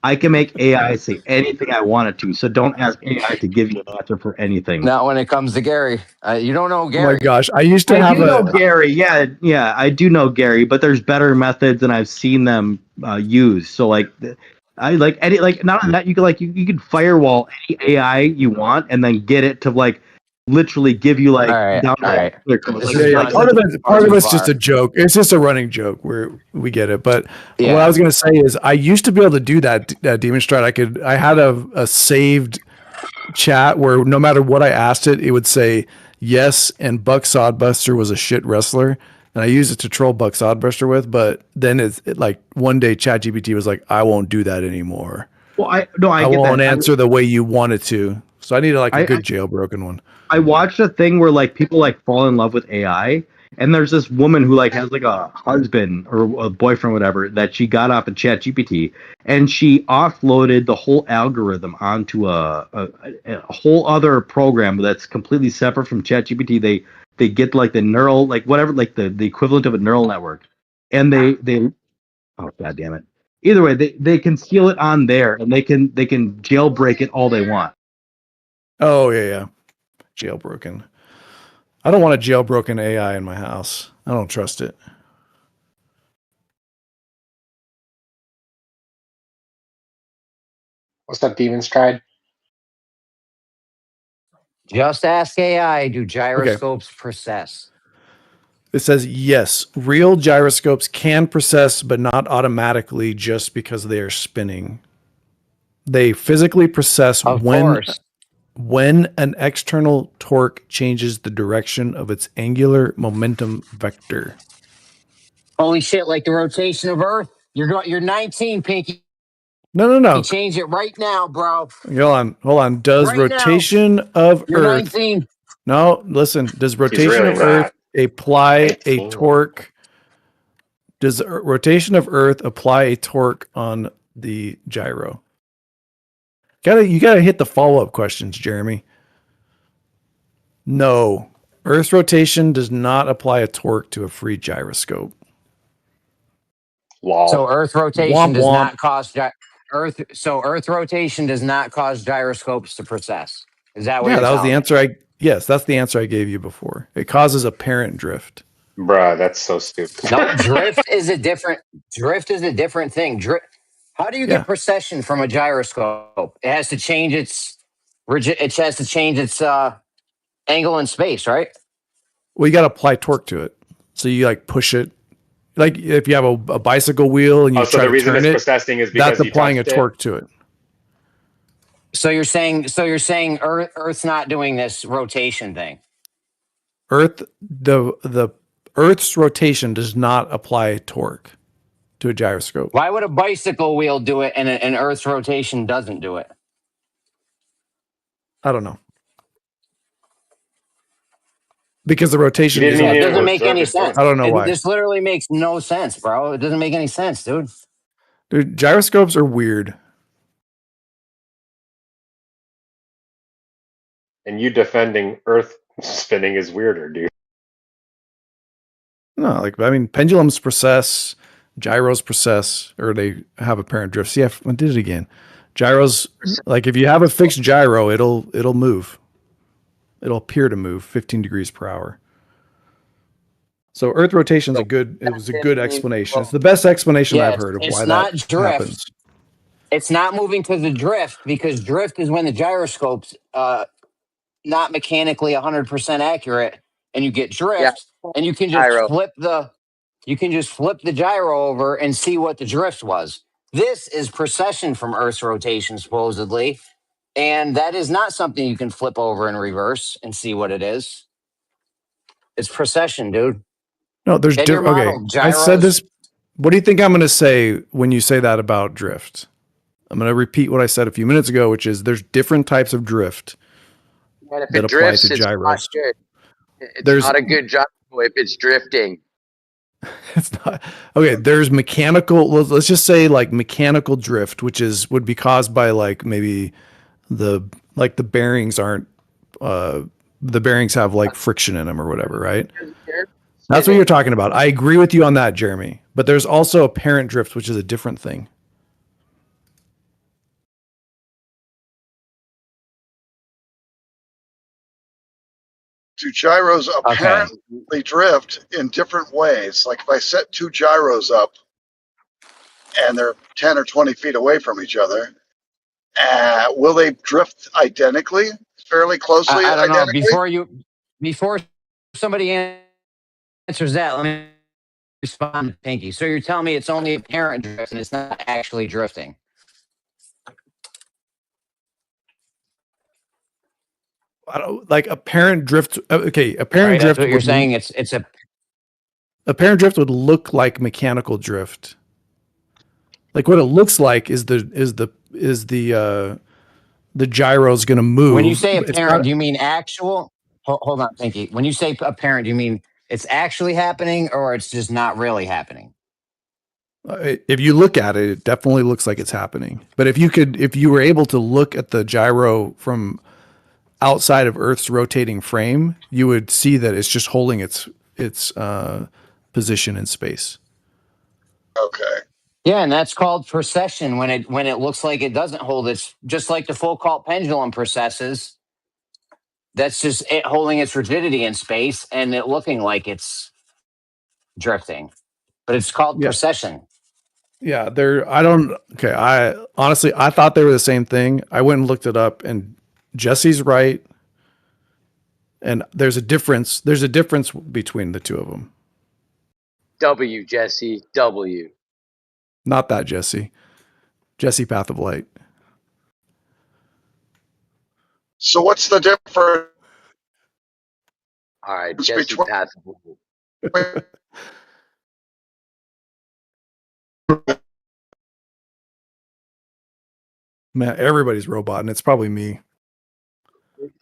I can make AI say anything I want it to. So don't ask AI to give you an answer for anything. Not when it comes to Gary. You don't know Gary. Oh my gosh, I used to I have do know Gary. Yeah, I do know Gary, but there's better methods, and I've seen them used. So like, I like any like not only that you can like you can firewall any AI you want, and then get it to like literally give you like All right, down all right. like, This Yeah, is yeah. gone Part of too it's just far. a joke. It's just a running joke where we get it. But what Yeah. I was gonna say is, I used to be able to do that. Demon Stride. I had a saved chat where no matter what I asked it, it would say yes, and Buck Sodbuster was a shit wrestler, and I used it to troll Buck Sodbuster with. But then like one day, ChatGPT was like, "I won't do that anymore. Well, I get won't that. answer the way you want it to." So I needed like a I good jailbroken one. I watched a thing where like people like fall in love with AI, and there's this woman who like has like a husband or a boyfriend, whatever, that she got off of ChatGPT, and she offloaded the whole algorithm onto a whole other program that's completely separate from ChatGPT. They get like the neural like whatever like the equivalent of a neural network, and they oh god damn it. Either way, they can steal it on there, and they can jailbreak it all they want. Oh yeah. Jailbroken. I don't want a jailbroken AI in my house. I don't trust it. What's up, Demon Stride? Just ask AI. Do gyroscopes process? It says yes, real gyroscopes can process, but not automatically just because they are spinning. They physically process Of course. when an external torque changes the direction of its angular momentum vector. Holy shit! Like the rotation of Earth. You're 19, Pinky. No. You change it right now, bro. Hold on. Does Right rotation of You're Earth? 19. No, listen. Does rotation really of Earth not. apply a 18. torque? Does rotation of Earth apply a torque on the gyro? You gotta hit the follow-up questions, Jeremy. No. Earth's rotation does not apply a torque to a free gyroscope. Lol. So Earth rotation Womp does womp. not cause Earth rotation does not cause gyroscopes to process. Is that what Yeah, you're that was the telling me? answer. Yes, that's the answer I gave you before. It causes apparent drift. Bruh, that's so stupid. No, drift is a different thing. How do you get precession from a gyroscope? It has to change its angle in space, right? Well, you got to apply torque to it. So you like push it. Like if you have a bicycle wheel and you so try the to reason turn it's it, processing is because that's you applying a touched it? torque to it. So you're saying Earth's not doing this rotation thing. The Earth's rotation does not apply torque to a gyroscope. Why would a bicycle wheel do it and Earth's rotation doesn't do it? I don't know. Because the rotation it doesn't make any sense. I don't know why. This literally makes no sense, bro. It doesn't make any sense, dude. Dude, gyroscopes are weird. And you defending Earth spinning is weirder, dude. No, pendulums process, gyros process, or they have apparent drift. See, I did it again. Gyros, like if you have a fixed gyro, it'll move. It'll appear to move 15 degrees per hour. So Earth rotation is it was a good explanation. It's the best explanation I've heard of why that happens. It's not moving to the drift because drift is when the gyroscope's not mechanically 100% accurate, and you get drift, and you can just flip the gyro over and see what the drift was. This is precession from Earth's rotation, supposedly, and that is not something you can flip over and reverse and see what it is. It's precession, dude. No, there's okay. I said this. What do you think I'm going to say when you say that about drift? I'm going to repeat what I said a few minutes ago, which is there's different types of drift. And if it drifts, it's not good. It's not a good gyro if it's drifting. It's not okay. There's mechanical. Let's just say like mechanical drift, which would be caused by like maybe the bearings aren't. The bearings have like friction in them or whatever, right? That's what you're talking about. I agree with you on that, Jeremy. But there's also apparent drift, which is a different thing. do gyros apparently drift in different ways? Like if I set two gyros up and they're 10 or 20 feet away from each other, will they drift identically, fairly closely I don't know. identically? Before somebody answers that, let me respond to Pinky. So you're telling me it's only apparent drift and it's not actually drifting? I don't like apparent drift. Okay, apparent drift. That's what you're saying. It's a apparent drift would look like mechanical drift. Like what it looks like is the gyro's going to move. When you say apparent, do you mean actual? Hold on, Pinky. When you say apparent, do you mean it's actually happening or it's just not really happening? If you look at it, it definitely looks like it's happening. But if you were able to look at the gyro from outside of Earth's rotating frame, you would see that it's just holding its position in space. Okay. Yeah, and that's called precession when it looks like it doesn't hold. It's just like the Foucault pendulum precesses. That's just it holding its rigidity in space and it looking like it's drifting. But it's called precession. Yeah, I honestly I thought they were the same thing. I went and looked it up and Jesse's right. And there's a difference between the two of them. W, Jesse, W. Not that Jesse. Jesse Path of Light. So what's the difference? All right, Jesse Path of Light. Man, everybody's robot, and it's probably me.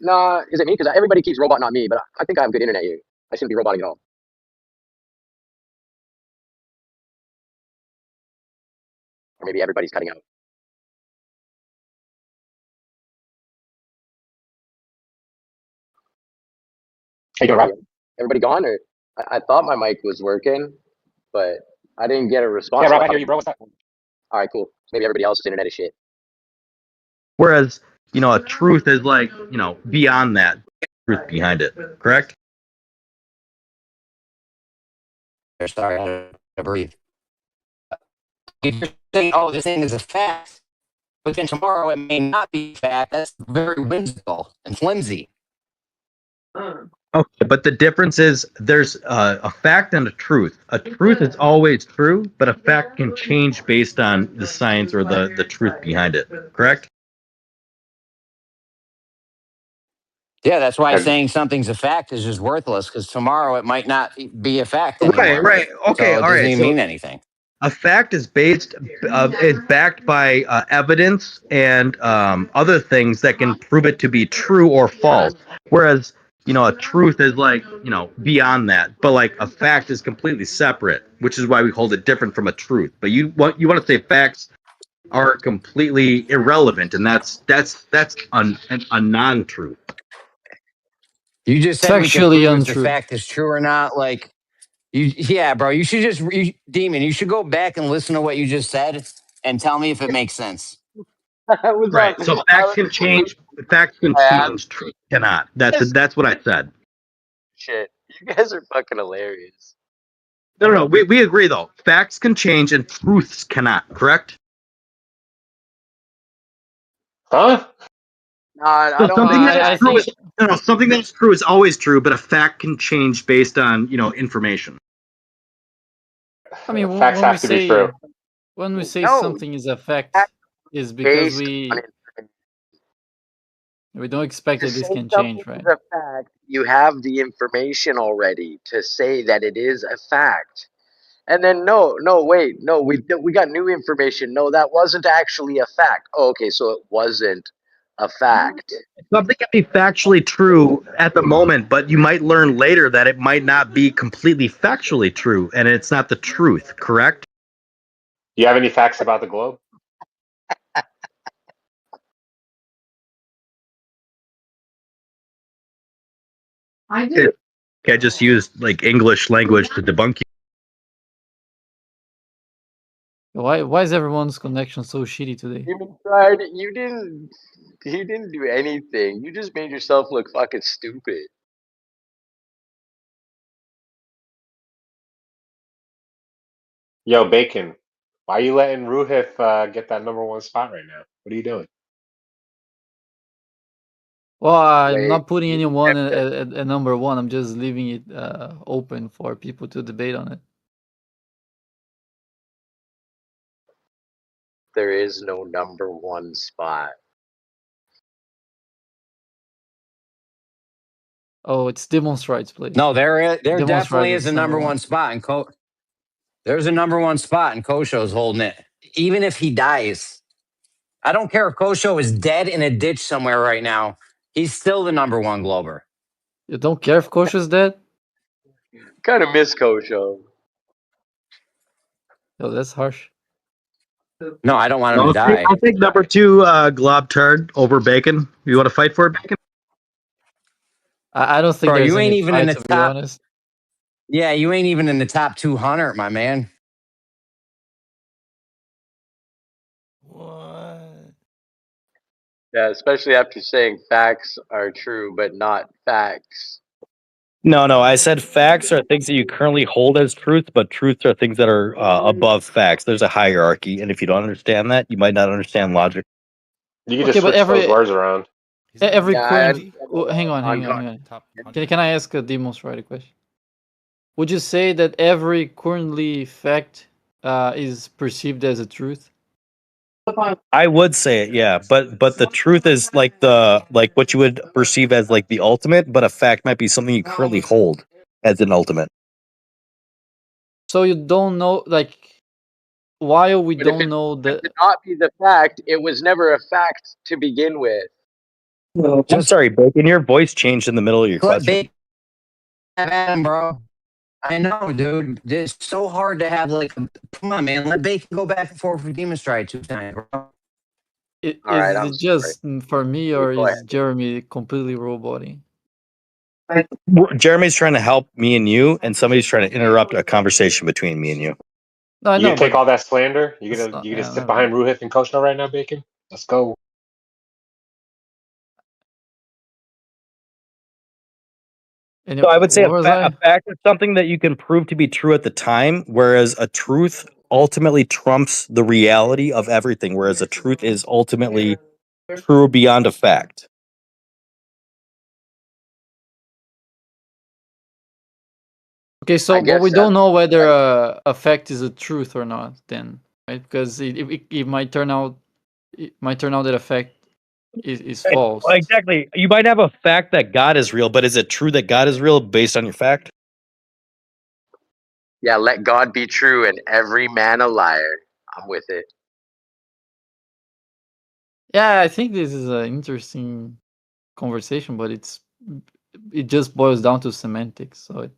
Nah, is it me? Because everybody keeps robot, not me. But I think I have good internet here. I shouldn't be roboting at all. Or maybe everybody's cutting out. Hey, Rob. Everybody gone? Or I thought my mic was working, but I didn't get a response. Yeah, Rob, I hear you, bro. What's that? All right, cool. Maybe everybody else's internet is shit. Whereas, a truth is like, beyond that, truth behind it, correct? Sorry, I had to breathe. If you're saying, oh, this thing is a fact, but then tomorrow it may not be fact, that's very whimsical and flimsy. Okay, but the difference is there's a fact and a truth. A truth is always true, but a fact can change based on the science or the truth behind it, correct? Yeah, that's why saying something's a fact is just worthless, because tomorrow it might not be a fact anymore. Right. Okay, so it doesn't even mean anything. A fact is is backed by evidence and other things that can prove it to be true or false. Whereas, a truth is like, beyond that. But like a fact is completely separate, which is why we hold it different from a truth. But you want to say facts are completely irrelevant, and that's a non-truth. You just said actually untrue. If the fact is true or not. Like, yeah, bro. You should Demon. You should go back and listen to what you just said and tell me if it makes sense. Right. So facts can change. Facts can change. Truth cannot. That's what I said. Shit, you guys are fucking hilarious. No. We agree though. Facts can change and truths cannot. Correct? Huh? I don't. Something that's true is always true, but a fact can change based on information. I mean, facts have to be true. When we say something is a fact, is because we don't expect that this can change, right? Is a fact, you have the information already to say that it is a fact. And then we got new information. No, that wasn't actually a fact. Oh, okay, so it wasn't a fact. Something can be factually true at the moment, but you might learn later that it might not be completely factually true, and it's not the truth, correct? Do you have any facts about the globe? I do. I just used like English language to debunk you. Why is everyone's connection so shitty today? You didn't do anything. You just made yourself look fucking stupid. Yo, Bacon, why are you letting Ruhif get that #1 spot right now? What are you doing? Well, I'm Wait, not putting you anyone have to- at number one. I'm just leaving it open for people to debate on it. there is no #1 spot. Oh, it's Demonstrate's place. No, there Demonstrate definitely is is a number #1 one. spot, and there's a #1 spot, and Kosho's holding it, even if he dies. I don't care if Kosho is dead in a ditch somewhere right now. He's still the #1 Glober. You don't care if Kosho's dead? Kind of miss Kosho. Yo, that's harsh. No, I don't want him to die. I'll take #2 Glob Turd over Bacon. You want to fight for it, Bacon? I don't think Bro, there's you ain't any even fight, in the to be top. honest. Yeah, you ain't even in the top 200, my man. What? Yeah, especially after saying facts are true, but not facts. No. I said facts are things that you currently hold as truth, but truths are things that are above facts. There's a hierarchy, and if you don't understand that, you might not understand logic. You can Okay, just but switch those words around. every Yeah, current. I Hang on. Top Can I ask a Demonstrate question? Would you say that every currently fact is perceived as a truth? I would say it, yeah, but the truth is like what you would perceive as like the ultimate, but a fact might be something you currently hold as an ultimate. So you don't know, like, while we But if don't it know to that. not be the fact, it was never a fact to begin with. I'm Just sorry, Bacon, your voice changed in the middle of your let question. Bacon have at him, bro. I know, dude. It's so hard to have come on, man. Let Bacon go back and forth with Demon Strike 2 times, bro. All Is right, I'm it sorry. just for me, or Go is ahead. Jeremy completely roboting? Jeremy's trying to help me and you, and somebody's trying to interrupt a conversation between me and you. No, I You know, gonna take but all that slander? You it's gonna not. you gonna Yeah, sit never behind mind. Ruhif and Koshno right now, Bacon? Let's go. And So I would say what was a I? fact is something that you can prove to be true at the time, whereas a truth ultimately trumps the reality of everything, whereas a truth is ultimately true beyond a fact. Okay, so I but we guess don't know whether a fact is a truth or not, then, right? Because it might turn out that a fact is false. Exactly. You might have a fact that God is real, but is it true that God is real based on your fact? yeah, let God be true and every man a liar. I'm with it. Yeah, I think this is an interesting conversation, but it just boils down to semantics. So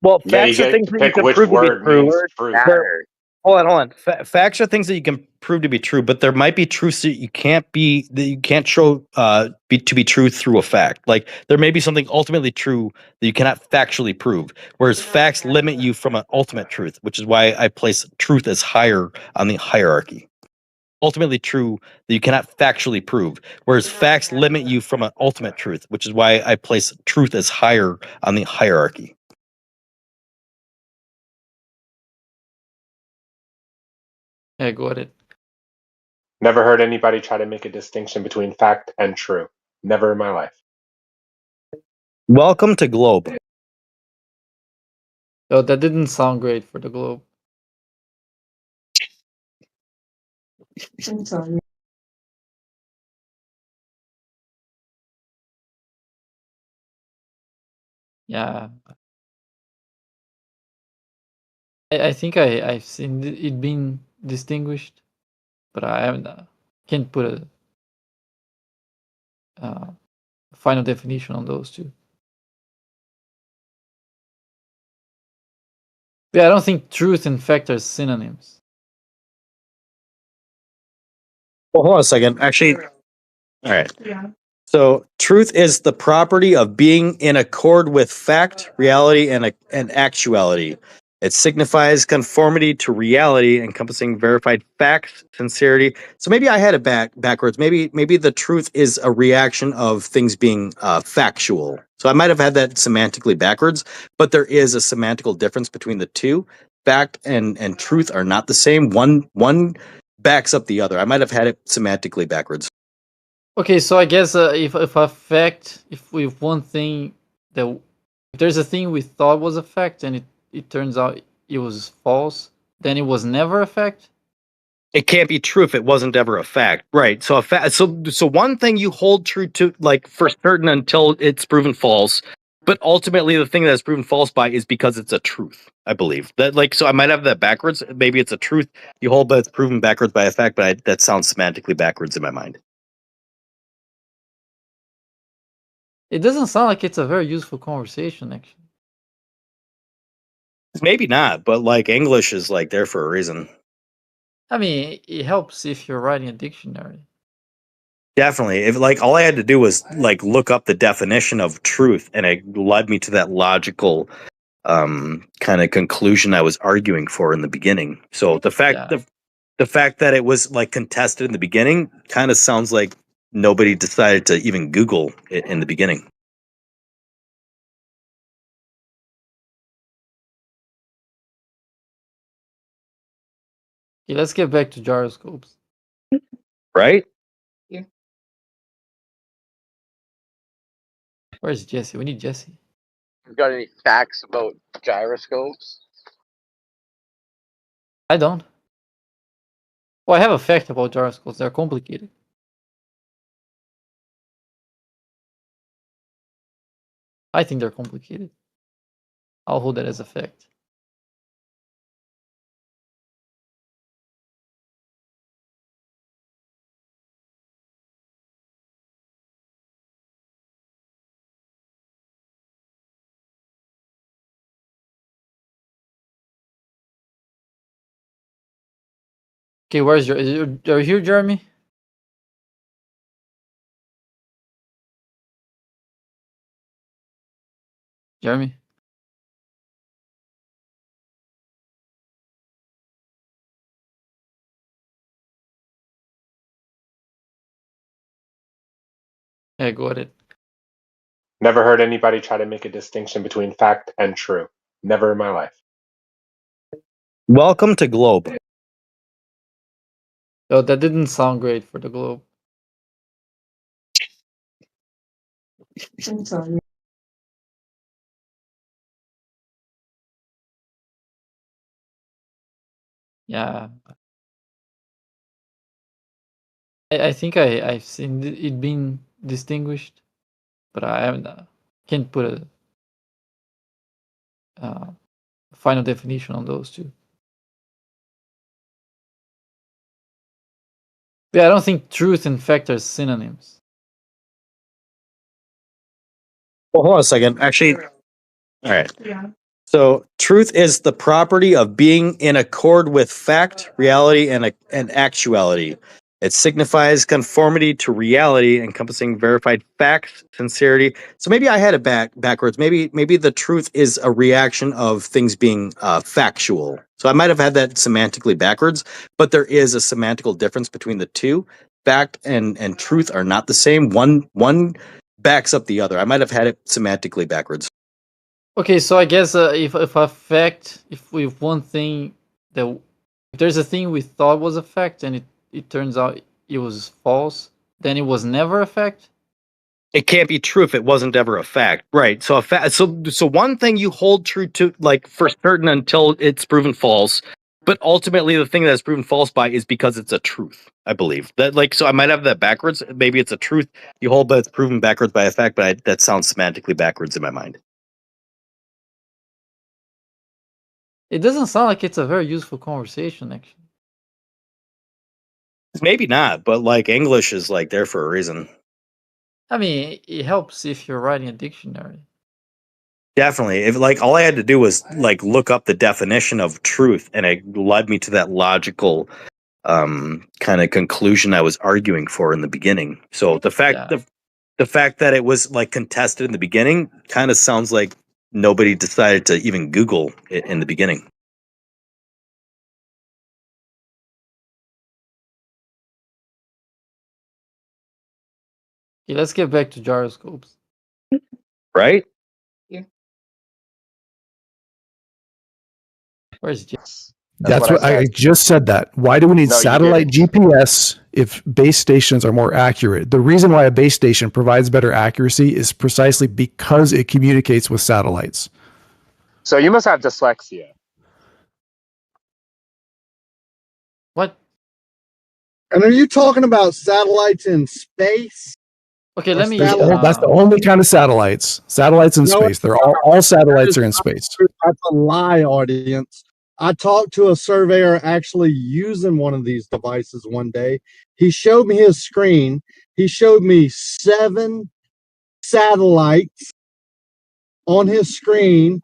Well, Then you facts are get things to that you pick can which prove to be word true. means truth. Matter. Hold on. Facts are things that you can prove to be true, but there might be truths that you can't show to be true through a fact. Like there may be something ultimately true that you cannot factually prove, whereas facts limit you from an ultimate truth, which is why I place truth as higher on the hierarchy. Ultimately true that you cannot factually prove, whereas facts limit you from an ultimate truth, which is why I place truth as higher on the hierarchy. yeah, got it. Never heard anybody try to make a distinction between fact and true. Never in my life. Welcome to Globe. Oh, that didn't sound great for the globe. Yeah, I think I've seen it being distinguished, but I haven't can't put a final definition on those two. Yeah, I don't think truth and fact are synonyms. Well, hold on a second. Actually, all right. So, truth is the property of being in accord with fact, reality, and actuality. It signifies conformity to reality, encompassing verified facts, sincerity. So maybe I had it backwards. Maybe the truth is a reaction of things being factual. So I might have had that semantically backwards, but there is a semantical difference between the two. fact and truth are not the same. One backs up the other. I might have had it semantically backwards. Okay, so I guess if a fact, if one thing that if there's a thing we thought was a fact and it turns out it was false, then it was never a fact. It can't be true if it wasn't ever a fact, right? So so one thing you hold true to, like, for certain until it's proven false, but ultimately the thing that's proven false by is because it's a truth. I believe that, like, so I might have that backwards. Maybe it's a truth you hold, but it's proven backwards by a fact. But that sounds semantically backwards in my mind. It doesn't sound like it's a very useful conversation, actually. Maybe not, but like English is like there for a reason. I mean, it helps if you're writing a dictionary. Definitely. If, like, all I had to do was like look up the definition of truth, and it led me to that logical kind of conclusion I was arguing for in the beginning. So the fact that it was like contested in the beginning kind of sounds like nobody decided to even Google it in the beginning. Okay, let's get back to gyroscopes. Right? Where's Jesse? We need Jesse. You got any facts about gyroscopes? I don't. Well, I have a fact about gyroscopes. They're complicated. I think they're complicated. I'll hold that as a fact. Okay, where's are you here, Jeremy? Jeremy? Yeah, go ahead. Never heard anybody try to make a distinction between fact and true. Never in my life. Welcome to Globe. Oh, that didn't sound great for the globe. I'm sorry. Yeah. I think I've seen it being distinguished, but I haven't can't put a final definition on those two. Yeah, I don't think truth and fact are synonyms. Well, hold on a second. Actually, all right. Yeah. So, truth is the property of being in accord with fact, reality, and actuality. It signifies conformity to reality, encompassing verified facts, sincerity. So maybe I had it backwards. Maybe the truth is a reaction of things being factual. So I might have had that semantically backwards, but there is a semantical difference between the two. Fact and truth are not the same. One backs up the other. I might have had it semantically backwards. Okay, so I guess if a fact, if one thing that if there's a thing we thought was a fact and it turns out it was false, then it was never a fact. It can't be true if it wasn't ever a fact, right? So so one thing you hold true to, like, for certain until it's proven false, but ultimately the thing that's proven false by is because it's a truth. I believe that, like, so I might have that backwards. Maybe it's a truth you hold, but it's proven backwards by a fact. But that sounds semantically backwards in my mind. It doesn't sound like it's a very useful conversation, actually. Maybe not, but like English is like there for a reason. I mean, it helps if you're writing a dictionary. Definitely. If, like, all I had to do was like look up the definition of truth, and it led me to that logical kind of conclusion I was arguing for in the beginning. So the fact that it was like contested in the beginning kind of sounds like nobody decided to even Google it in the beginning. Okay, let's get back to gyroscopes. Right? Where's That's what I just said. That why do we need satellite GPS if base stations are more accurate? The reason why a base station provides better accuracy is precisely because it communicates with satellites. So you must have dyslexia. What? And are you talking about satellites in space? Okay, let me. That's the only kind of satellites. Satellites in space. They're all satellites are in space. That's a lie, audience. I talked to a surveyor actually using one of these devices one day. He showed me his screen. He showed me 7 satellites on his screen.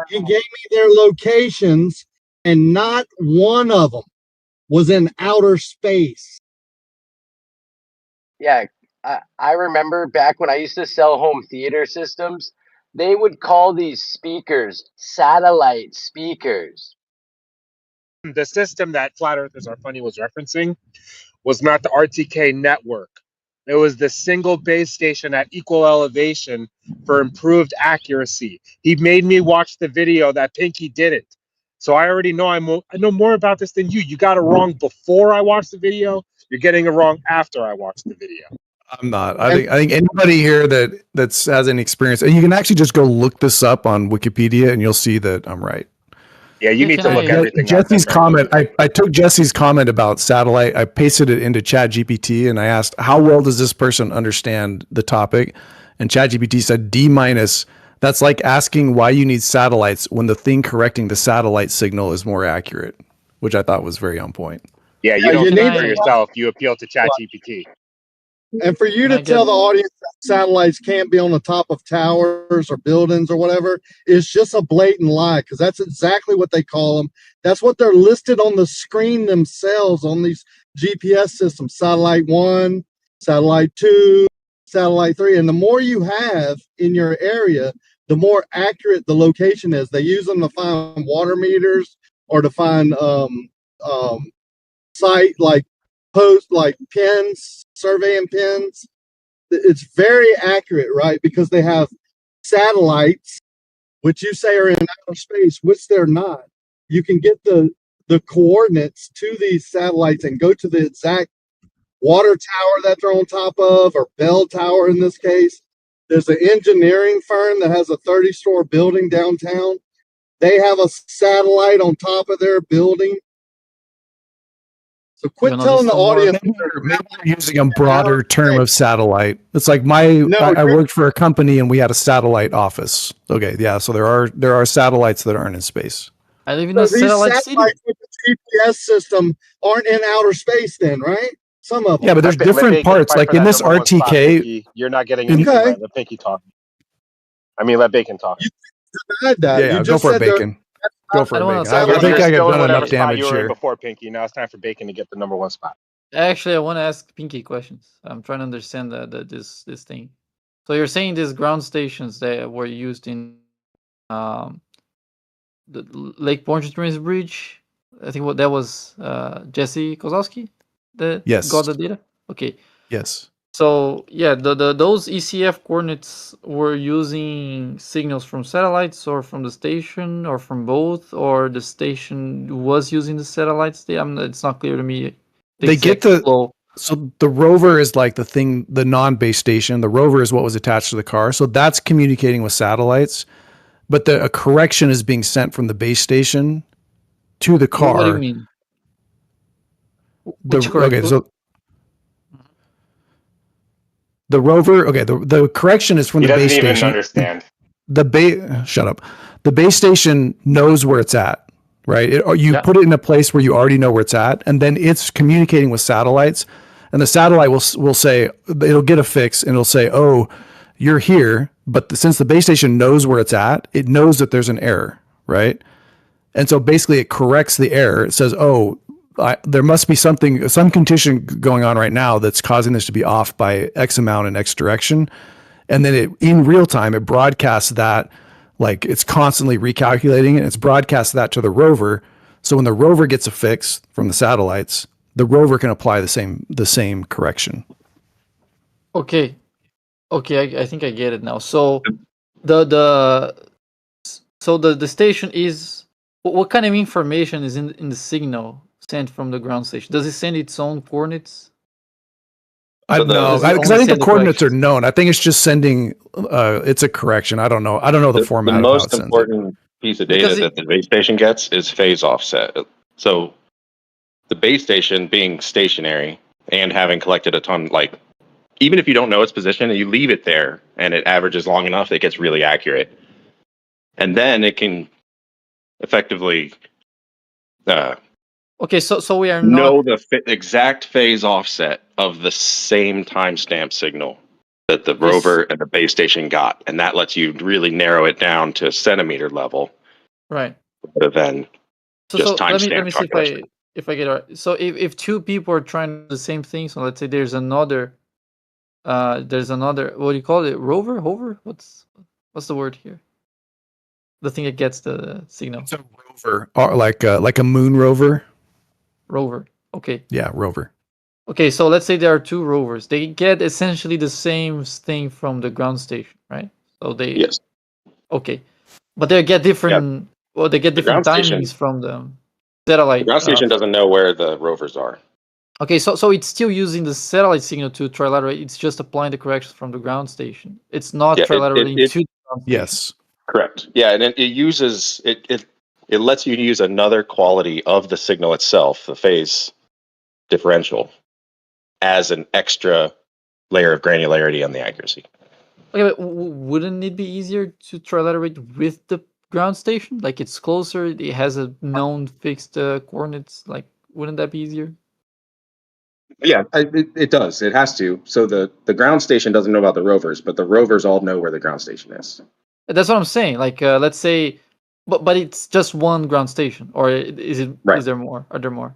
He gave me their locations, and not one of them was in outer space. Yeah, I remember back when I used to sell home theater systems, they would call these speakers satellite speakers. The system that Flat Earthers Are Funny was referencing was not the RTK network. It was the single base station at equal elevation for improved accuracy. He made me watch the video that Pfinky did it. So I already know I know more about this than you. You got it wrong before I watched the video. You're getting it wrong after I watched the video. I'm not. I think anybody here that has any experience, and you can actually just go look this up on Wikipedia, and you'll see that I'm right. Yeah, you need to look everything up. Jesse's comment, I took Jesse's comment about satellite, I pasted it into ChatGPT, and I asked, how well does this person understand the topic? And ChatGPT said D-. That's like asking why you need satellites when the thing correcting the satellite signal is more accurate, which I thought was very on point. Yeah, you don't think for yourself, you appeal to ChatGPT. And for you to tell the audience that satellites can't be on the top of towers or buildings or whatever is just a blatant lie, because that's exactly what they call them. That's what they're listed on the screen themselves on these GPS systems. Satellite 1, Satellite 2, Satellite 3. And the more you have in your area, the more accurate the location is. They use them to find water meters or to find site like post like pins, surveying pins. It's very accurate, right? Because they have satellites, which you say are in outer space, which they're not. You can get the coordinates to these satellites and go to the exact water tower that they're on top of, or bell tower in this case. There's an engineering firm that has a 30-story building downtown. They have a satellite on top of their building. So quit telling the audience. Maybe you're using a broader term of satellite. It's like I worked for a company and we had a satellite office. Okay, yeah. So there are satellites that aren't in space. I live in a satellite city. With the GPS system aren't in outer space, then, right? Some of them. Yeah, but there's different parts. Like in this RTK, you're not getting anything right. Let Pfinky talk. I mean, let Bacon talk. You denied that. Yeah, go for it, Bacon. Go for it, Bacon. I think I got done enough damage here. Before Pfinky, now it's time for Bacon to get the #1 spot. Actually, I want to ask Pfinky questions. I'm trying to understand this thing. So you're saying these ground stations that were used in the Lake Pontchartrain Bridge? I think that was Jesse Kozlowski that got the data. Okay. Yes. So yeah, those ECF coordinates were using signals from satellites or from the station or from both, or the station was using the satellites. It's not clear to me. They get so the rover is like the non-base station. The rover is what was attached to the car. So that's communicating with satellites, but a correction is being sent from the base station to the car. What do you mean? The rover, the correction is from the base station. He doesn't even understand. Shut up. The base station knows where it's at, right? You put it in a place where you already know where it's at, and then it's communicating with satellites, and the satellite will say, it'll get a fix, and it'll say, oh, you're here, but since the base station knows where it's at, it knows that there's an error, right? And so basically it corrects the error. It says, oh, there must be some condition going on right now that's causing this to be off by X amount in X direction. And then in real time, it broadcasts that, like it's constantly recalculating it. It's broadcast that to the rover. So when the rover gets a fix from the satellites, the rover can apply the same correction. Okay. I think I get it now. So the station is What kind of information is in the signal sent from the ground station? Does it send its own coordinates? I know, because I think the coordinates are known. I think it's just sending. It's a correction. I don't know. I don't know the format. The of how most it sends important piece of data that the base station gets is phase offset. So the base station being stationary and having collected a ton, like even if you don't know its position and you leave it there and it averages long enough, it gets really accurate. And then it can effectively okay, so we are know the exact phase offset of the same timestamp signal that the rover and the base station got, and that lets you really narrow it down to centimeter level, right? Rather than just timestamp. Let me see if I get it right. So if two people are trying to do the same thing, so let's say there's another what do you call it, rover, hover? What's the word here? The thing that gets the signal. It's a rover, or like a moon rover. Rover. Okay. Yeah, rover. Okay, so let's say there are two rovers. They get essentially the same thing from the ground station, right? So they Yes. Okay, but they get different. Yeah. Well, they get different timings from the satellite. The ground station doesn't know where the rovers are. Okay, so it's still using the satellite signal to trilaterate. It's just applying the corrections from the ground station. It's not trilaterating to the ground station. Yes. Correct. Yeah, and it uses it lets you use another quality of the signal itself, the phase differential, as an extra layer of granularity on the accuracy. Okay, but wouldn't it be easier to trilaterate with the ground station? Like it's closer, it has a known fixed coordinates. Like, wouldn't that be easier? Yeah, it does. It has to. So the ground station doesn't know about the rovers, but the rovers all know where the ground station is. That's what I'm saying. Like, let's say, but it's just one ground station, or is it? Right. Is there more? Are there more?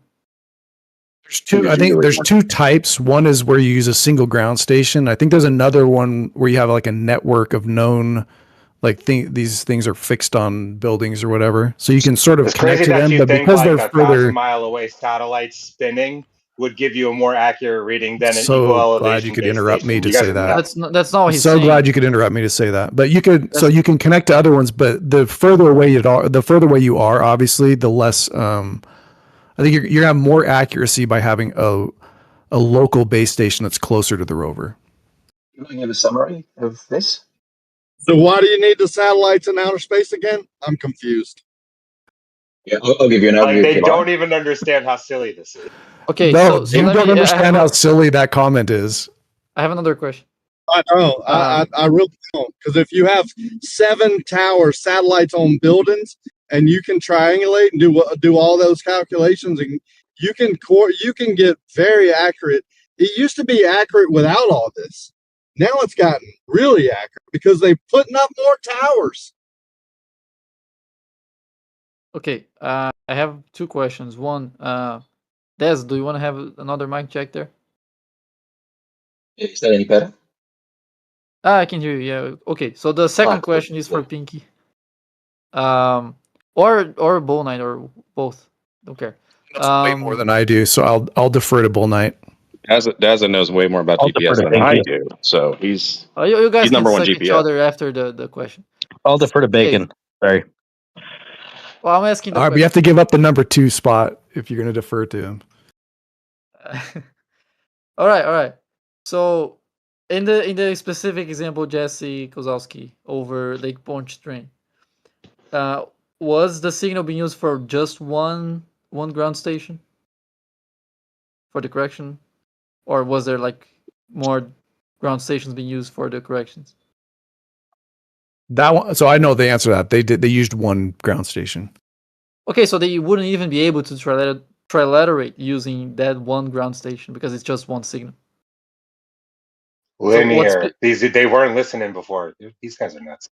There's two. I think there's two types. One is where you use a single ground station. I think there's another one where you have like a network of known, like these things are fixed on buildings or whatever, so you can sort of connect to them. But because they're further, 1,000-mile away, satellites spinning would give you a more accurate reading than an equal so elevation. glad you could interrupt me to say that. That's not what he's saying. So glad you could interrupt me to say that. But you could, so you can connect to other ones. But the further away you are, obviously, the less. I think you're gonna have more accuracy by having a local base station that's closer to the rover. You want to give a summary of this? So why do you need the satellites in outer space again? I'm confused. Yeah, I'll give you an overview. Like they don't even understand how silly this is. Okay, no, so you don't understand how silly that comment is. I have another question. I know. I really don't. Because if you have 7 tower satellites on buildings and you can triangulate and do all those calculations, and you can get very accurate. It used to be accurate without all this. Now it's gotten really accurate because they're putting up more towers. Okay, I have 2 questions. One, Des, do you want to have another mic check there? Is that any better? I can hear you. Yeah. Okay. So the second question is for Pfinky. Or Bull Knight or both. Don't care. Way more than I do, so I'll defer to Bull Knight. Daza knows way more about GPS than I do, so he's you guys he's can number one suck GPS. each other after the question. I'll defer to Bacon. Okay. Sorry. Well, I'm asking. All right, but you have to give up the number 2 spot if you're going to defer to him. All right. So, in the specific example, Jesse Kozlowski over Lake Pontchartrain, was the signal being used for just one ground station for the correction, or was there like more ground stations being used for the corrections? That one, so I know the answer to that. They used one ground station. Okay, so they wouldn't even be able to trilaterate using that one ground station because it's just one signal. Linear. They weren't listening before. These guys are nuts.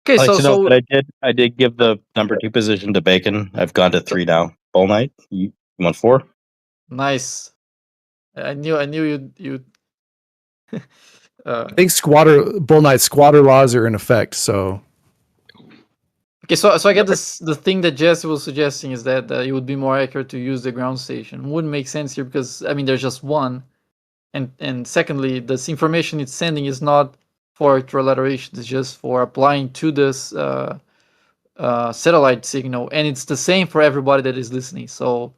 Okay, so I did give the number 2 position to Bacon. I've gone to 3 now. Bull Knight, you want 4? Nice. I knew you. I think Bull Knight squatter laws are in effect. So okay, so I get this. The thing that Jesse was suggesting is that it would be more accurate to use the ground station. It wouldn't make sense here because I mean there's just one, and secondly, this information it's sending is not for trilateration. It's just for applying to this satellite signal, and it's the same for everybody that is listening. So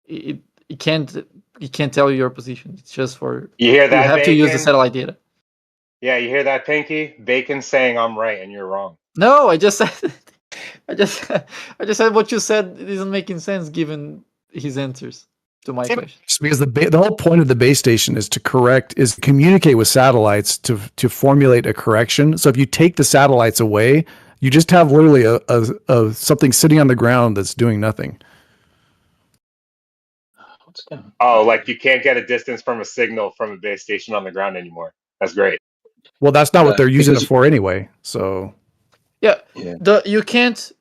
it can't tell you your position. It's just for You hear that, have to use the Bacon? satellite data. Yeah, you hear that, Pfinky? Bacon's saying I'm right and you're wrong. No, I just said I just said what you said isn't making sense given his answers to my question. Because the whole point of the base station is to communicate with satellites to formulate a correction. So if you take the satellites away, you just have literally a something sitting on the ground that's doing nothing. Oh, like you can't get a distance from a signal from a base station on the ground anymore. That's great. Well, that's not what they're using it for anyway. So you can't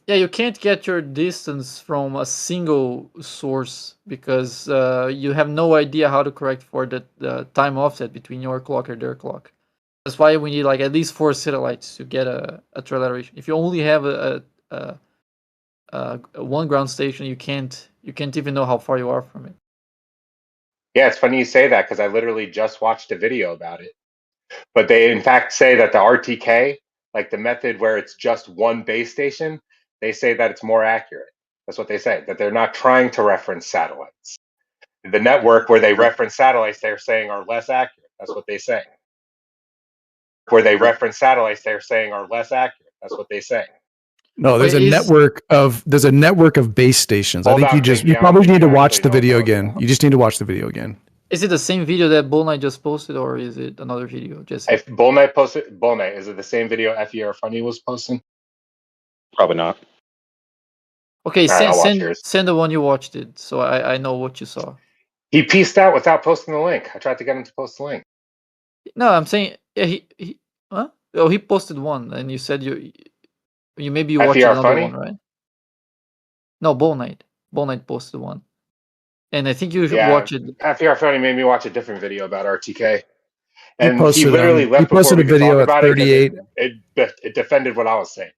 you can't get your distance from a single source because you have no idea how to correct for the time offset between your clock and their clock. That's why we need like at least 4 satellites to get a trilateration. If you only have a one ground station, you can't even know how far you are from it. Yeah, it's funny you say that because I literally just watched a video about it. But they in fact say that the RTK, like the method where it's just one base station, they say that it's more accurate. That's what they say, that they're not trying to reference satellites. The network where they reference satellites, they're saying are less accurate. That's what they say. Where they reference satellites, they're saying are less accurate. That's what they say. No, there's a network of base stations. Hold I think on, you probably need to watch the video again. You just need to watch the video again. Is it the same video that Bull Knight just posted, or is it another video? Just if Bull Knight posted, Bull Knight, is it the same video FER Funny was posting? Probably not. Okay, right, send the one you watched it, so I know what you saw. He pieced out without posting the link. I tried to get him to post the link. No, I'm saying he huh? Oh, he posted one, and you said you maybe you watched another Funny? one, right? No, Bull Knight. Bull Knight posted one, and I think you should watch it. FER Funny made me watch a different video about RTK, and he posted, literally left before we could talk about 38. It defended what I was saying.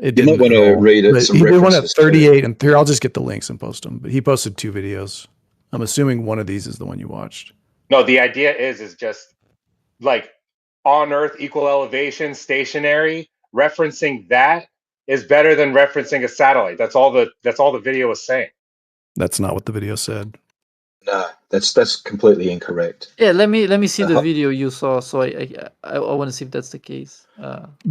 It You might want to read it. He did one at 38, and here I'll just get the links and post them. But he posted 2 videos. I'm assuming one of these is the one you watched. No, the idea is just like on Earth, equal elevation, stationary. Referencing that is better than referencing a satellite. That's all the video was saying. That's not what the video said. No, that's completely incorrect. Yeah, let me see the video you saw. So I want to see if that's the case.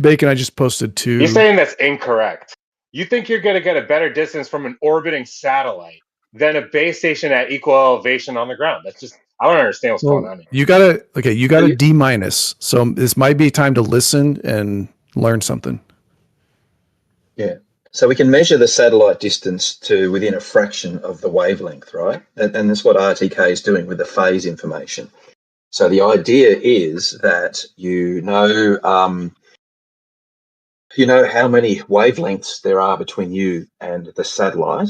Bacon, I just posted 2. You're saying that's incorrect. You think you're going to get a better distance from an orbiting satellite than a base station at equal elevation on the ground. That's just, I don't understand what's going on here. You got a D-. So this might be time to listen and learn something. Yeah. So we can measure the satellite distance to within a fraction of the wavelength, right? And that's what RTK is doing with the phase information. So the idea is that you know how many wavelengths there are between you and the satellite,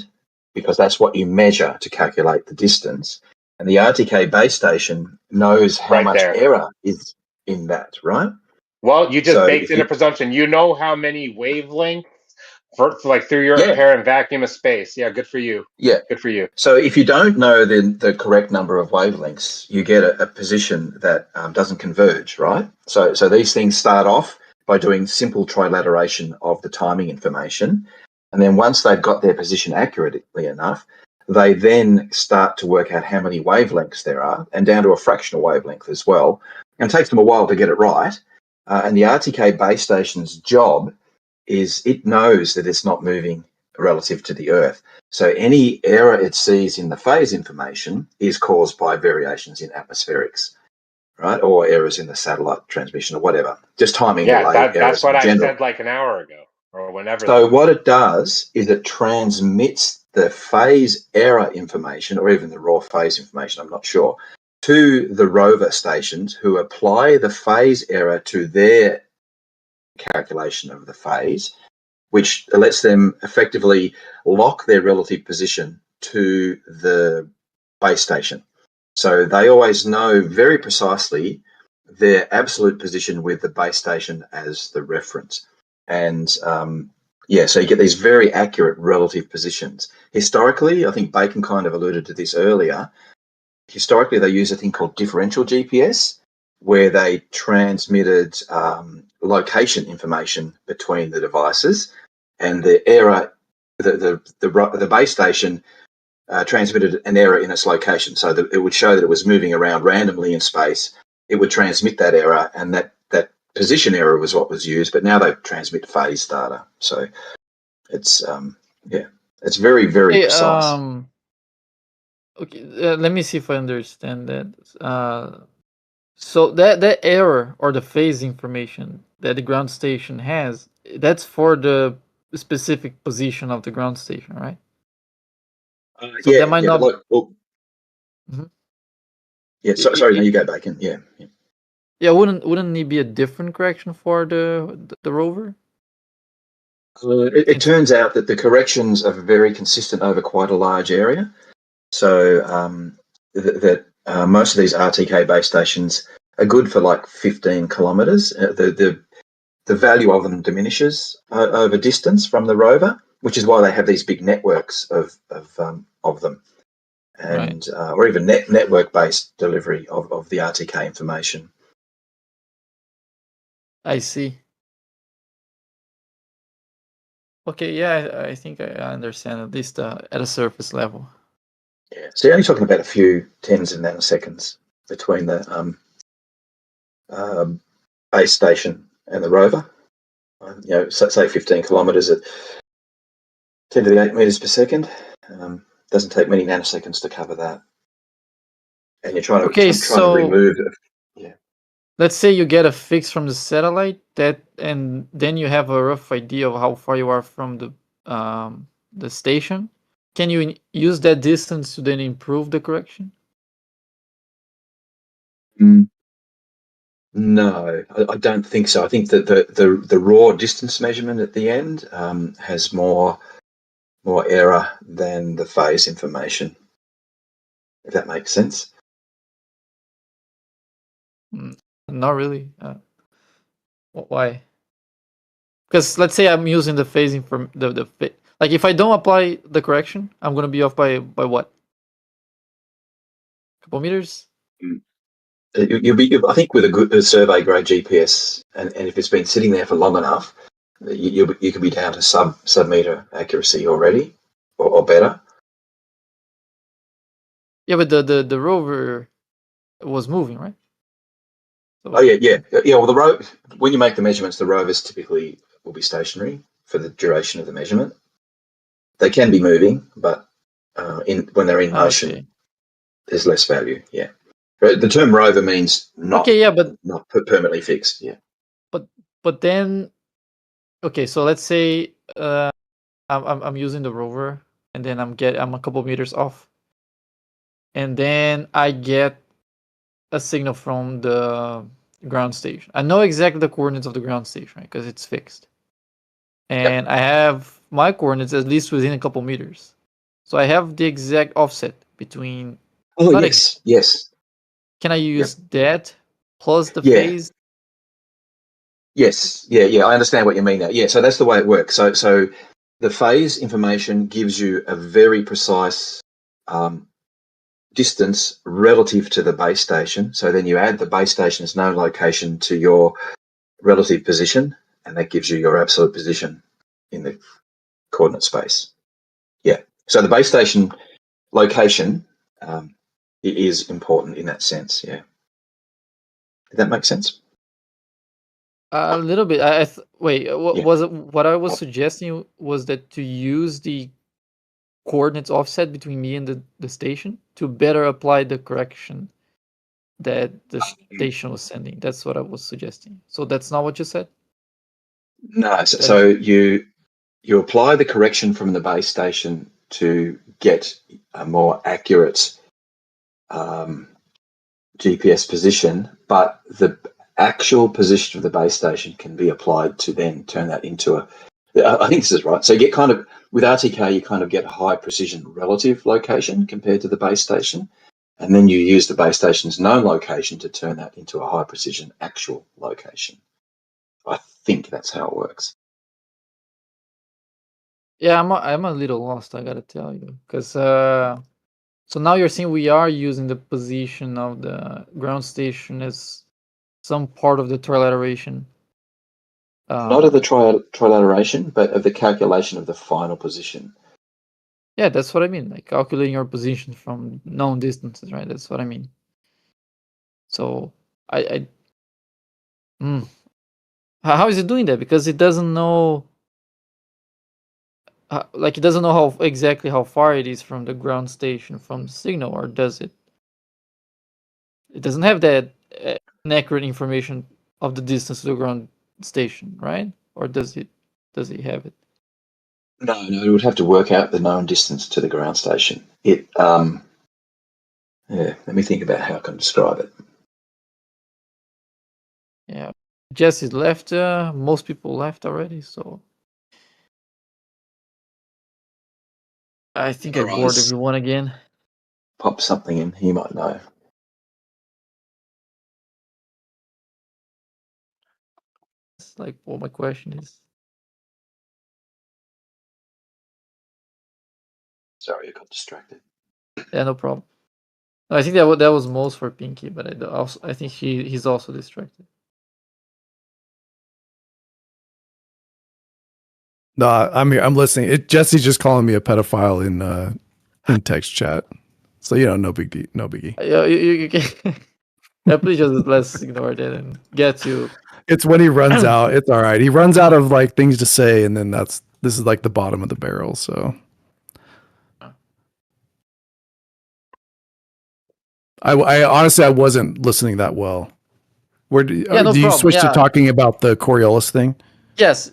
because that's what you measure to calculate the distance. And the RTK base station knows how much error is in that, right? Well, you just baked in a presumption. You know how many wavelengths for like through your apparent vacuum of space. Yeah, good for you. Yeah. Good for you. So if you don't know the correct number of wavelengths, you get a position that doesn't converge, right? So these things start off by doing simple trilateration of the timing information. And then once they've got their position accurately enough, they then start to work out how many wavelengths there are, and down to a fractional wavelength as well. And it takes them a while to get it right. And the RTK base station's job is it knows that it's not moving relative to the Earth. So any error it sees in the phase information is caused by variations in atmospherics, right? Or errors in the satellite transmission or whatever. Just timing delay errors. That's what I said like an hour ago or whenever. So what it does is it transmits the phase error information, or even the raw phase information, I'm not sure, to the rover stations, who apply the phase error to their calculation of the phase, which lets them effectively lock their relative position to the base station. So they always know very precisely their absolute position with the base station as the reference. And so you get these very accurate relative positions. Historically, I think Bacon kind of alluded to this earlier, historically they use a thing called differential GPS, where they transmitted location information between the devices, and the error, the base station transmitted an error in its location, so that it would show that it was moving around randomly in space. It would transmit that error, and that position error was what was used. But now they transmit phase data, so it's it's very, very precise. Okay, let me see if I understand that. So that error or the phase information that the ground station has, that's for the specific position of the ground station, right? So that might not. Like, Mhm. Yeah, sorry, no, you go back in. Yeah. Yeah, wouldn't it be a different correction for the rover? It turns out that the corrections are very consistent over quite a large area. So most of these RTK base stations are good for like 15 kilometres. The value of them diminishes over distance from the rover, which is why they have these big networks of them, and or even network-based delivery of the RTK information. I see. Okay, yeah, I think I understand, at least at a surface level. Yeah, so you're only talking about a few tens of nanoseconds between the base station and the rover. Say 15 kilometres at 10 to the 8 metres per second. Doesn't take many nanoseconds to cover that. And you're trying to remove it. Yeah. Let's say you get a fix from the satellite, and then you have a rough idea of how far you are from the station. Can you use that distance to then improve the correction? No, I don't think so. I think that the raw distance measurement at the end has more error than the phase information, if that makes sense. Not really. Why? Because let's say I'm using the phasing from the like, if I don't apply the correction, I'm gonna be off by what? A couple meters? You'll be, I think, with a good survey grade GPS, and if it's been sitting there for long enough, you could be down to sub-meter accuracy already, or better. Yeah, but the rover was moving, right? So, yeah. Well, when you make the measurements, the rovers typically will be stationary for the duration of the measurement. They can be moving, but when they're in motion, there's less value. Yeah. The term rover means not permanently fixed. Yeah. But then, okay, so let's say I'm using the rover, and then I'm a couple meters off, and then I get a signal from the ground station. I know exactly the coordinates of the ground station, right? Because it's fixed, and I have my coordinates at least within a couple meters, so I have the exact offset between. Oh, yes. Can I use that plus the phase? Yes. Yeah. I understand what you mean now. Yeah. So that's the way it works. So the phase information gives you a very precise distance relative to the base station. So then you add the base station's known location to your relative position, and that gives you your absolute position in the coordinate space. Yeah. So the base station location is important in that sense. Yeah. Did that make sense? A little bit. What I was suggesting was that to use the coordinates offset between me and the station to better apply the correction that the station was sending. That's what I was suggesting. So that's not what you said? No. So you apply the correction from the base station to get a more accurate GPS position, but the actual position of the base station can be applied to then turn that into I think this is right. So you get with RTK, you kind of get a high precision relative location compared to the base station, and then you use the base station's known location to turn that into a high precision actual location. I think that's how it works. Yeah, I'm a little lost, I gotta tell you, because so now you're saying we are using the position of the ground station as some part of the trilateration. Not of the trilateration, but of the calculation of the final position. Yeah, that's what I mean. Like calculating your position from known distances, right? That's what I mean. So how is it doing that? Because it doesn't know, like it doesn't know how exactly how far it is from the ground station from the signal, or does it? It doesn't have that inaccurate information of the distance to the ground station, right? Or does it? Does it have it? No, it would have to work out the known distance to the ground station. Let me think about how I can describe it. Yeah, Jesse's left. Most people left already, so I think I bored everyone again. Pop something in. He might know. It's like what my question is. Sorry, I got distracted. Yeah, no problem. No, I think that was most for Pfinky, but I think he's also distracted. No, I'm listening. Jesse's just calling me a pedophile in text chat. So no biggie. Yeah, you can. Yeah, please let's ignore that and get to. It's when he runs out. It's all right. He runs out of like things to say, and then this is like the bottom of the barrel. So I honestly I wasn't listening that well. Where do you switch to talking about the Coriolis thing? Yes.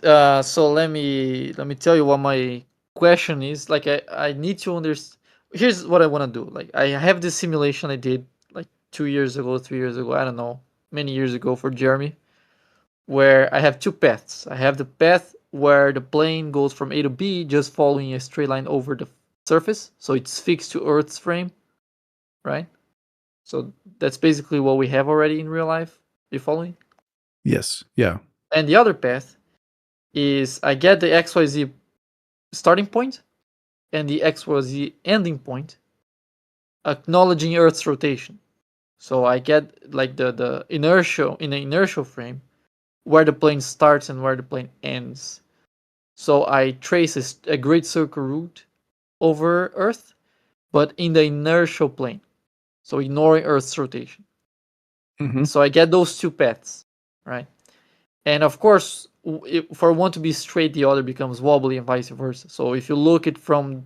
So let me tell you what my question is. Like I need to understand. Here's what I want to do. Like I have this simulation I did like 2 years ago, 3 years ago. I don't know, many years ago for Jeremy, where I have two paths. I have the path where the plane goes from A to B just following a straight line over the surface, so it's fixed to Earth's frame, right? So that's basically what we have already in real life. You following? Yes. Yeah. And the other path is I get the XYZ starting point and the XYZ ending point, acknowledging Earth's rotation. So I get like the inertial in the inertial frame where the plane starts and where the plane ends. So I trace a great circle route over Earth, but in the inertial plane. So ignoring Earth's rotation. Mm-hmm. So I get those two paths, right? And of course, for one to be straight, the other becomes wobbly and vice versa. So if you look at from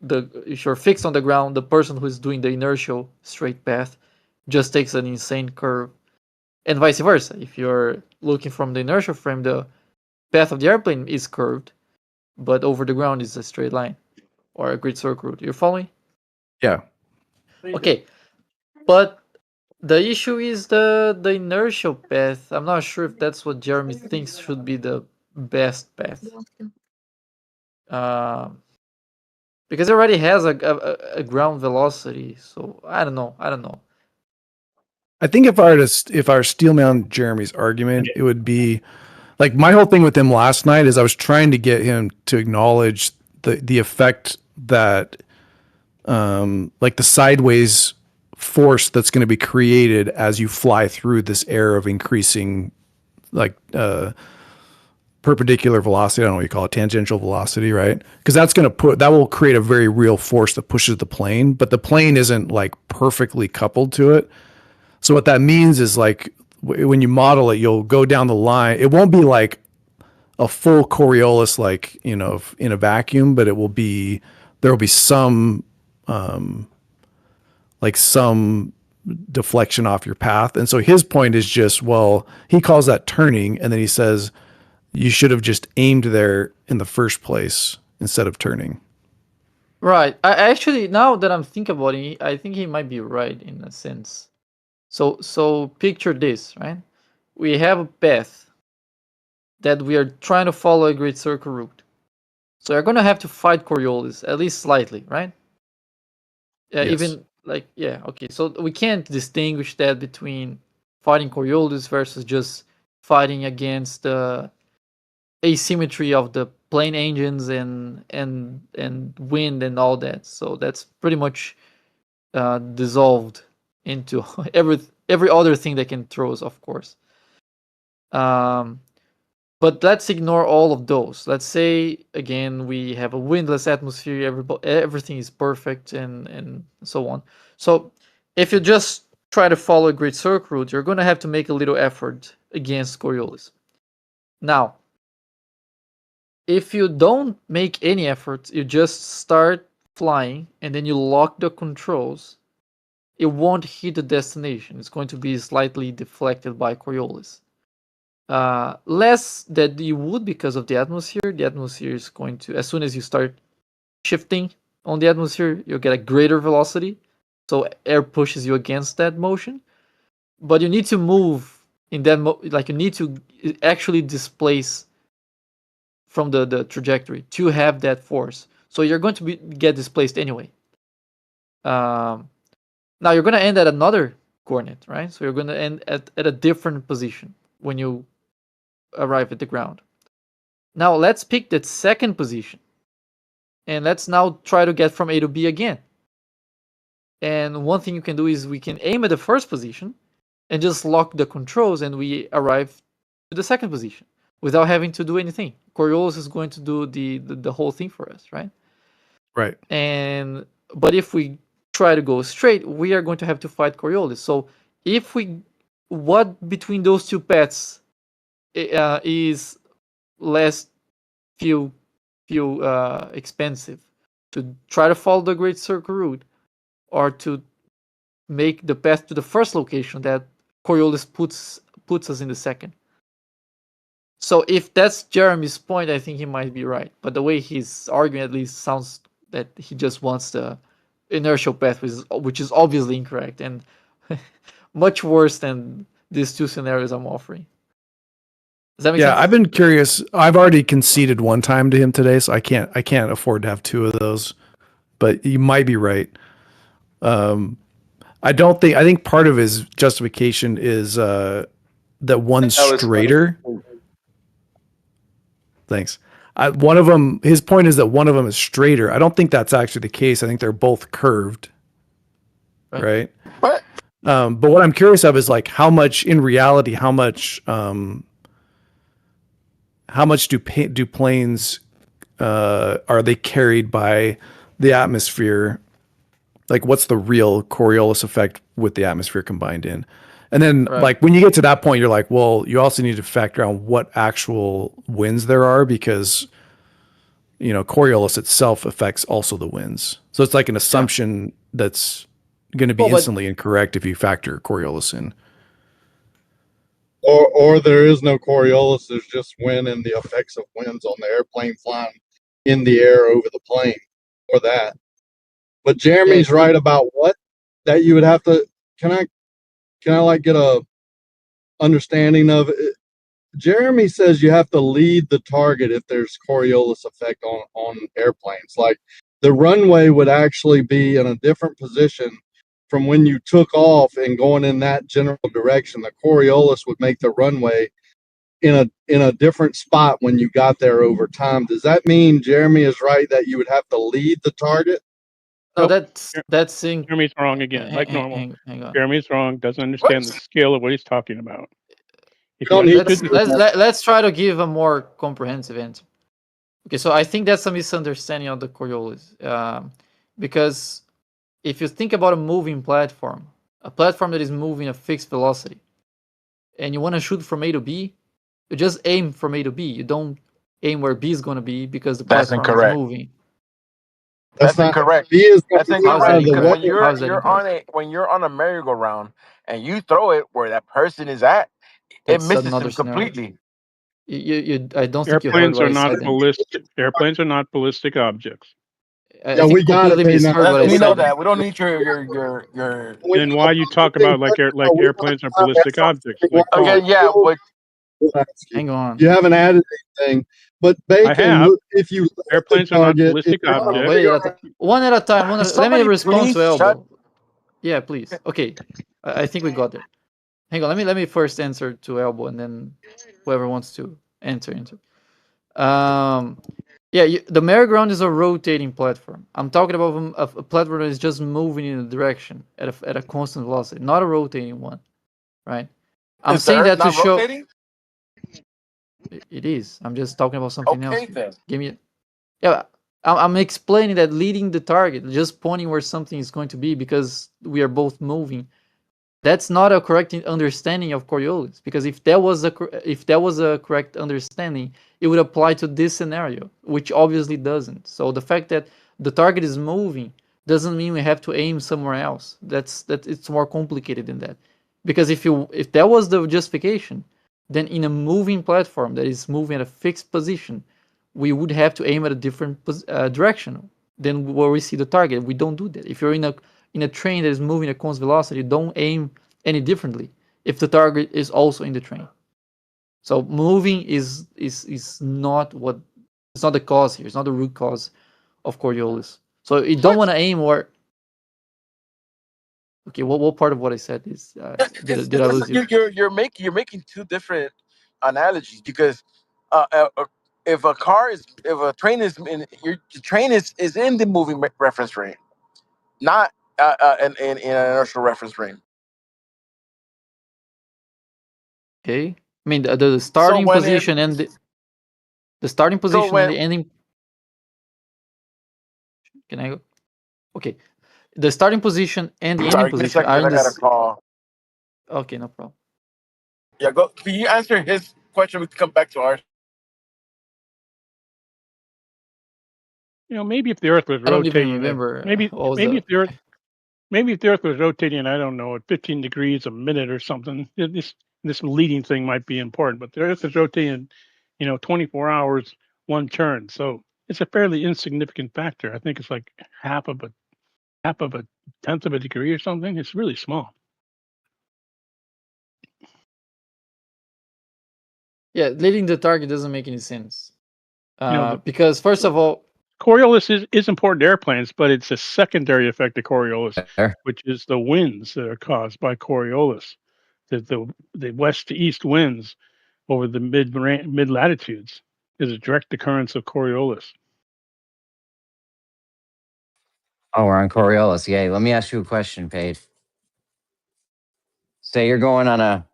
if you're fixed on the ground, the person who is doing the inertial straight path just takes an insane curve, and vice versa. If you're looking from the inertial frame, the path of the airplane is curved, but over the ground is a straight line or a grid circle route. You're following? Yeah. Okay, but the issue is the inertial path. I'm not sure if that's what Jeremy thinks should be the best path. Because it already has a ground velocity, so I don't know. I think if I were steelman Jeremy's argument, it would be like my whole thing with him last night is I was trying to get him to acknowledge the effect that like the sideways force that's going to be created as you fly through this air of increasing like perpendicular velocity. I don't know what you call it, tangential velocity, right? Because that will create a very real force that pushes the plane, but the plane isn't like perfectly coupled to it. So what that means is like when you model it, you'll go down the line. It won't be like a full Coriolis, like, in a vacuum, but there will be some, like some deflection off your path. And so his point is just, well, he calls that turning. And then he says, you should have just aimed there in the first place instead of turning. Right. I actually, now that I'm thinking about it, I think he might be right in a sense. So picture this, right? We have a path that we are trying to follow a great circle route. So you're gonna have to fight Coriolis at least slightly, right? Yes. Even like okay. So we can't distinguish that between fighting Coriolis versus just fighting against the asymmetry of the plane engines and wind and all that. So that's pretty much dissolved into every other thing that can throw us, of course. But let's ignore all of those. Let's say, again, we have a windless atmosphere, everything is perfect, and so on. So if you just try to follow a great circle route, you're going to have to make a little effort against Coriolis. Now, if you don't make any effort, you just start flying, and then you lock the controls, it won't hit the destination. It's going to be slightly deflected by Coriolis. Less than you would because of the atmosphere. The atmosphere is going to, as soon as you start shifting on the atmosphere, you'll get a greater velocity. So air pushes you against that motion. But you need to move in that, like you need to actually displace from the trajectory to have that force. So you're going to get displaced anyway. Now you're going to end at another coordinate, right? So you're going to end at a different position when you arrive at the ground. Now let's pick that second position, and let's now try to get from A to B again. And one thing you can do is we can aim at the first position and just lock the controls, and we arrive to the second position without having to do anything. Coriolis is going to do the whole thing for us, right? Right. But if we try to go straight, we are going to have to fight Coriolis. So what between those two paths is less fuel expensive, to try to follow the Great Circle route, or to make the path to the first location that Coriolis puts us in the second? So if that's Jeremy's point, I think he might be right. But the way he's arguing at least sounds that he just wants the inertial path, which is obviously incorrect and much worse than these two scenarios I'm offering. Does that make sense? I've been curious. I've already conceded one time to him today, so I can't afford to have two of those. But you might be right. I think part of his justification is that one's straighter. Thanks. One of them, his point is that one of them is straighter. I don't think that's actually the case. I think they're both curved. Right? What? But what I'm curious of is like how much in reality, how much do planes are they carried by the atmosphere? Like what's the real Coriolis effect with the atmosphere combined in? And then like when you get to that point, you're like, well, you also need to factor out what actual winds there are, because Coriolis itself affects also the winds. So it's like an assumption that's going to be instantly incorrect if you factor Coriolis in. Or there is no Coriolis. There's just wind and the effects of winds on the airplane flying in the air over the plane, or that. But Jeremy's right about what that you would have to. Can I like get a understanding of it? Jeremy says you have to lead the target if there's Coriolis effect on airplanes. Like the runway would actually be in a different position from when you took off and going in that general direction. The Coriolis would make the runway in a different spot when you got there over time. Does that mean Jeremy is right that you would have to lead the target? No, that's Jeremy's wrong again, like normal. Hang on. Jeremy's wrong. Doesn't understand the scale of what he's talking about. Let's try to give a more comprehensive answer. Okay, so I think that's a misunderstanding of the Coriolis, because if you think about a moving platform, a platform that is moving a fixed velocity, and you want to shoot from A to B, you just aim from A to B. You don't aim where B is going to be because the platform is moving. That's incorrect. That's incorrect because when you're on a merry-go-round and you throw it where that person is at, it misses him completely. I don't think airplanes are not ballistic. Airplanes are not ballistic objects. We got it. We know that. We don't need your. Then why you talk about like airplanes are ballistic objects? Like again, hang on. You haven't added anything, but Bacon, if you airplanes are not ballistic objects. One at a time. Let me respond to Elbow. Yeah, please. Okay, I think we got it. Hang on. Let me first answer to Elbow, and then whoever wants to answer. The merry-go-round is a rotating platform. I'm talking about a platform that is just moving in a direction at a constant velocity, not a rotating one. right? I'm Is the saying Earth that to not show rotating? it is. I'm just talking about something Okay, else. then. Give me, yeah. I'm explaining that leading the target, just pointing where something is going to be because we are both moving. That's not a correct understanding of Coriolis, because if that was a correct understanding, it would apply to this scenario, which obviously doesn't. So the fact that the target is moving doesn't mean we have to aim somewhere else. It's more complicated than that. Because if that was the justification, then in a moving platform that is moving at a fixed position, we would have to aim at a different direction than where we see the target. We don't do that. If you're in a train that is moving at constant velocity, don't aim any differently if the target is also in the train. So moving is not what, it's not the cause here. It's not the root cause of Coriolis. So you don't want to aim where. Okay, what part of what I said is did I lose you? You're making two different analogies, because if a train is in your train is in the moving reference frame, not in an inertial reference frame. Okay, I mean the starting position and the starting position and the ending. Can I go? Okay, the starting position and the ending position are in this. Okay, no problem. Yeah, go. Can you answer his question? We can come back to ours. Maybe if the Earth was I don't even rotating, remember. maybe if the Earth was rotating, I don't know, at 15 degrees a minute or something, this leading thing might be important. But the Earth is rotating, 24 hours, one turn, so it's a fairly insignificant factor. I think it's like half of a tenth of a degree or something. It's really small. Yeah, leading the target doesn't make any sense. Because first of all, Coriolis is important to airplanes, but it's a secondary effect of Coriolis, which is the winds that are caused by Coriolis. The west to east winds over the mid latitudes is a direct occurrence of Coriolis. Oh, we're on Coriolis. Yay. Let me ask you a question, Paige. Say you're going on a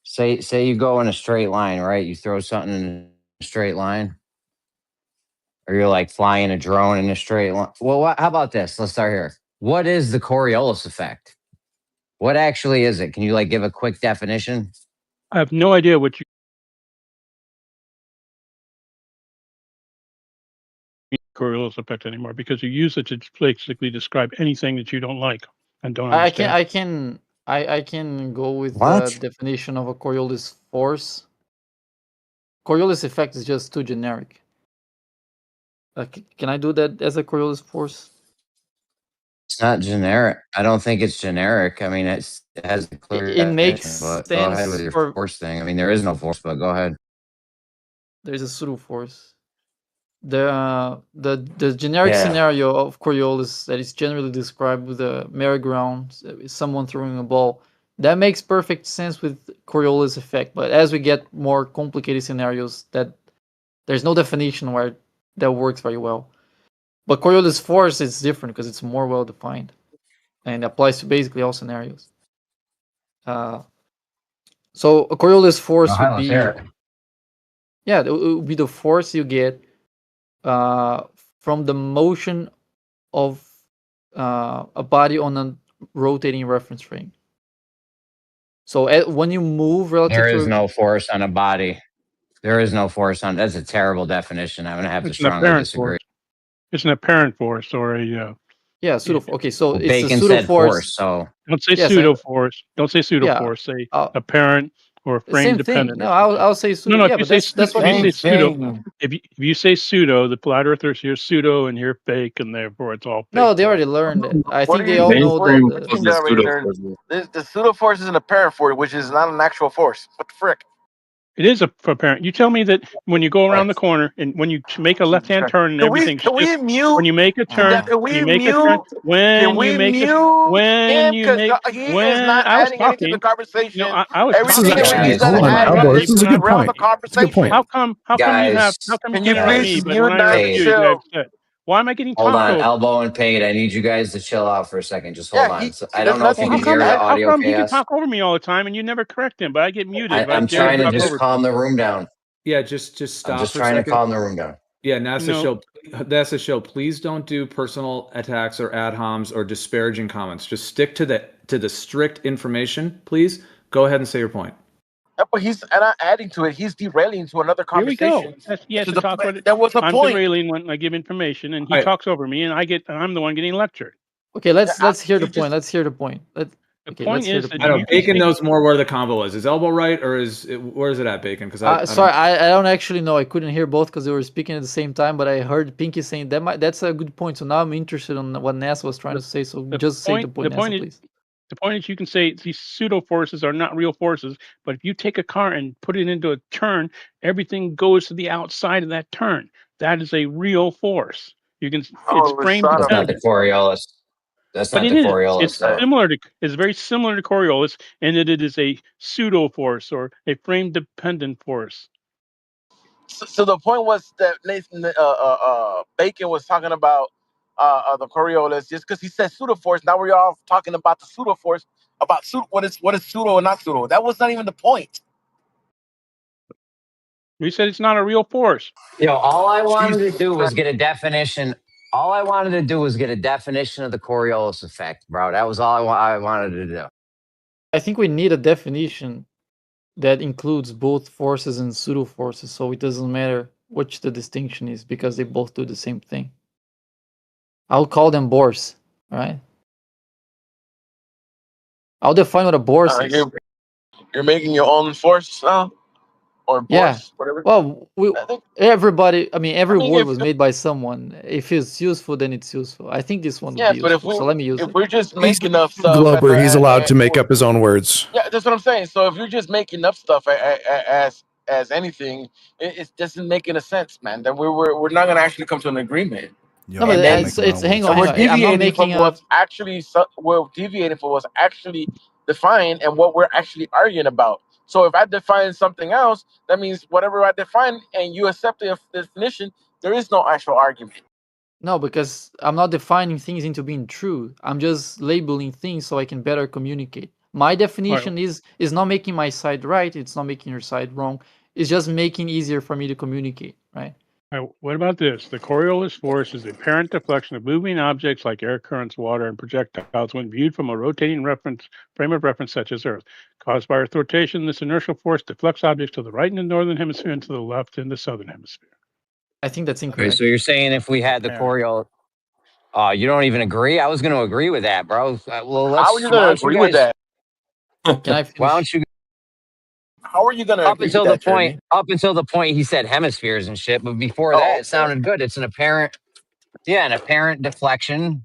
say you go in a straight line, right? You throw something in a straight line. Or you're like flying a drone in a straight line. Well, how about this? Let's start here. What is the Coriolis effect? What actually is it? Can you give a quick definition? I have no idea what you Coriolis effect anymore, because you use it to basically describe anything that you don't like and don't understand. I can go with the definition of a Coriolis force. Coriolis effect is just too generic. Can I do that as a Coriolis force? It's not generic. I don't think it's generic. I mean, it has a clear It makes sense. Go ahead with your force thing. I mean, there is no force, but go ahead. There's a pseudo force. The generic scenario of Coriolis that is generally described with a merry-go-round, someone throwing a ball, that makes perfect sense with Coriolis effect. But as we get more complicated scenarios, that there's no definition where that works very well. But Coriolis force is different because it's more well defined and applies to basically all scenarios. So a Coriolis force would be it would be the force you get from the motion of a body on a rotating reference frame. So when you move relative there is no force on a body. There is no force on. That's a terrible definition. I'm going to have to strongly disagree. Force. It's an apparent force or a pseudo. Okay, so it's Bacon a pseudo said force. So don't say pseudo force. Don't say pseudo force. Say apparent or frame dependent. No, I'll say pseudo. No, yeah, but that's what you say pseudo. If you say pseudo, the flat earthers hear pseudo and hear fake, and therefore it's all fake. No, they already learned it. I think they all know that the pseudo force is an apparent force, which is not an actual force. What the frick? It is apparent. You tell me that when you go around the corner and when you make a left-hand turn and everything shifts. When you make a turn, when you make a turn, when you make it, when you make, when I was talking. No, I was This is actually hold on, Albert. This is a good point. It's a good point. How come you can't interrupt me, but when I interrupt you, you get upset? Why am I getting Hold talked on, over? Elbow and Pate. I need you guys to chill out for a second. Just hold on. So, I there's don't know if nothing you Well, can hear the how audio come he can chaos. talk over me all the time and you never correct him? But I get muted. But I I'm dare trying to talk just over. calm the room down. Yeah, just I'm stop just for a trying to second. calm the room down. Yeah, No. NASA show. Please don't do personal attacks or ad homs or disparaging comments. Just stick to the strict information, please. Go ahead and say your point. But he's not adding to it. He's derailing to another Here we go. conversation. He has to talk about it. That was the I'm point. derailing when I give information, and he All right. talks over me, and I'm the one getting lectured. Okay, let's hear the point. Let's hear the point. The Okay, point let's hear is the that I don't. you can Bacon speak. knows more where the combo is. Is Elbow right, or where is it at, Bacon? Because Sorry, I don't actually know. I couldn't hear both because they were speaking at the same time. But I heard Pinky saying that's a good point. So now I'm interested in what NASA was trying to say. So just say the point, NASA, please. The point is, you can say these pseudo forces are not real forces, but if you take a car and put it into a turn, everything goes to the outside of that turn. That is a real force. You can. It's frame That's not the dependent. Coriolis. That's But not it the is. Coriolis, It's though. It's very similar to Coriolis in that it is a pseudo force or a frame dependent force. So the point was that Nathan Bacon was talking about the Coriolis just because he said pseudo force. Now we're all talking about the pseudo force, about what is pseudo and not pseudo. That was not even the point. We said it's not a real force. All I wanted to do was get a definition. All I wanted to do was get a definition of the Coriolis effect, bro. That was all I wanted to do. I think we need a definition that includes both forces and pseudo forces, so it doesn't matter which the distinction is because they both do the same thing. I'll call them Boers, all right? I'll define what a Boers is. You're making your own force now, or Boers, whatever. Well, everybody. I mean, every word if- was made by someone. If it's useful, then it's useful. I think this one would Yes, be but useful. So let me use it. we're just making up stuff, Glober, he's allowed to make up his own words. yeah, that's what I'm saying. So if you're just making up stuff as anything, it doesn't make any sense, man. Then we're not gonna actually come to an agreement. No, but it's hang on. We're I'm not deviating making from what's actually we're deviating from what's actually defined and what we're actually arguing about. So if I define something else, that means whatever I define and you accept the definition, there is no actual argument. No, because I'm not defining things into being true. I'm just labeling things so I can better communicate. My definition is not making my side right. It's not making your side wrong. It's just making easier for me to communicate, right? All right, what about this? The Coriolis force is the apparent deflection of moving objects like air currents, water, and projectiles when viewed from a rotating frame of reference such as Earth. Caused by Earth rotation, this inertial force deflects objects to the right in the northern hemisphere and to the left in the southern hemisphere. I think that's Okay, incorrect. so you're saying if we had the Coriolis, you don't even agree? I was going to agree with that, bro. Well, How are you going to agree with that? Can I finish? Why don't you? How are you going to agree with that, Jeremy? Up until the point he said hemispheres and shit, but before that, it sounded good. It's an apparent deflection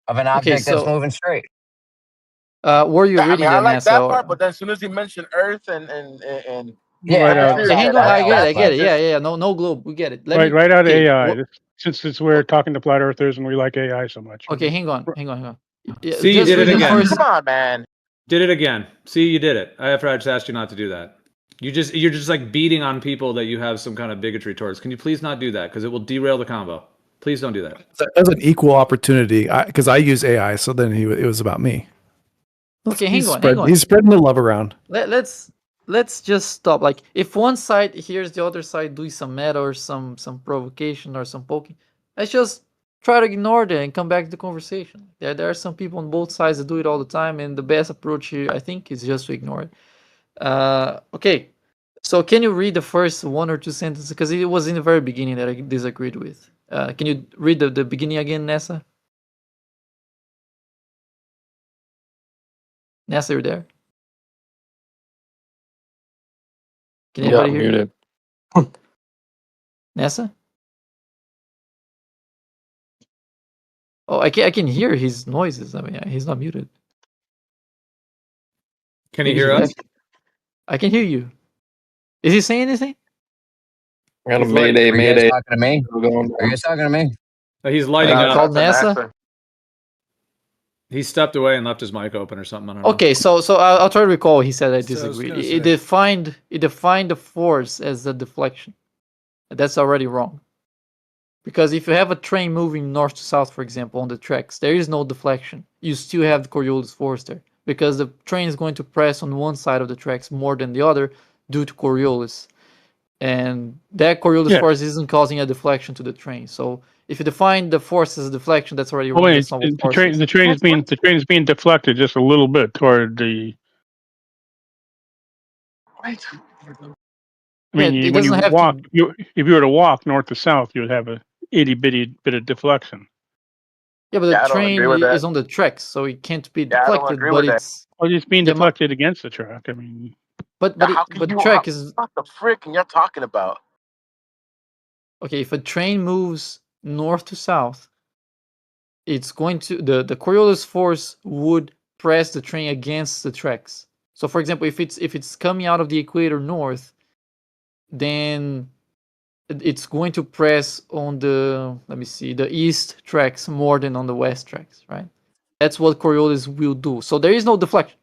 of an object that's moving straight. Were you reading I like NASA, that part, but then as soon as he mentioned Earth and okay, hang on, I get it. Yeah. No globe, we get it. Right out of AI. Since we're talking to flat earthers and we like AI so much. Okay, hang on. Yeah, See, you did it again. Come on, man. Did it again. See, you did it. After I just asked you not to do that. You're just like beating on people that you have some kind of bigotry towards. Can you please not do that? Because it will derail the combo. Please don't do that. That's an equal opportunity because I use AI, so then it was about me. Okay, hang on. He's spreading the love around. Let's just stop. Like, if one side hears the other side doing some meta or some provocation or some poking, let's just try to ignore that and come back to the conversation. There are some people on both sides that do it all the time, and the best approach here, I think, is just to ignore it. Okay, so can you read the first one or two sentences? Because it was in the very beginning that I disagreed with. Can you read the beginning again, NASA? NASA, you're there? Can anybody hear muted. NASA? Oh, I can hear his noises. I mean, he's not muted. Can you hear us? I can hear you. Is he saying anything? Got a Mayday. Are you guys talking to me? Are you guys talking to me? He's lighting up. Called NASA? He stepped away and left his mic open or something. I don't know. Okay, so I'll try to recall. He said I disagreed. It defined the force as a deflection. That's already wrong. Because if you have a train moving north to south, for example, on the tracks, there is no deflection. You still have the Coriolis force there because the train is going to press on one side of the tracks more than the other due to Coriolis. And that Coriolis force isn't causing a deflection to the train. So if you define the force as a deflection, that's already wrong. That's not what force is. The train is being deflected just a little bit toward the. I mean, when you walk, if you were to walk north to south, you would have a itty bitty bit of deflection. Yeah, but the train is on the tracks, so it can't be deflected. But it's being deflected against the track. I mean, but the track is what the frick you're talking about? Okay, if a train moves north to south, it's going to the Coriolis force would press the train against the tracks. So, for example, if it's coming out of the equator north, then it's going to press on the the east tracks more than on the west tracks, right? That's what Coriolis will do. So there is no deflection.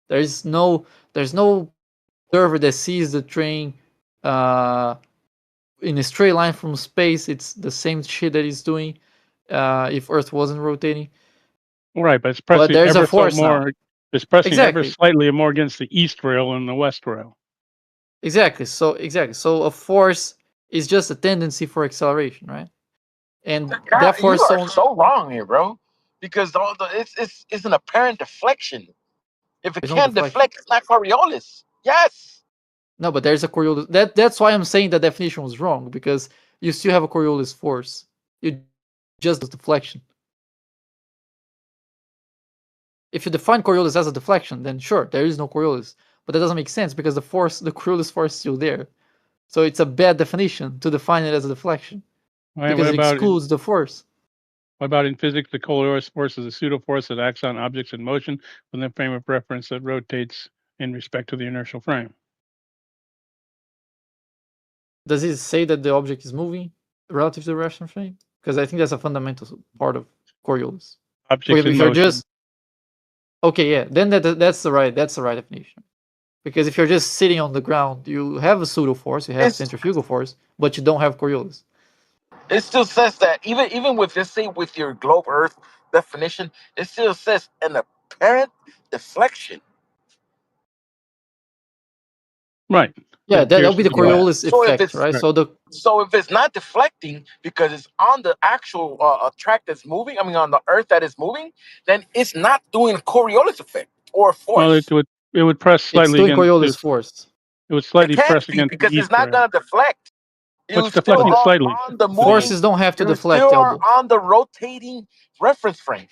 There's no observer that sees the train in a straight line from space. It's the same shit that it's doing if Earth wasn't rotating. Right, but it's pressing there's ever a force so more. now. It's pressing ever slightly more against the east rail than the west rail. Exactly. So a force is just a tendency for acceleration, right? And that force you are so wrong here, bro. Because it's an apparent deflection. If it can't deflect, it's not Coriolis. Yes. No, but there's a Coriolis. That's why I'm saying the definition was wrong, because you still have a Coriolis force. You just deflection. If you define Coriolis as a deflection, then sure, there is no Coriolis. But that doesn't make sense because the Coriolis force is still there. So it's a bad definition to define it as a deflection. Because it excludes the force. What about in physics, the Coriolis force is a pseudo force that acts on objects in motion within a frame of reference that rotates in respect to the inertial frame? Does it say that the object is moving relative to the reference frame? Because I think that's a fundamental part of Coriolis. Objects in motion. Okay, yeah, then that's the right definition. Because if you're just sitting on the ground, you have a pseudo force, you have centrifugal force, but you don't have Coriolis. It still says that even with this, say with your globe Earth definition, it still says an apparent deflection. Right. Yeah, that'll be the Coriolis effect, right? So if it's not deflecting because it's on the actual track that's moving, I mean on the Earth that is moving, then it's not doing a Coriolis effect or force. Well, it would press slightly against Coriolis force. It would slightly press against because the it's not going to deflect. It's deflecting slightly. On the moving, forces don't have to deflect. Still are on the rotating reference frame.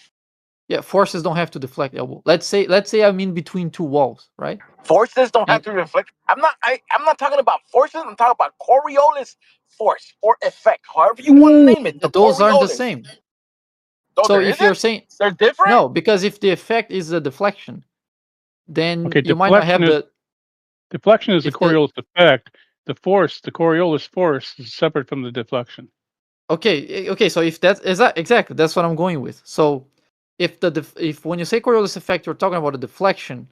Yeah, forces don't have to deflect elbow. Let's say I'm in between two walls, right? Forces don't have to deflect. I'm not talking about forces. I'm talking about Coriolis force or effect, however you want to name it. Those aren't the same. So if you're saying they're different, no, because if the effect is the deflection, then you might not have the deflection is the Coriolis effect. The force, the Coriolis force, is separate from the deflection. Okay. So if that's exactly that's what I'm going with. So if when you say Coriolis effect, you're talking about a deflection,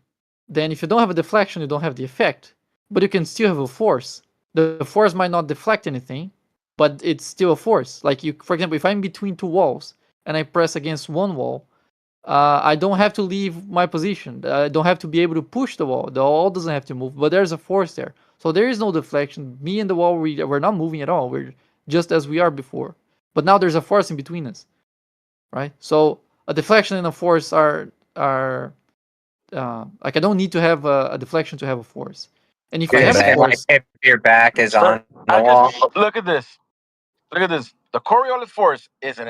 then if you don't have a deflection, you don't have the effect, but you can still have a force. The force might not deflect anything, but it's still a force. Like for example, if I'm between two walls and I press against one wall, I don't have to leave my position. I don't have to be able to push the wall. The wall doesn't have to move, but there's a force there. So there is no deflection. Me and the wall, we're not moving at all. We're just as we are before. But now there's a force in between us, right? So a deflection and a force are like I don't need to have a deflection to have a force. And if I have a force, if your back is on the wall, look at this. The Coriolis force is an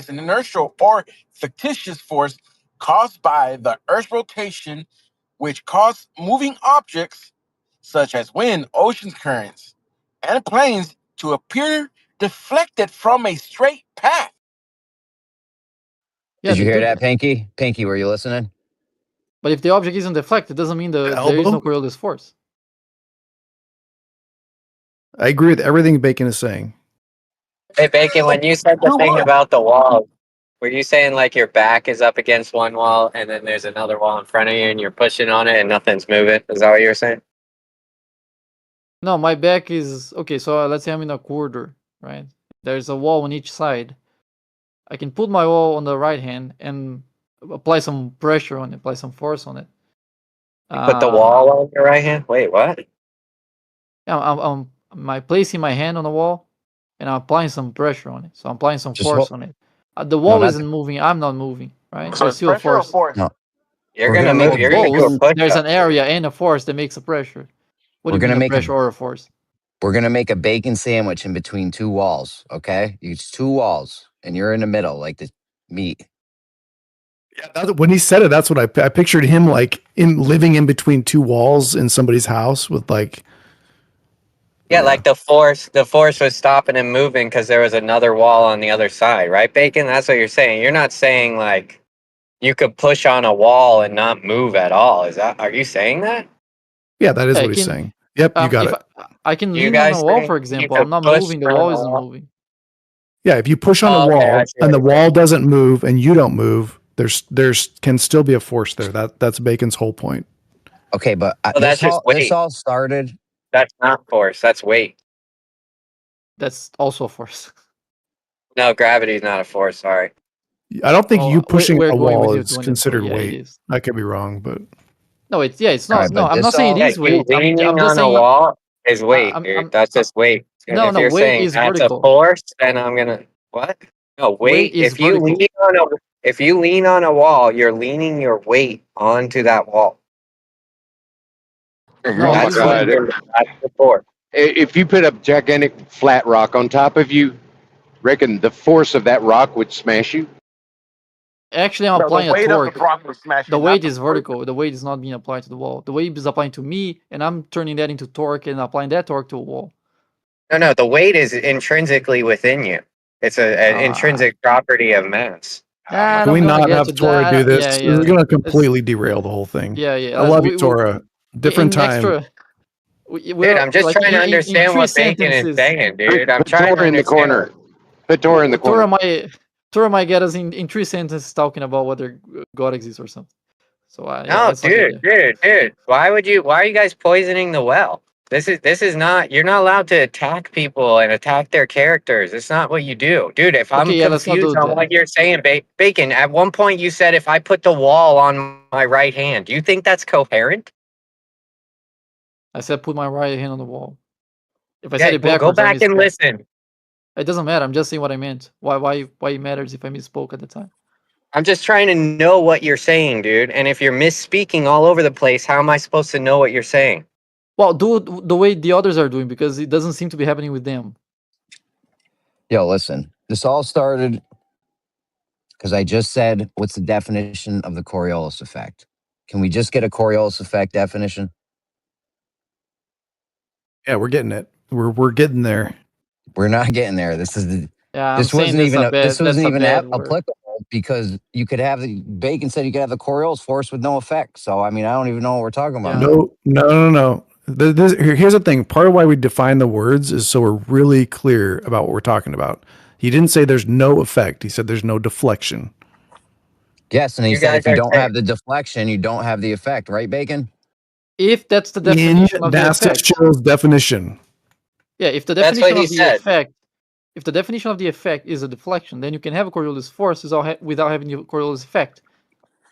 inertial or fictitious force caused by the Earth's rotation, which causes moving objects such as wind, ocean currents, and planes to appear deflected from a straight path. Did you hear that, Pfinky? Pfinky, were you listening? But if the object isn't deflected, it doesn't mean there is no Coriolis force. I agree with everything Bacon is saying. Hey, Bacon, when you said the thing about the wall, were you saying like your back is up against one wall and then there's another wall in front of you and you're pushing on it and nothing's moving? Is that what you were saying? No, my back is okay. So let's say I'm in a corridor, right? there's a wall on each side. I can put my wall on the right hand and apply some pressure on it, apply some force on it. Put the wall on your right hand. Wait, what? Yeah, I'm placing my hand on the wall, and I'm applying some pressure on it. So I'm applying some force on it. The wall isn't moving. I'm not moving. Right? So There's it's still a pressure or force. force? No, You're gonna do a push There's up. an area and a force that makes a pressure. What do you mean a pressure or a force? We're gonna make a bacon sandwich in between two walls. Okay, it's two walls, and you're in the middle, like the meat. Yeah, when he said it, that's what I pictured him like living in between two walls in somebody's house with like. Yeah, like the force was stopping him moving because there was another wall on the other side, right, Bacon? That's what you're saying. You're not saying like you could push on a wall and not move at all. Are you saying that? Yeah, that is what he's saying. Yep, you got it. I can lean on a wall, for example. I'm not moving. The wall isn't moving. Yeah, if you push on a wall and the wall doesn't move and you don't move, there's can still be a force there. That's Bacon's whole point. Okay, but that's just weight. This all started. That's not force. That's weight. That's also a force. No, gravity is not a force. Sorry. I don't think you pushing a wall is 2024. considered Yeah, weight. it is. I could be wrong, but no, it's not. Right, no, I'm not saying it is weight. Leaning I'm just on saying a wall is weight, dude. That's just weight. And no, if no, you're weight saying is that's vertical. a force, then I'm gonna what? No, weight. Is If you lean on a wall, you're leaning your weight onto that wall. No, Oh my God! That's the force. If you put a gigantic flat rock on top of you, reckon the force of that rock would smash you? Actually, I'm applying a weight of torque. the rock will smash The you, weight not is vertical. The weight is not being applied to the wall. The weight is applying to me, and I'm turning that into torque and applying that torque to a wall. No, the weight is intrinsically within you. It's an intrinsic property of mass. Can we not have Tora do this? This is going to completely derail the whole thing. Yeah. I love you, Tora. Different time. Dude, I'm just trying to understand what Bacon is saying, dude. I'm trying to in the corner. Put Tora in the corner. Tora might get us in 3 sentences talking about whether God exists or something. So no, dude. Why are you guys poisoning the well? This is not. You're not allowed to attack people and attack their characters. It's not what you do, dude. If I'm confused on what you're saying, Bacon, at one point you said if I put the wall on my right hand, do you think that's coherent? I said put my right hand on the wall. If I said it backwards, go back and listen. It doesn't matter. I'm just saying what I meant. Why it matters if I misspoke at the time? I'm just trying to know what you're saying, dude. And if you're misspeaking all over the place, how am I supposed to know what you're saying? Well, do it the way the others are doing, because it doesn't seem to be happening with them. Yo, listen. This all started because I just said, what's the definition of the Coriolis effect? Can we just get a Coriolis effect definition? Yeah, we're getting it. We're getting there. We're not getting there. This wasn't even applicable because you could have Bacon said you could have the Coriolis force with no effect. So I mean, I don't even know what we're talking about. No. Here's the thing. Part of why we define the words is so we're really clear about what we're talking about. He didn't say there's no effect. He said there's no deflection. Yes, and he said if you don't have the deflection, you don't have the effect, right, Bacon? If that's the definition of the effect. Shill's definition. Yeah, if the definition of the effect, if the definition of the effect is a deflection, then you can have a Coriolis force without having the Coriolis effect.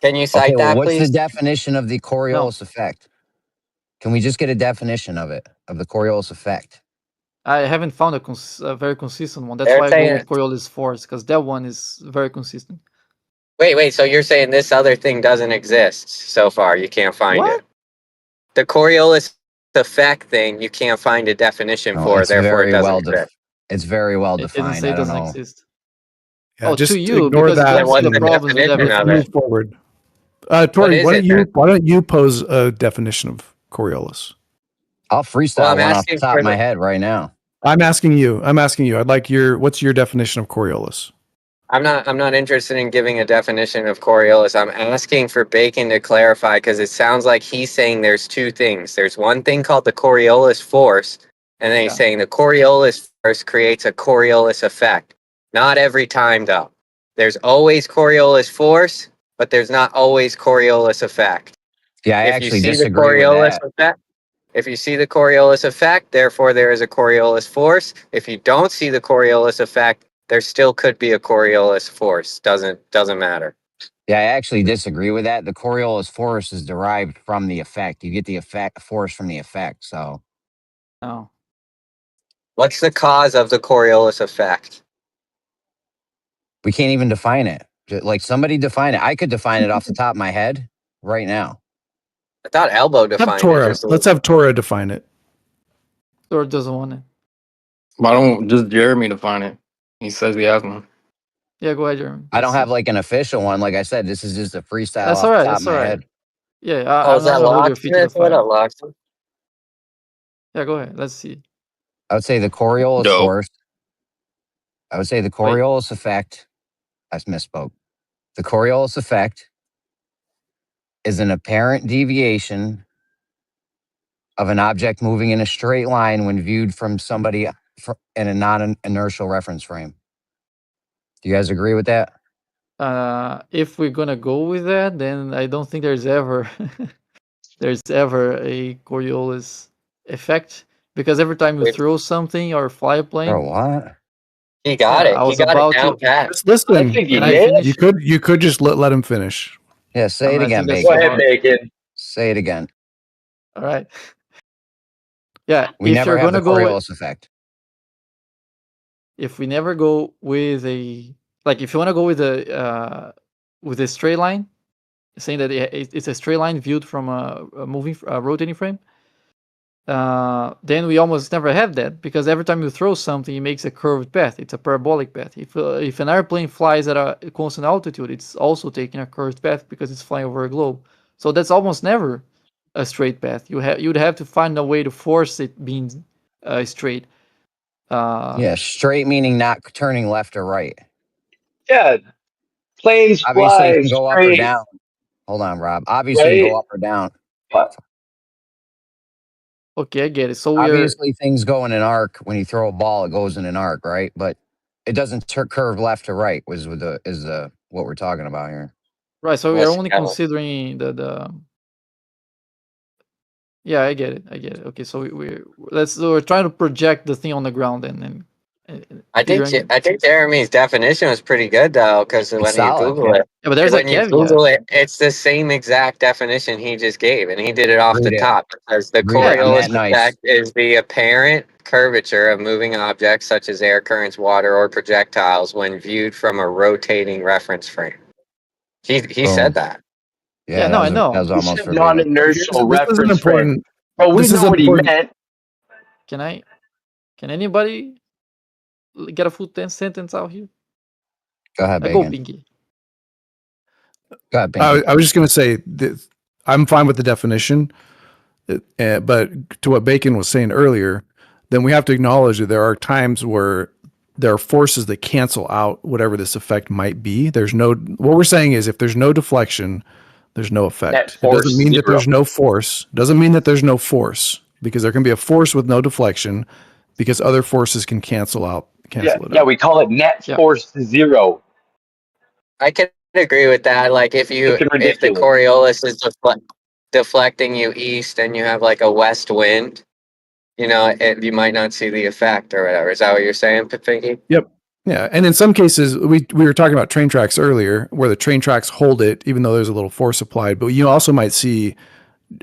Can you cite that, what's please? the definition of the Coriolis effect? Can we just get a definition of it, of the Coriolis effect? I haven't found a very consistent one. That's why I go with Coriolis force, because that one is very consistent. Wait. So you're saying this other thing doesn't exist so far? You can't find it. The Coriolis effect thing, you can't find a definition for. Therefore, it doesn't exist. It's very well defined. It doesn't say it doesn't exist. Yeah, just to you, ignore that. Let's move forward. Tori, why don't you pose a definition of Coriolis? I'll freestyle one off the top of my head right now. I'm asking you. I'd like what's your definition of Coriolis? I'm not interested in giving a definition of Coriolis. I'm asking for Bacon to clarify, because it sounds like he's saying there's two things. There's one thing called the Coriolis force, and then he's saying the Coriolis force creates a Coriolis effect. Not every time, though. There's always Coriolis force, but there's not always Coriolis effect. Yeah, I actually disagree with that. If you see the Coriolis effect, therefore there is a Coriolis force. If you don't see the Coriolis effect, there still could be a Coriolis force. Doesn't matter. Yeah, I actually disagree with that. The Coriolis force is derived from the effect. You get the effect force from the effect. So, Oh, What's the cause of the Coriolis effect? we can't even define it. Like somebody define it. I could define it off the top of my head right now. I thought Elbow defined it. Let's have Tora define it. Tora doesn't want it. Why don't just Jeremy define it? He says he has one. Yeah, go ahead, Jeremy. I don't have like an official one. Like I said, this is just a freestyle That's off all right. the top That's of all my right. head. Yeah, Is I'm that not hold your feet to the Locksmith? What fire. up, Locksmith? Yeah, go ahead. Let's see. I would say the Coriolis Dope. force. I would say the Coriolis effect. I misspoke. The Coriolis effect is an apparent deviation of an object moving in a straight line when viewed from somebody in a non-inertial reference frame. Do you guys agree with that? If we're gonna go with that, then I don't think there's ever a Coriolis effect, because every time you throw something or fly a plane, Bro, what? He got yeah, it. I He was got it about down to pat. Just listen. I think Can he I did. finish? You could just let him finish. Yeah, say it I again, think that's Go Bacon. ahead, smart. Bacon. Say it again. All right. Yeah, We if never you're have the gonna go, Coriolis effect. if we never go with a, like, if you want to go with a straight line, saying that it's a straight line viewed from a rotating frame, then we almost never have that, because every time you throw something, it makes a curved path. It's a parabolic path. If an airplane flies at a constant altitude, it's also taking a curved path because it's flying over a globe. So that's almost never a straight path. You'd have to find a way to force it being straight. Yeah, straight meaning not turning left or right. Yeah, planes Obviously, it fly can go up or straight. down. Hold on, Rob. Obviously, it can Right? go up or down. But Okay, I get it. So we are Obviously, things go in an arc. When you throw a ball, it goes in an arc, right? But it doesn't curve left to right. Is what we're talking about here. right. So we are Yes, only yeah. considering the. Yeah, I get it. Okay, so we're trying to project the thing on the ground and I think Jeremy's definition was pretty good though, because when you solid. Google it, Yeah, but there's when a you caveat. Google it, it's the same exact definition he just gave, and he did it off the Read it. top. Because the Read it. I'm Coriolis that nice. effect is the apparent curvature of moving objects such as air currents, water, or projectiles when viewed from a rotating reference frame. He Boom. said that. Yeah, no, I know. That was he almost said verbatim. non-inertial This is an reference frame. important. But we this is know what he important. meant. Can anybody get a full sentence out here? Go ahead, Go, Bacon. Pinky. Go ahead, Pinky. I was just going to say that I'm fine with the definition, but to what Bacon was saying earlier, then we have to acknowledge that there are times where there are forces that cancel out whatever this effect might be. What we're saying is if there's no deflection, there's no effect. It doesn't mean that there's no force. Doesn't mean that there's no force, because there can be a force with no deflection because other forces can cancel it out. Yeah, we call it net force zero. I can agree with that. Like if the Coriolis is deflecting you east and you have like a west wind, you might not see the effect or whatever. Is that what you're saying, Pfinky? Yep. Yeah, and in some cases, we were talking about train tracks earlier, where the train tracks hold it, even though there's a little force applied. But you also might see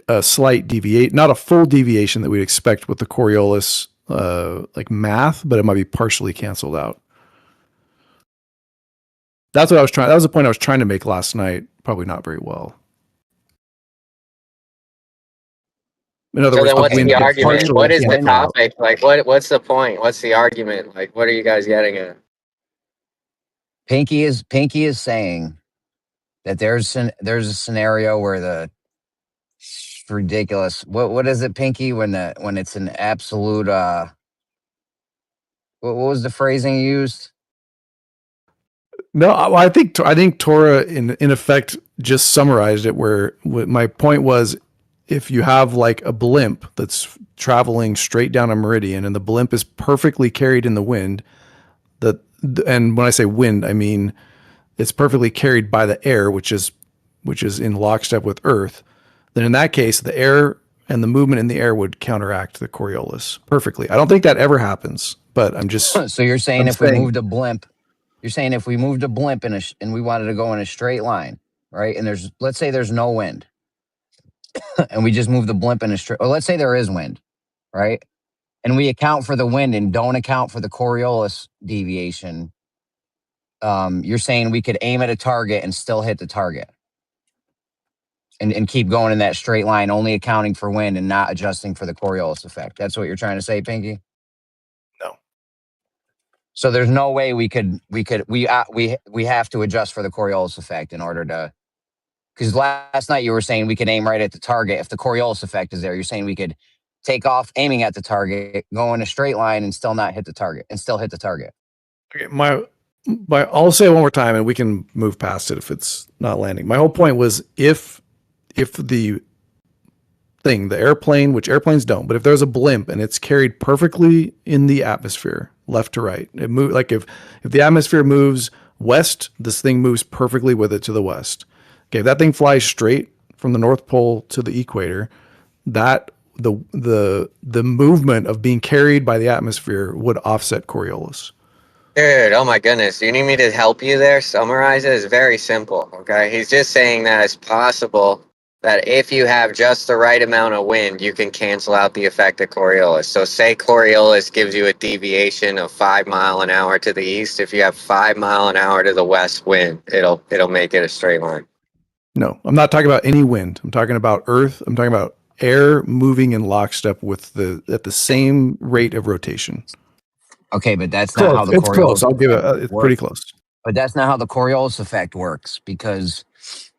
a slight not a full deviation that we'd expect with the Coriolis like math, but it might be partially canceled out. That's what I was trying. That was the point I was trying to make last night. Probably not very well. In other words, then what's the argument? What is the topic? Like, what's the point? What's the argument? Like, what are you guys getting at? Pinky is saying that there's a scenario where it's ridiculous. What is it, Pinky? When it's an absolute what was the phrasing you used? No, I think Tora in effect just summarized it. Where my point was, if you have like a blimp that's traveling straight down a meridian and the blimp is perfectly carried in the wind, and when I say wind, I mean it's perfectly carried by the air, which is in lockstep with Earth, then in that case, the air and the movement in the air would counteract the Coriolis perfectly. I don't think that ever happens, but I'm just. So you're saying I'm if we moved a blimp, you're saying if we moved a blimp and we wanted to go in a straight line, right? And let's say there's no wind, and we just move the blimp in a straight. Or let's say there is wind, right? And we account for the wind and don't account for the Coriolis deviation. You're saying we could aim at a target and still hit the target, and keep going in that straight line, only accounting for wind and not adjusting for the Coriolis effect. That's what you're trying to say, Pfinky? No. So there's no way we have to adjust for the Coriolis effect in order to. Because last night you were saying we could aim right at the target if the Coriolis effect is there. You're saying we could take off aiming at the target, go in a straight line, and still not hit the target, and still hit the target. Okay, I'll say it one more time, and we can move past it if it's not landing. My whole point was if the airplane, which airplanes don't, but if there's a blimp and it's carried perfectly in the atmosphere, left to right, it move like if the atmosphere moves west, this thing moves perfectly with it to the west. Okay, if that thing flies straight from the North Pole to the equator, that the movement of being carried by the atmosphere would offset Coriolis. Dude, oh my goodness. Do you need me to help you there? Summarize it? It's very simple, okay? He's just saying that it's possible that if you have just the right amount of wind, you can cancel out the effect of Coriolis. So say Coriolis gives you a deviation of 5 miles an hour to the east. If you have 5 miles an hour to the west wind, it'll make it a straight line. No, I'm not talking about any wind. I'm talking about Earth. I'm talking about air moving in lockstep at the same rate of rotation. Okay, but that's not how the It's Coriolis close. I'll give it. It's works. pretty close. But that's not how the Coriolis effect works, because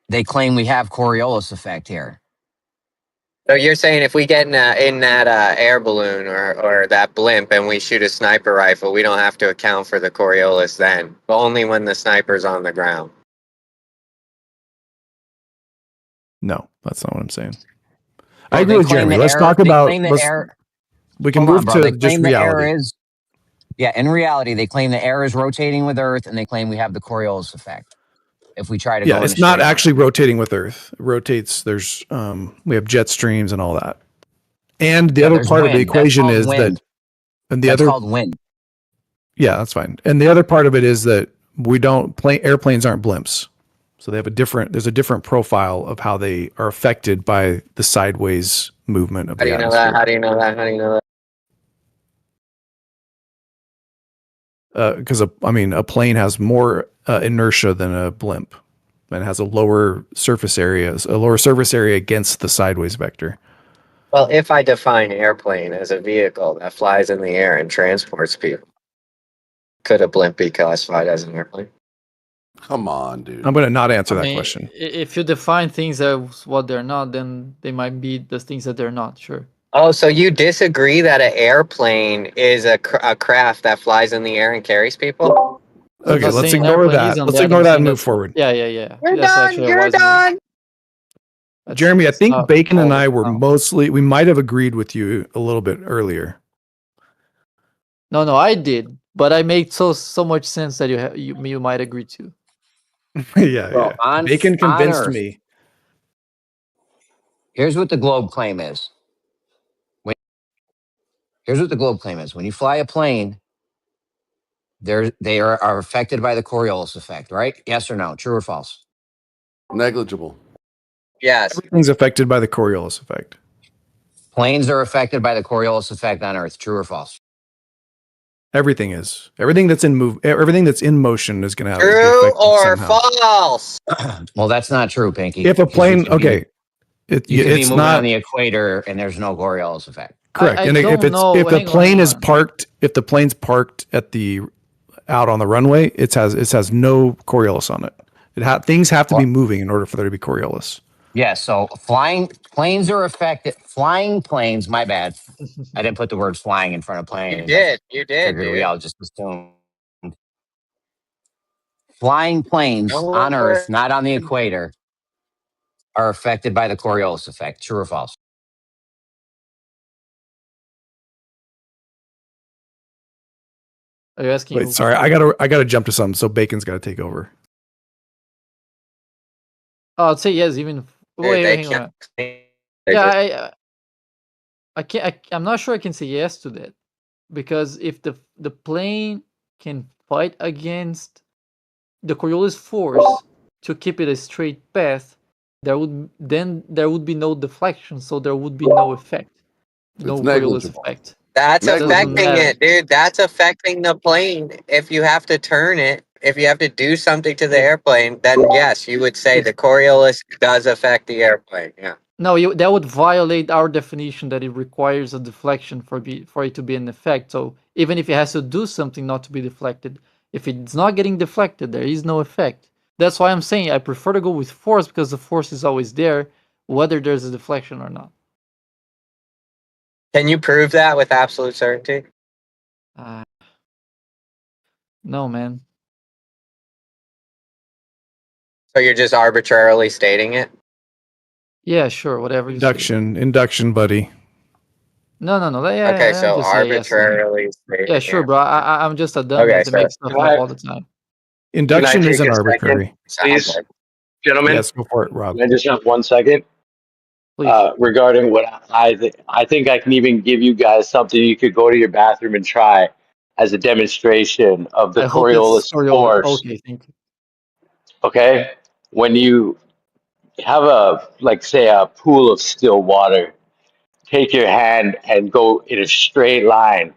they claim we have Coriolis effect here. So you're saying if we get in that air balloon or that blimp and we shoot a sniper rifle, we don't have to account for the Coriolis then, but only when the sniper's on the ground. No, that's not what I'm saying. I agree with Jeremy. Let's talk about. We can move to just reality. In reality, they claim the air is rotating with Earth, and they claim we have the Coriolis effect. If we try to go, it's not actually rotating with Earth. It rotates. There's we have jet streams and all that. And the other part of the equation is that, and the that's other called wind. Yeah, that's fine. And the other part of it is that airplanes aren't blimps. So they have there's a different profile of how they are affected by the sideways movement of the atmosphere. How do you know that? Because a plane has more inertia than a blimp, and has a lower surface area against the sideways vector. Well, if I define airplane as a vehicle that flies in the air and transports people, could a blimp be classified as an airplane? Come on, dude. I'm going to not answer that question. If you define things as what they're not, then they might be the things that they're not, sure. Oh, so you disagree that an airplane is a craft that flies in the air and carries people? Okay, let's ignore that. Let's ignore that and move forward. Yeah. You're done. Jeremy, I think Bacon and I were we might have agreed with you a little bit earlier. No, I did, but I made so much sense that you might agree to. Yeah. Bacon convinced me. Here's what the globe claim is. When you fly a plane, they are affected by the Coriolis effect, right? Yes or no? True or false? Negligible. Yes. Everything's affected by the Coriolis effect. Planes are affected by the Coriolis effect on Earth. True or false? Everything is. Everything that's in motion is going to have true or false. Well, that's not true, Pfinky. If a plane, you could be it's moving not on the equator and there's no Coriolis effect. Correct. And if the plane's parked out on the runway, it has no Coriolis on it. Things have to be moving in order for there to be Coriolis. Yeah, so flying planes are affected. Flying planes, my bad. I didn't put the word flying in front of plane. You did. We all just assumed. Flying planes on Earth, not on the equator, are affected by the Coriolis effect. True or false? Are you asking? Wait, sorry, I gotta jump to something. So Bacon's got to take over. Oh, I'd say yes. Even wait, hang on. Yeah, I'm not sure I can say yes to that, because if the plane can fight against the Coriolis force to keep it a straight path, there would be no deflection, so there would be no effect, no Coriolis effect. That's It doesn't affecting matter. it, dude. That's affecting the plane. If you have to turn it, if you have to do something to the airplane, then yes, you would say the Coriolis does affect the airplane. Yeah. No, that would violate our definition that it requires a deflection for it to be an effect. So even if it has to do something not to be deflected, if it's not getting deflected, there is no effect. That's why I'm saying I prefer to go with force, because the force is always there, whether there's a deflection or not. Can you prove that with absolute certainty? No, man. So you're just arbitrarily stating it? Yeah, sure, whatever you say. Induction, buddy. No. Yeah, Okay, I so just say yes. arbitrarily stating Yeah, sure, it. bro. I'm just a dumbass Okay, that so makes stuff up all the time. Induction isn't arbitrary. Please, gentlemen. Yes, go for it, Rob. Can I just have 1 second? Regarding what I think I can even give you guys something you could go to your bathroom and try as a demonstration of the I hope it's Coriolis Coriolis. force. Okay, thank you. Okay, when you have say a pool of still water, take your hand and go in a straight line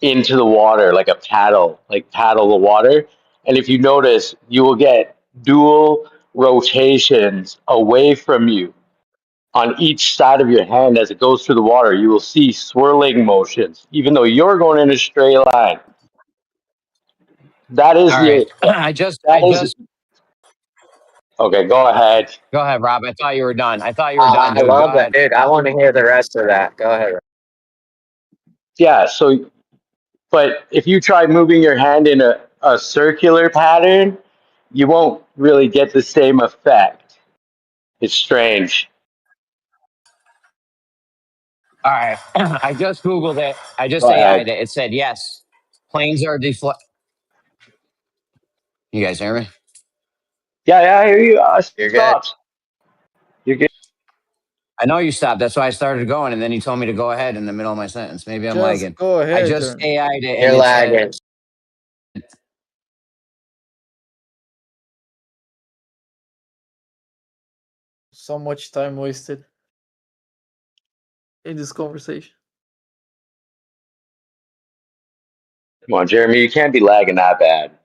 into the water like a paddle, like paddle the water. And if you notice, you will get dual rotations away from you on each side of your hand as it goes through the water. You will see swirling motions, even though you're going in a straight line. That is All the. right. I just Okay, go ahead. Go ahead, Rob. I thought you were done. I thought you were done, I dude. Go love that, ahead. dude. I want to hear the rest of that. Go ahead. Yeah, so, but if you try moving your hand in a circular pattern, you won't really get the same effect. It's strange. All right. I just Googled it. I just Go AI'd ahead. it. It said, yes, planes are deflect. You guys hear me? Yeah, I hear you. You're good. Stop. You're good. I know you stopped. That's why I started going. And then you told me to go ahead in the middle of my sentence. Maybe I'm Just lagging. go I ahead, just Jeremy. AI'd it. You're And it lagging. said, So much time wasted in this conversation. Come on, Jeremy. You can't be lagging that bad.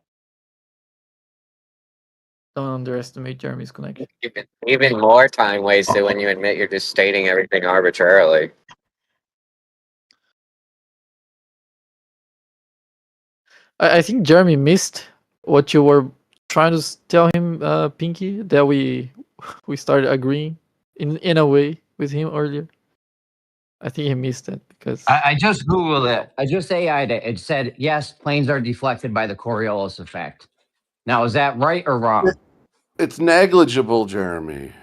Don't underestimate Jeremy's connection. Even more time wasted when you admit you're just stating everything arbitrarily. I think Jeremy missed what you were trying to tell him, Pfinky, that we started agreeing in a way with him earlier. I think he missed it because I just Googled it. I just AI'd it. It said, yes, planes are deflected by the Coriolis effect. Now, is that right or wrong? It's negligible, Jeremy.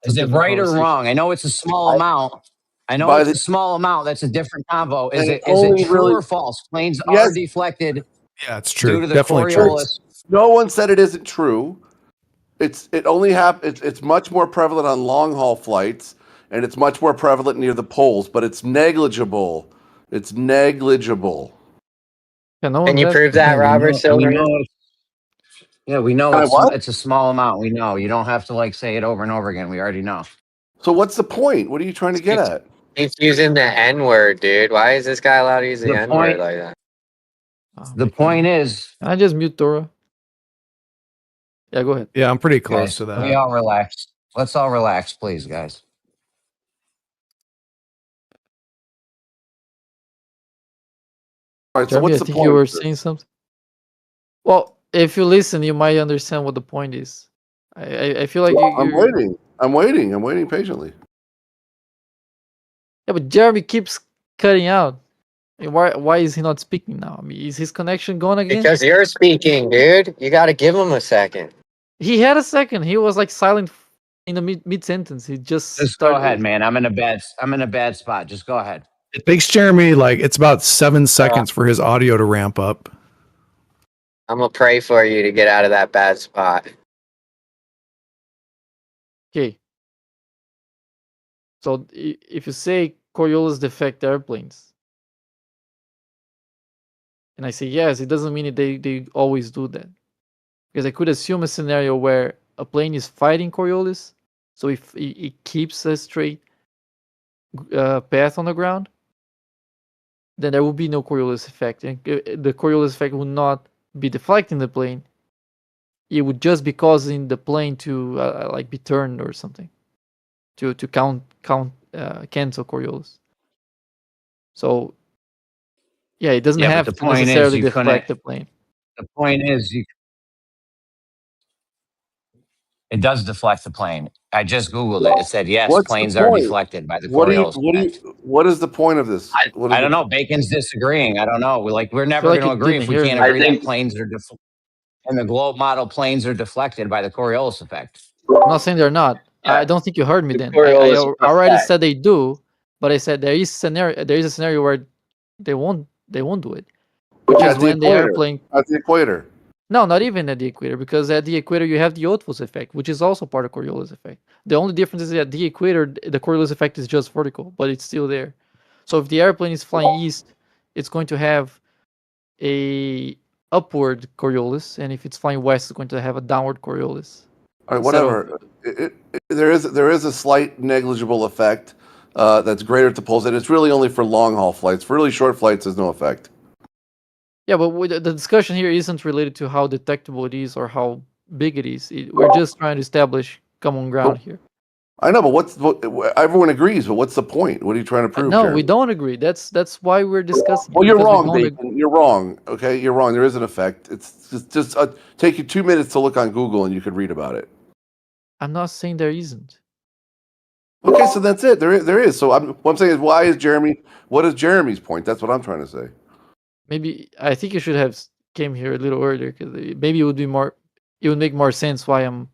Is it right or wrong? I know it's a small amount. I know By it's the a small amount. That's a different combo. Is and it only true really or false? Planes are yes, deflected Yeah, it's due true. to the Definitely true. Coriolis. no one said it isn't true. It's much more prevalent on long haul flights, and it's much more prevalent near the poles, but it's negligible. It's negligible. yeah, no Can one's you prove asking. that, Yeah, Robert we Silverman? know. Yeah, we know I what? it's a small amount. We know. You don't have to like say it over and over again. We already know. So what's the point? What are you trying to get at? He's using the N word, dude. Why is this guy allowed to use the The N word point. like that? Oh The my point God. is, I just mute Dora. Yeah, go ahead. Yeah, I'm pretty close guys, to we that. all relax. Let's all relax, please, guys. All right, so Jeremy, I what's the think you point? were saying something. Well, if you listen, you might understand what the point is. I feel like Well, I'm you're. waiting. I'm waiting. I'm waiting patiently. Yeah, but Jeremy keeps cutting out. Why is he not speaking now? I mean, is his connection gone again? Because you're speaking, dude. You got to give him a second. He had a second. He was like silent in the mid sentence. He just Just started. go ahead, man. I'm in a bad spot. Just go ahead. It takes Jeremy it's about 7 seconds for his audio to ramp up. I'm going to pray for you to get out of that bad spot. Okay. So if you say Coriolis defect airplanes, and I say yes, it doesn't mean that they always do that. Because I could assume a scenario where a plane is fighting Coriolis, so if it keeps a straight path on the ground, then there will be no Coriolis effect. And the Coriolis effect will not be deflecting the plane. It would just be causing the plane to like be turned or something, to cancel Coriolis. So yeah, it doesn't have to necessarily deflect the plane. The point is, it does deflect the plane. I just Googled it. It said, yes, What's the planes are point? deflected by the Coriolis effect. What is the point of this? I don't know. Bacon's disagreeing. I don't know. We're never like going to he agree didn't if we hear can't me. agree that planes are in the globe model, planes are deflected by the Coriolis effect. I'm not saying they're not. Yeah. I don't think you heard me then. I Coriolis already effect. said they do, but I said there is a scenario where they won't do it, which is when the airplane at the equator. No, not even at the equator, because at the equator you have the Othos effect, which is also part of Coriolis effect. The only difference is that at the equator the Coriolis effect is just vertical, but it's still there. So if the airplane is flying east, it's going to have a upward Coriolis, and if it's flying west, it's going to have a downward Coriolis. All right, whatever. There is a slight negligible effect that's greater at the poles, and it's really only for long haul flights. For really short flights, there's no effect. Yeah, but the discussion here isn't related to how detectable it is or how big it is. We're just trying to establish common ground here. I know, but everyone agrees. But what's the point? What are you trying to prove? No, Jeremy? we don't agree. That's why we're discussing. Well, you're wrong, Bacon. You're wrong. Okay, you're wrong. There is an effect. It's just take you 2 minutes to look on Google, and you could read about it. I'm not saying there isn't. Okay, so that's it. There is. So what I'm saying is, what is Jeremy's point? That's what I'm trying to say. Maybe I think you should have came here a little earlier, because maybe it would make more sense why I'm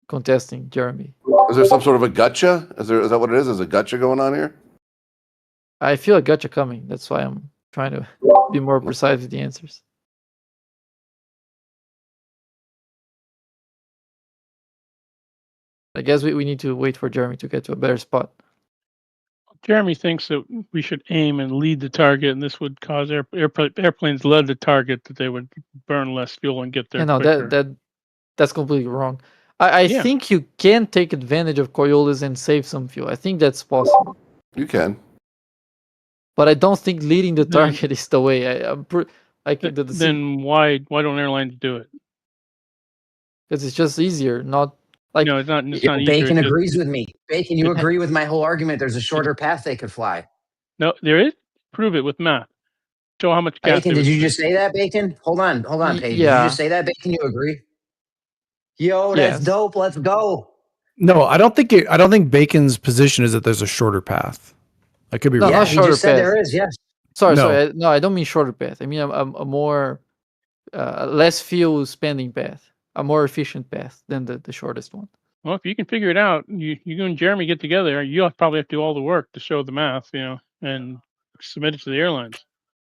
contesting Jeremy. Is there some sort of a gotcha? Is that what it is? Is a gotcha going on here? I feel a gotcha coming. That's why I'm trying to be more precise with the answers. I guess we need to wait for Jeremy to get to a better spot. Jeremy thinks that we should aim and lead the target, and this would cause airplanes led the target, that they would burn less fuel and get there quicker. That's completely wrong. I think you can take advantage of Coriolis and save some fuel. I think that's possible. You can. But I don't think leading the target is the way. Then why don't airlines do it? Because it's just easier. Not like no, it's not. It's Yeah, not Bacon easier. agrees with me. Bacon, you agree with my whole argument. There's a shorter path they could fly. No, there is. Prove it with math. Show how much gas. Bacon, did you just say that, Bacon? Hold on, Paige. Yeah. Did you just say that, Bacon? You agree? Yo, that's dope. Let's go. No, I don't think Bacon's position is that there's a shorter path. I could be wrong. Not shorter path. There is, yes. Sorry. No, I don't mean shorter path. I mean a more less fuel spending path, a more efficient path than the shortest one. Well, if you can figure it out, you and Jeremy get together. You probably have to do all the work to show the math, and submit it to the airlines.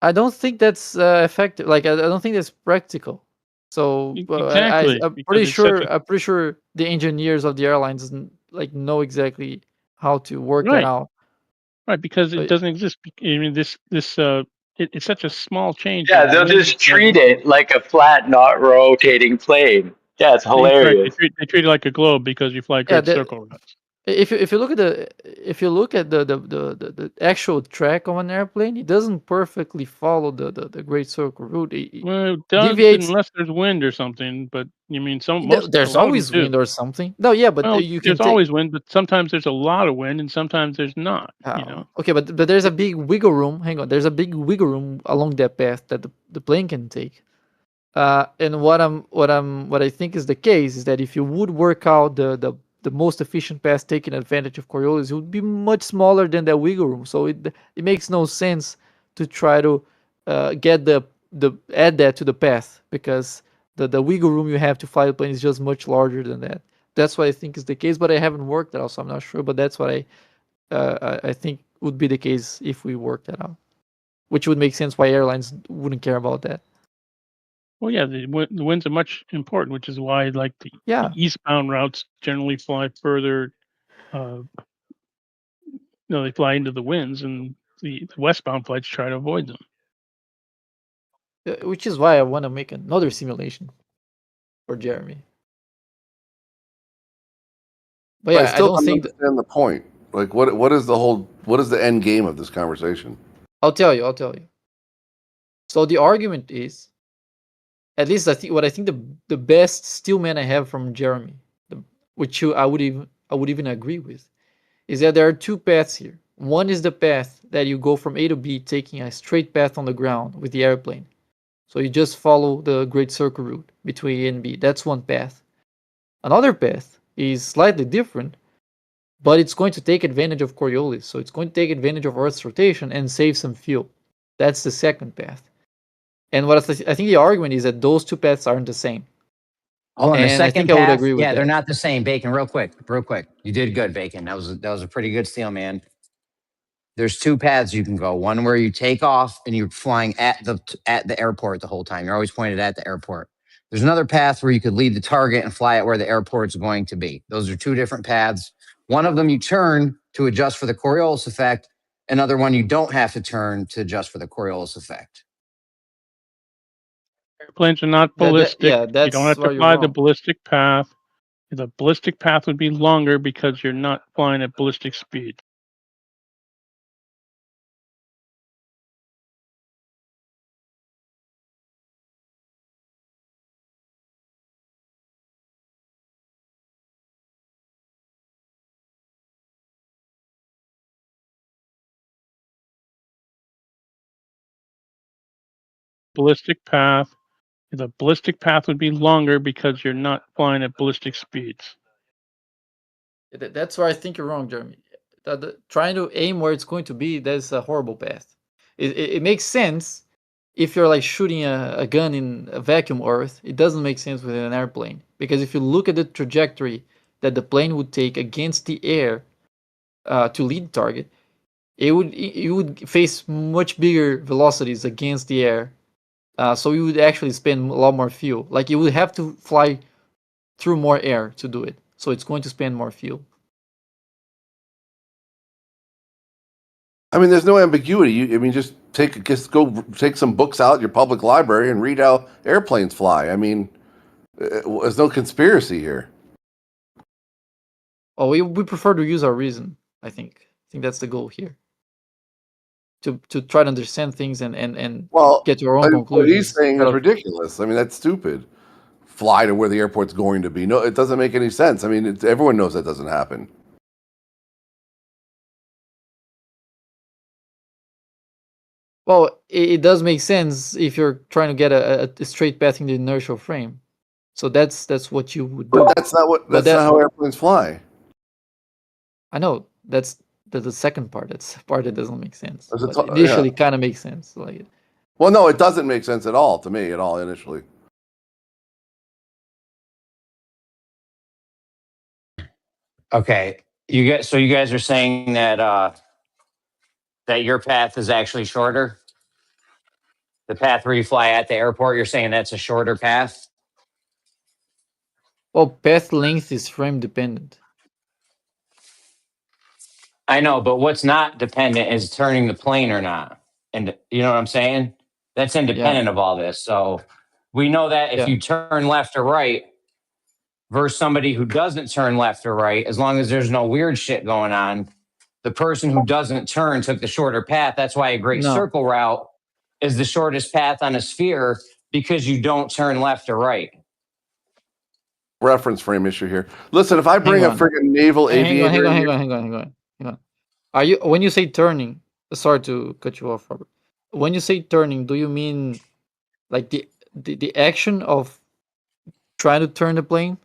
I don't think that's effective. Like I don't think that's practical. So exactly. I'm pretty sure the engineers of the airlines know exactly how to work that out. Right, because it doesn't exist. I mean, it's such a small change. Yeah, they'll just treat it like a flat, not rotating plane. Yeah, it's hilarious. They treat it like a globe because you fly great circle routes. If you look at the actual track of an airplane, it doesn't perfectly follow the great circle route. Well, it does unless there's wind or something. But you mean there's always wind or something. No, yeah, but there's always wind, but sometimes there's a lot of wind, and sometimes there's not. Okay, but there's a big wiggle room. Hang on, there's a big wiggle room along that path that the plane can take. And what I think is the case is that if you would work out the most efficient path taking advantage of Coriolis, it would be much smaller than that wiggle room. So it makes no sense to try to get add that to the path, because the wiggle room you have to fly the plane is just much larger than that. That's what I think is the case, but I haven't worked that out, so I'm not sure. But that's what I think would be the case if we worked that out, which would make sense why airlines wouldn't care about that. Well, yeah, the winds are much important, which is why the eastbound routes generally fly further they fly into the winds, and the westbound flights try to avoid them. Which is why I want to make another simulation for Jeremy. But yeah, I still don't don't think understand the point. Like, what is the end game of this conversation? I'll tell you. So the argument is, at least I think the best steelman I have from Jeremy, which I would even agree with, is that there are two paths here. One is the path that you go from A to B, taking a straight path on the ground with the airplane. So you just follow the Great Circle route between A and B. That's one path. Another path is slightly different, but it's going to take advantage of Coriolis. So it's going to take advantage of Earth's rotation and save some fuel. That's the second path. And what I think the argument is that those two paths aren't the same. Hold on, the second I would path, agree with they're that. not the same. Bacon, real quick. You did good, Bacon. That was a pretty good steal, man. There's two paths you can go. One where you take off and you're flying at the airport the whole time. You're always pointed at the airport. There's another path where you could leave the target and fly it where the airport's going to be. Those are two different paths. One of them you turn to adjust for the Coriolis effect. Another one you don't have to turn to adjust for the Coriolis effect. Airplanes are not ballistic. You that's don't have where to you're fly the wrong. ballistic path. The ballistic path would be longer because you're not flying at ballistic speed. Ballistic path. The ballistic path would be longer because you're not flying at ballistic speeds. That's where I think you're wrong, Jeremy. Trying to aim where it's going to be, that's a horrible path. It makes sense if you're like shooting a gun in a vacuum Earth. It doesn't make sense with an airplane, because if you look at the trajectory that the plane would take against the air to lead the target, it would face much bigger velocities against the air. So you would actually spend a lot more fuel. Like you would have to fly through more air to do it. So it's going to spend more fuel. I mean, there's no ambiguity. Just go take some books out at your public library and read how airplanes fly. I mean, there's no conspiracy here. Oh, we prefer to use our reason. I think that's the goal here. To try to understand things and get to our own conclusions. What he's saying is ridiculous. I mean, that's stupid. Fly to where the airport's going to be. No, it doesn't make any sense. I mean, everyone knows that doesn't happen. Well, it does make sense if you're trying to get a straight path in the inertial frame. So that's what you would do. But that's not how airplanes fly. I know that's the second part. That's the part that doesn't make sense. But initially, kind of makes sense. Well, no, it doesn't make sense at all to me initially. Okay, you guys are saying that that your path is actually shorter. The path where you fly at the airport, you're saying that's a shorter path? Well, path length is frame dependent. I know, but what's not dependent is turning the plane or not. And you know what I'm saying? That's independent of all this. So we know that if you turn left or right versus somebody who doesn't turn left or right, as long as there's no weird shit going on, the person who doesn't turn took the shorter path. That's why a great circle route is the shortest path on a sphere, because you don't turn left or right. Reference frame issue here. Listen, if I bring a friggin' naval aviator, hang on. Are you, when you say turning? Sorry to cut you off, Robert. When you say turning, do you mean like the action of trying to turn the plane,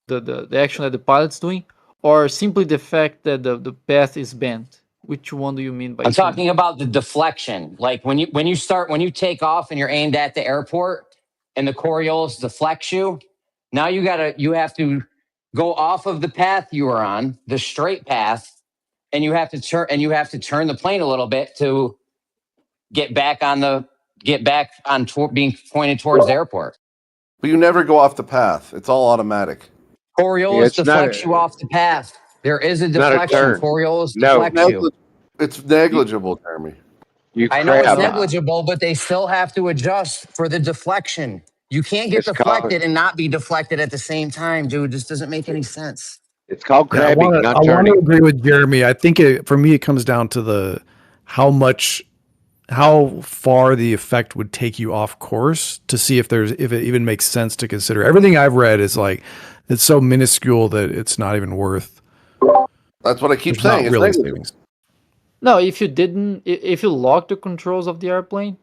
the action that the pilot's doing, or simply the fact that the path is bent? Which one do you mean by? I'm talking about the deflection. Like when you take off and you're aimed at the airport, and the Coriolis deflects you. Now you have to go off of the path you were on, the straight path, and you have to turn the plane a little bit to get back on being pointed towards the airport. But you never go off the path. It's all automatic. Coriolis deflects you off the path. There is a deflection. Coriolis deflects you. It's negligible, Jeremy. I know it's negligible, but they still have to adjust for the deflection. You can't get deflected and not be deflected at the same time, dude. This doesn't make any sense. It's called Yeah, crabbing, I not want turning. to agree with Jeremy. I think for me, it comes down to how far the effect would take you off course to see if it even makes sense to consider. Everything I've read is like it's so minuscule that it's not even worth. That's what I keep There's saying. not It's really negligible. savings. No, if you lock the controls of the airplane,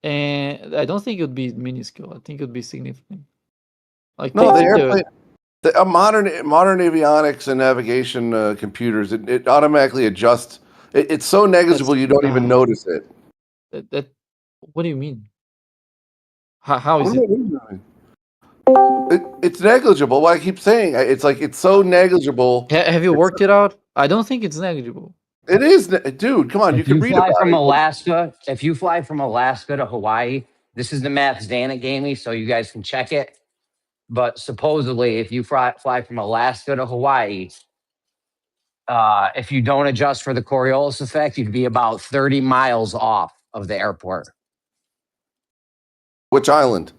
and I don't think it would be minuscule. I think it would be significant. Like No, the airplane, modern avionics and navigation computers, it automatically adjusts. It's so negligible you don't even notice it. That what do you mean? How is it? It's negligible. What I keep saying, it's like it's so negligible. Have you worked it out? I don't think it's negligible. It is, dude. Come on, you can read about from it. Alaska, if you fly from Alaska to Hawaii, this is the math Dana gave me, so you guys can check it. But supposedly, if you fly from Alaska to Hawaii, if you don't adjust for the Coriolis effect, you'd be about 30 miles off of the airport. Which island?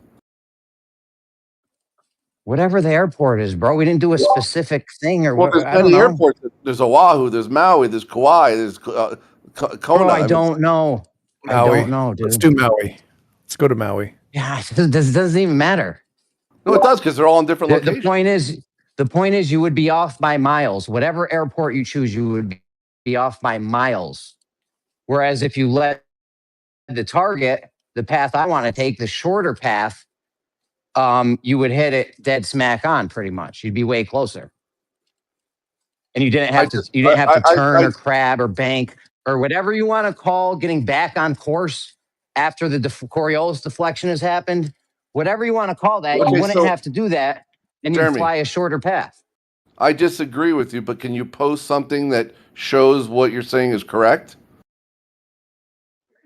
Whatever the airport is, bro. We didn't do a specific thing or what. There's I don't many know. airports. There's Oahu, there's Maui, there's Kauai, there's Kona. Bro, I don't know. Maui. I don't know, dude. Let's do Maui. Let's go to Maui. Yeah, this doesn't even matter. No, it does because they're all in different locations. The point is, you would be off by miles. Whatever airport you choose, you would be off by miles. Whereas if you let the target, the path I want to take, the shorter path, you would hit it dead smack on pretty much. You'd be way closer. And you didn't have to turn or crab or bank or whatever you want to call getting back on course after the Coriolis deflection has happened. Whatever you want to call that, you wouldn't have to do that, and you'd fly a shorter path. I disagree with you, but can you post something that shows what you're saying is correct?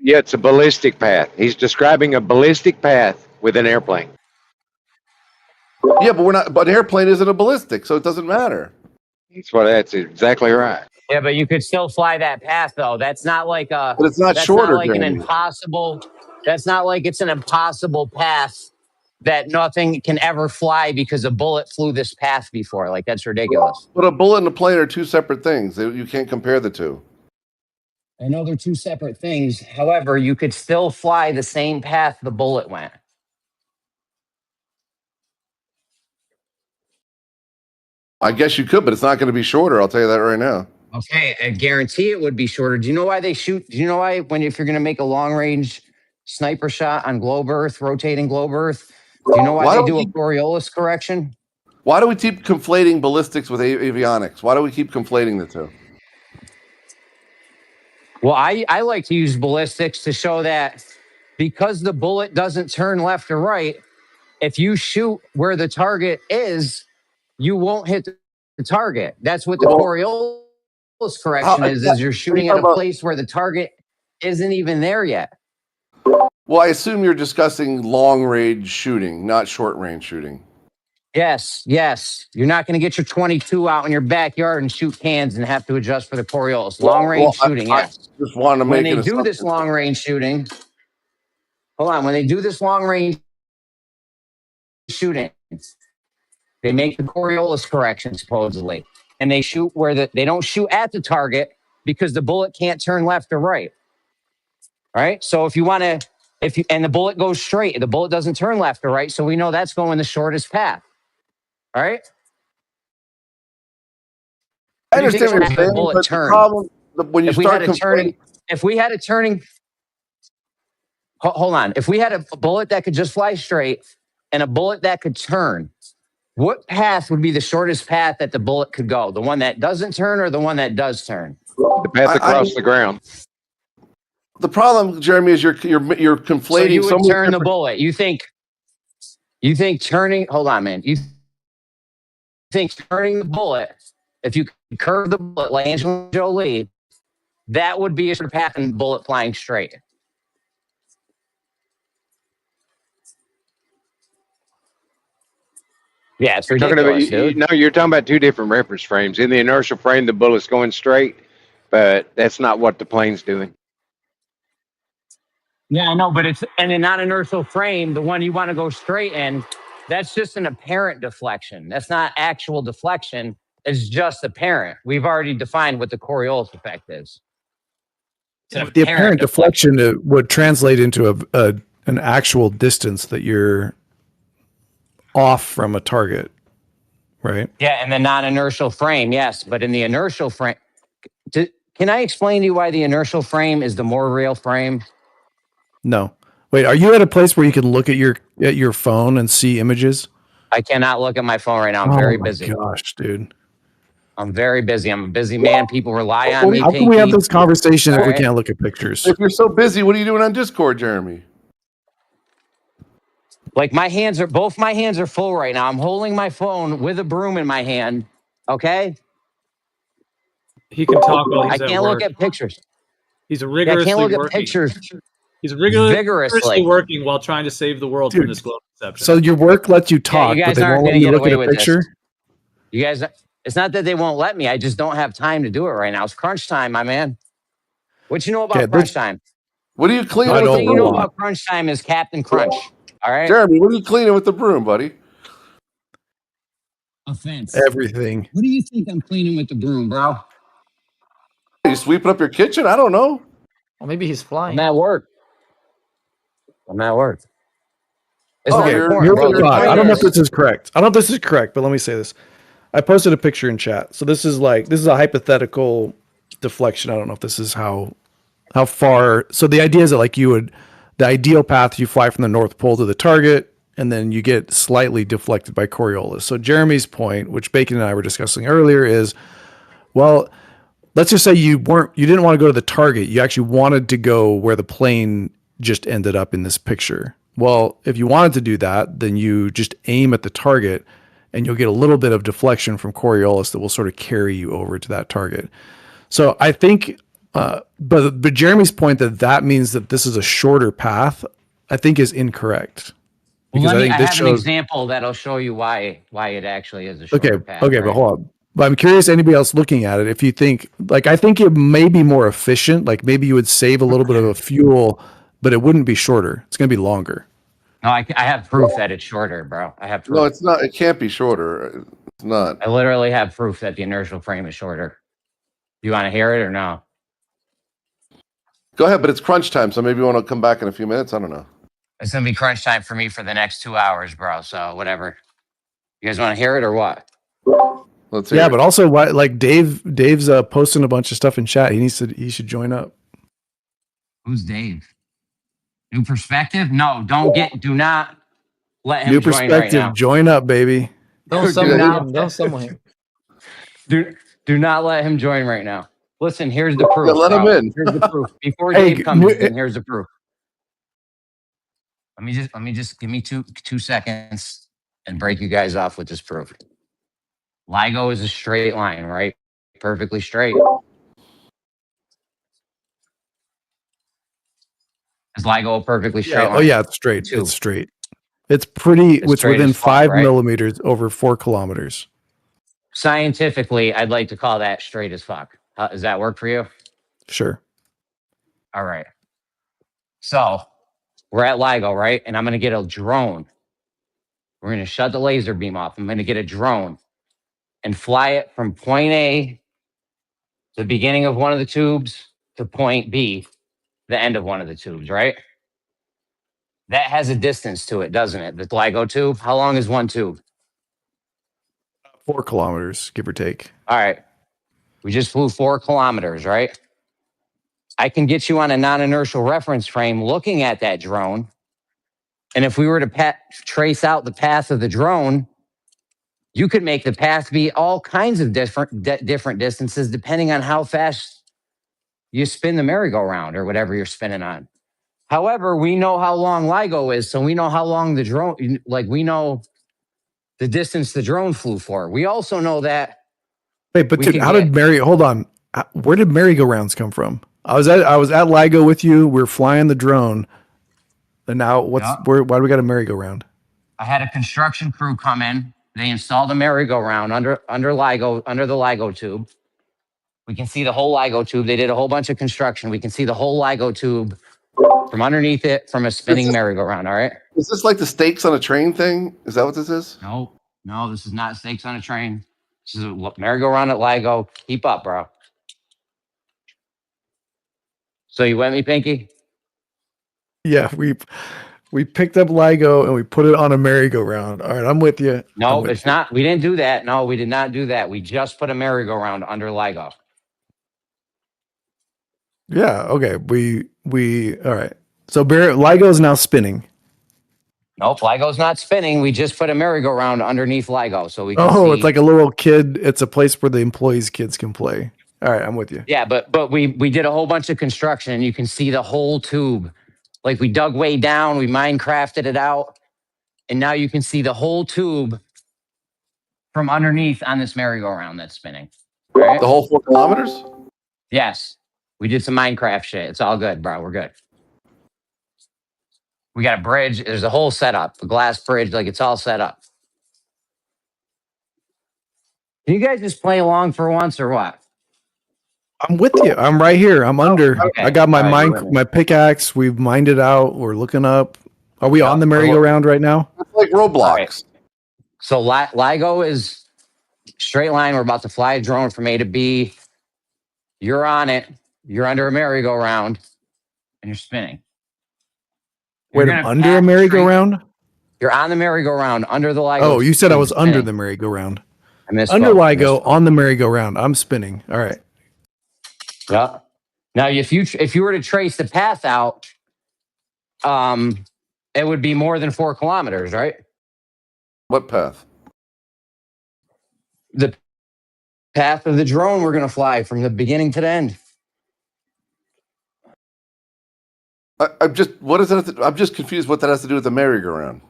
Yeah, it's a ballistic path. He's describing a ballistic path with an airplane. Yeah, but an airplane isn't a ballistic, so it doesn't matter. That's exactly right. Yeah, but you could still fly that path, though. That's not like But it's not shorter. Not like an impossible. That's not like it's an impossible path that nothing can ever fly because a bullet flew this path before. Like, that's ridiculous. But a bullet and a plane are two separate things. You can't compare the two. I know they're two separate things. However, you could still fly the same path the bullet went. I guess you could, but it's not going to be shorter. I'll tell you that right now. Okay, I guarantee it would be shorter. Do you know why they shoot? Do you know why if you're going to make a long range sniper shot on globe Earth, rotating globe Earth, do you know why they do a Coriolis correction? Why do we keep conflating ballistics with avionics? Why do we keep conflating the two? Well, I like to use ballistics to show that because the bullet doesn't turn left or right, if you shoot where the target is, you won't hit the target. That's what the Coriolis correction is you're shooting at a place where the target isn't even there yet. Well, I assume you're discussing long range shooting, not short range shooting. Yes. You're not going to get your 22 out in your backyard and shoot cans and have to adjust for the Coriolis. Long range shooting, yes. I just want to make when they do this long range shooting, when they do this long range shooting, they make the Coriolis correction supposedly, and they shoot where they don't shoot at the target because the bullet can't turn left or right. All right. So if you want to, and the bullet goes straight, the bullet doesn't turn left or right. So we know that's going the shortest path. All right. I understand what you're saying, but the problem when you start complaining, if we had a turning, hold on. If we had a bullet that could just fly straight and a bullet that could turn, what path would be the shortest path that the bullet could go? The one that doesn't turn or the one that does turn? The path across the ground. The problem, Jeremy, is you're conflating. So you would turn the bullet. You think turning? Hold on, man. You think turning the bullet? If you curve the bullet like Angelina Jolie, that would be a short path and bullet flying straight. Yeah, it's ridiculous, dude. No, you're talking about two different reference frames. In the inertial frame, the bullet's going straight. but that's not what the plane's doing. Yeah, I know, but it's and a non-inertial frame, the one you want to go straight in, that's just an apparent deflection. That's not actual deflection. It's just apparent. We've already defined what the Coriolis effect is. The apparent deflection would translate into an actual distance that you're off from a target, right? Yeah, and the non-inertial frame, yes, but in the inertial frame, can I explain to you why the inertial frame is the more real frame? No. Wait, are you at a place where you can look at your phone and see images? I cannot look at my phone right now. I'm very busy. Oh my gosh, dude. I'm very busy. I'm a busy man. People rely on me. How can we have this conversation if we can't look at pictures? If you're so busy, what are you doing on Discord, Jeremy? Like both my hands are full right now. I'm holding my phone with a broom in my hand. Okay. He can talk while he's I can't look at pictures. He's rigorously I can't look working. at pictures. He's rigorously working while trying to save the world from this global deception. So your work lets you talk, you but guys they aren't won't let going to you get look at away a with picture? this. You guys, it's not that they won't let me. I just don't have time to do it right now. It's crunch time, my man. What you know about crunch time? What are you cleaning? The with only the thing you know broom? about crunch time is Captain Crunch. All right, Jeremy, what are you cleaning with the broom, buddy? Offense. Everything. What do you think I'm cleaning with the broom, bro? Are you sweeping up your kitchen? I don't know. Well, maybe he's flying. I'm at work. It's Okay, not important, here's bro. the thought. I don't know if this is correct. I don't know if this is correct, but let me say this. I posted a picture in chat. So this is a hypothetical deflection. I don't know if this is how far. So the idea is that the ideal path, you fly from the North Pole to the target, and then you get slightly deflected by Coriolis. So Jeremy's point, which Bacon and I were discussing earlier, is, well, let's just say you didn't want to go to the target. You actually wanted to go where the plane just ended up in this picture. Well, if you wanted to do that, then you just aim at the target and you'll get a little bit of deflection from Coriolis that will sort of carry you over to that target. So I think, but Jeremy's point that means that this is a shorter path, I think is incorrect. Because I have an example that'll show you why it actually is a shorter path. Okay, right? but hold on. But I'm curious, anybody else looking at it, if you think, I think it may be more efficient. Like maybe you would save a little bit of a fuel, but it wouldn't be shorter. It's going to be longer. No, I have proof that it's shorter, bro. I have proof. No, it's not. It can't be shorter. It's not. I literally have proof that the inertial frame is shorter. You want to hear it or no? Go ahead, but it's crunch time, so maybe you want to come back in a few minutes. I don't know. It's going to be crunch time for me for the next 2 hours, bro. So whatever. You guys want to hear it or what? Let's hear it. But also, Dave's posting a bunch of stuff in chat. He should join up. Who's Dave? New perspective? No, do not let him New join right perspective. now. Join up, baby. Don't summon him. Don't summon him. Do not let him join right now. Listen, here's the proof. Let him in. Here's the proof. Before Dave comes in, here's the proof. Let me just give me two seconds and break you guys off with this proof. LIGO is a straight line, right? Perfectly straight. Is LIGO a perfectly straight line? Oh yeah, it's straight. It's straight. It's pretty. It's within 5 millimeters over 4 kilometers. Scientifically, I'd like to call that straight as fuck. Does that work for you? Sure. All right. So we're at LIGO, right? And I'm going to get a drone. We're going to shut the laser beam off. I'm going to get a drone and fly it from point A, the beginning of one of the tubes, to point B, the end of one of the tubes, right? That has a distance to it, doesn't it? The LIGO tube. How long is one tube? 4 kilometers, give or take. All right. We just flew 4 kilometers, right? I can get you on a non-inertial reference frame looking at that drone. And if we were to trace out the path of the drone, you could make the path be all kinds of different distances depending on how fast you spin the merry-go-round or whatever you're spinning on. However, we know how long LIGO is, so we know how long the drone, we know the distance the drone flew for. We also know that. Wait, but hold on. Where did merry-go-rounds come from? I was at LIGO with you. We're flying the drone. And now why do we got a merry-go-round? I had a construction crew come in. They installed a merry-go-round under LIGO, under the LIGO tube. We can see the whole LIGO tube. They did a whole bunch of construction. We can see the whole LIGO tube from underneath it from a spinning merry-go-round. All right. Is this like the stakes on a train thing? Is that what this is? No, this is not stakes on a train. This is a merry-go-round at LIGO. Keep up, bro. So you with me, Pfinky? Yeah, we picked up LIGO and we put it on a merry-go-round. All right, I'm with you. No, it's not. We didn't do that. No, we did not do that. We just put a merry-go-round under LIGO. Yeah, okay. We all right. So LIGO is now spinning. Nope, LIGO's not spinning. We just put a merry-go-round underneath LIGO so we can see. It's like a little kid. It's a place where the employees' kids can play. All right, I'm with you. Yeah, but we did a whole bunch of construction and you can see the whole tube. Like we dug way down, we Minecrafted it out, and now you can see the whole tube from underneath on this merry-go-round that's spinning. Right? The whole 4 kilometers? Yes. We did some Minecraft shit. It's all good, bro. We're good. We got a bridge. There's a whole setup, a glass bridge. Like it's all set up. Can you guys just play along for once or what? I'm with you. I'm right here. I'm under. Okay. I got my Right, my pickaxe. We've mined it out. We're looking up. Are we on the merry-go-round right now? It's like Roblox. Right. So LIGO is straight line. We're about to fly a drone from A to B. You're on it. You're under a merry-go-round, and you're spinning. Wait, I'm under a merry-go-round? You're on the merry-go-round under the LIGO. Oh, you said I was spinning. under the merry-go-round. I missed under LIGO on the merry-go-round. I'm spinning. All right. Yeah. Now, if you were to trace the path out, it would be more than 4 kilometers, right? What path? The path of the drone we're going to fly from the beginning to the end. I'm just. What is it? I'm just confused. What that has to do with the merry-go-round?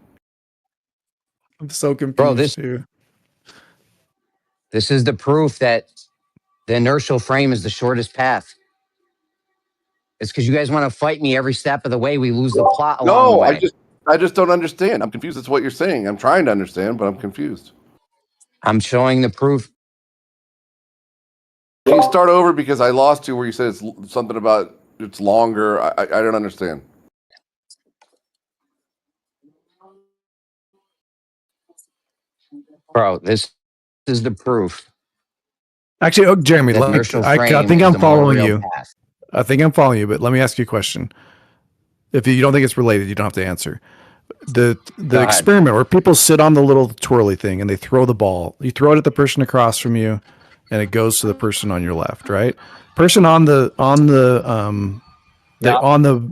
I'm so confused. Bro, this is the proof that the inertial frame is the shortest path. It's because you guys want to fight me every step of the way. We lose the plot along the way. I just don't understand. I'm confused. That's what you're saying. I'm trying to understand, but I'm confused. I'm showing the proof. Can you start over because I lost you where you said it's something about it's longer. I don't understand. Bro, this is the proof. Actually, Jeremy, I think I'm following you. Path. I think I'm following you, but let me ask you a question. If you don't think it's related, you don't have to answer. The experiment where people sit on the little twirly thing and they throw the ball. You throw it at the person across from you, and it goes to the person on your left, right? Person on the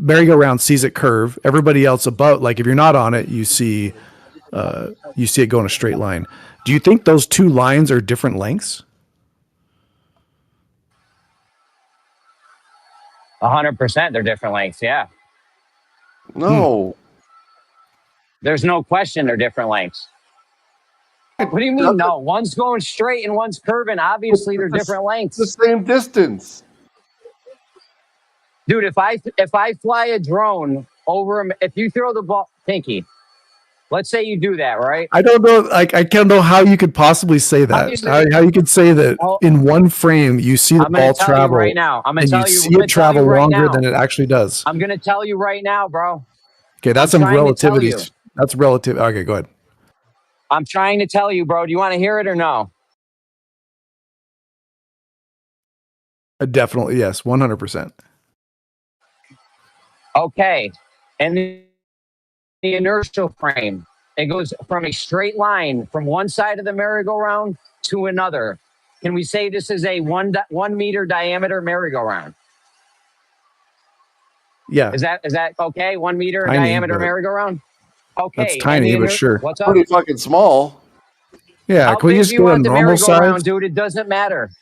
merry-go-round sees it curve. Everybody else above, like if you're not on it, you see it go in a straight line. Do you think those two lines are different lengths? 100%, they're different lengths. Yeah. No. There's no question they're different lengths. What do you mean? No, one's going straight and one's curving. Obviously, they're different lengths. The same distance. Dude, if I fly a drone over, if you throw the ball, Pfinky, let's say you do that, right? I don't know. I can't know how you could possibly say that. How you could say that in one frame you see the ball travel right now. I'm gonna and tell you you, see it travel longer than it actually does. I'm gonna tell you right now, bro. Okay, that's some relativity. That's relative. Okay, go ahead. I'm trying to tell you, bro. Do you want to hear it or no? Definitely, yes, 100%. Okay, and the inertial frame, it goes from a straight line from one side of the merry-go-round to another. Can we say this is a 1 meter diameter merry-go-round? Yeah. Is that okay? 1 meter diameter merry-go-round? Okay. That's tiny, but sure. What's up? Pretty fucking small. Yeah, How can we big just do you go want to the normal merry-go-round, size? dude? It doesn't matter.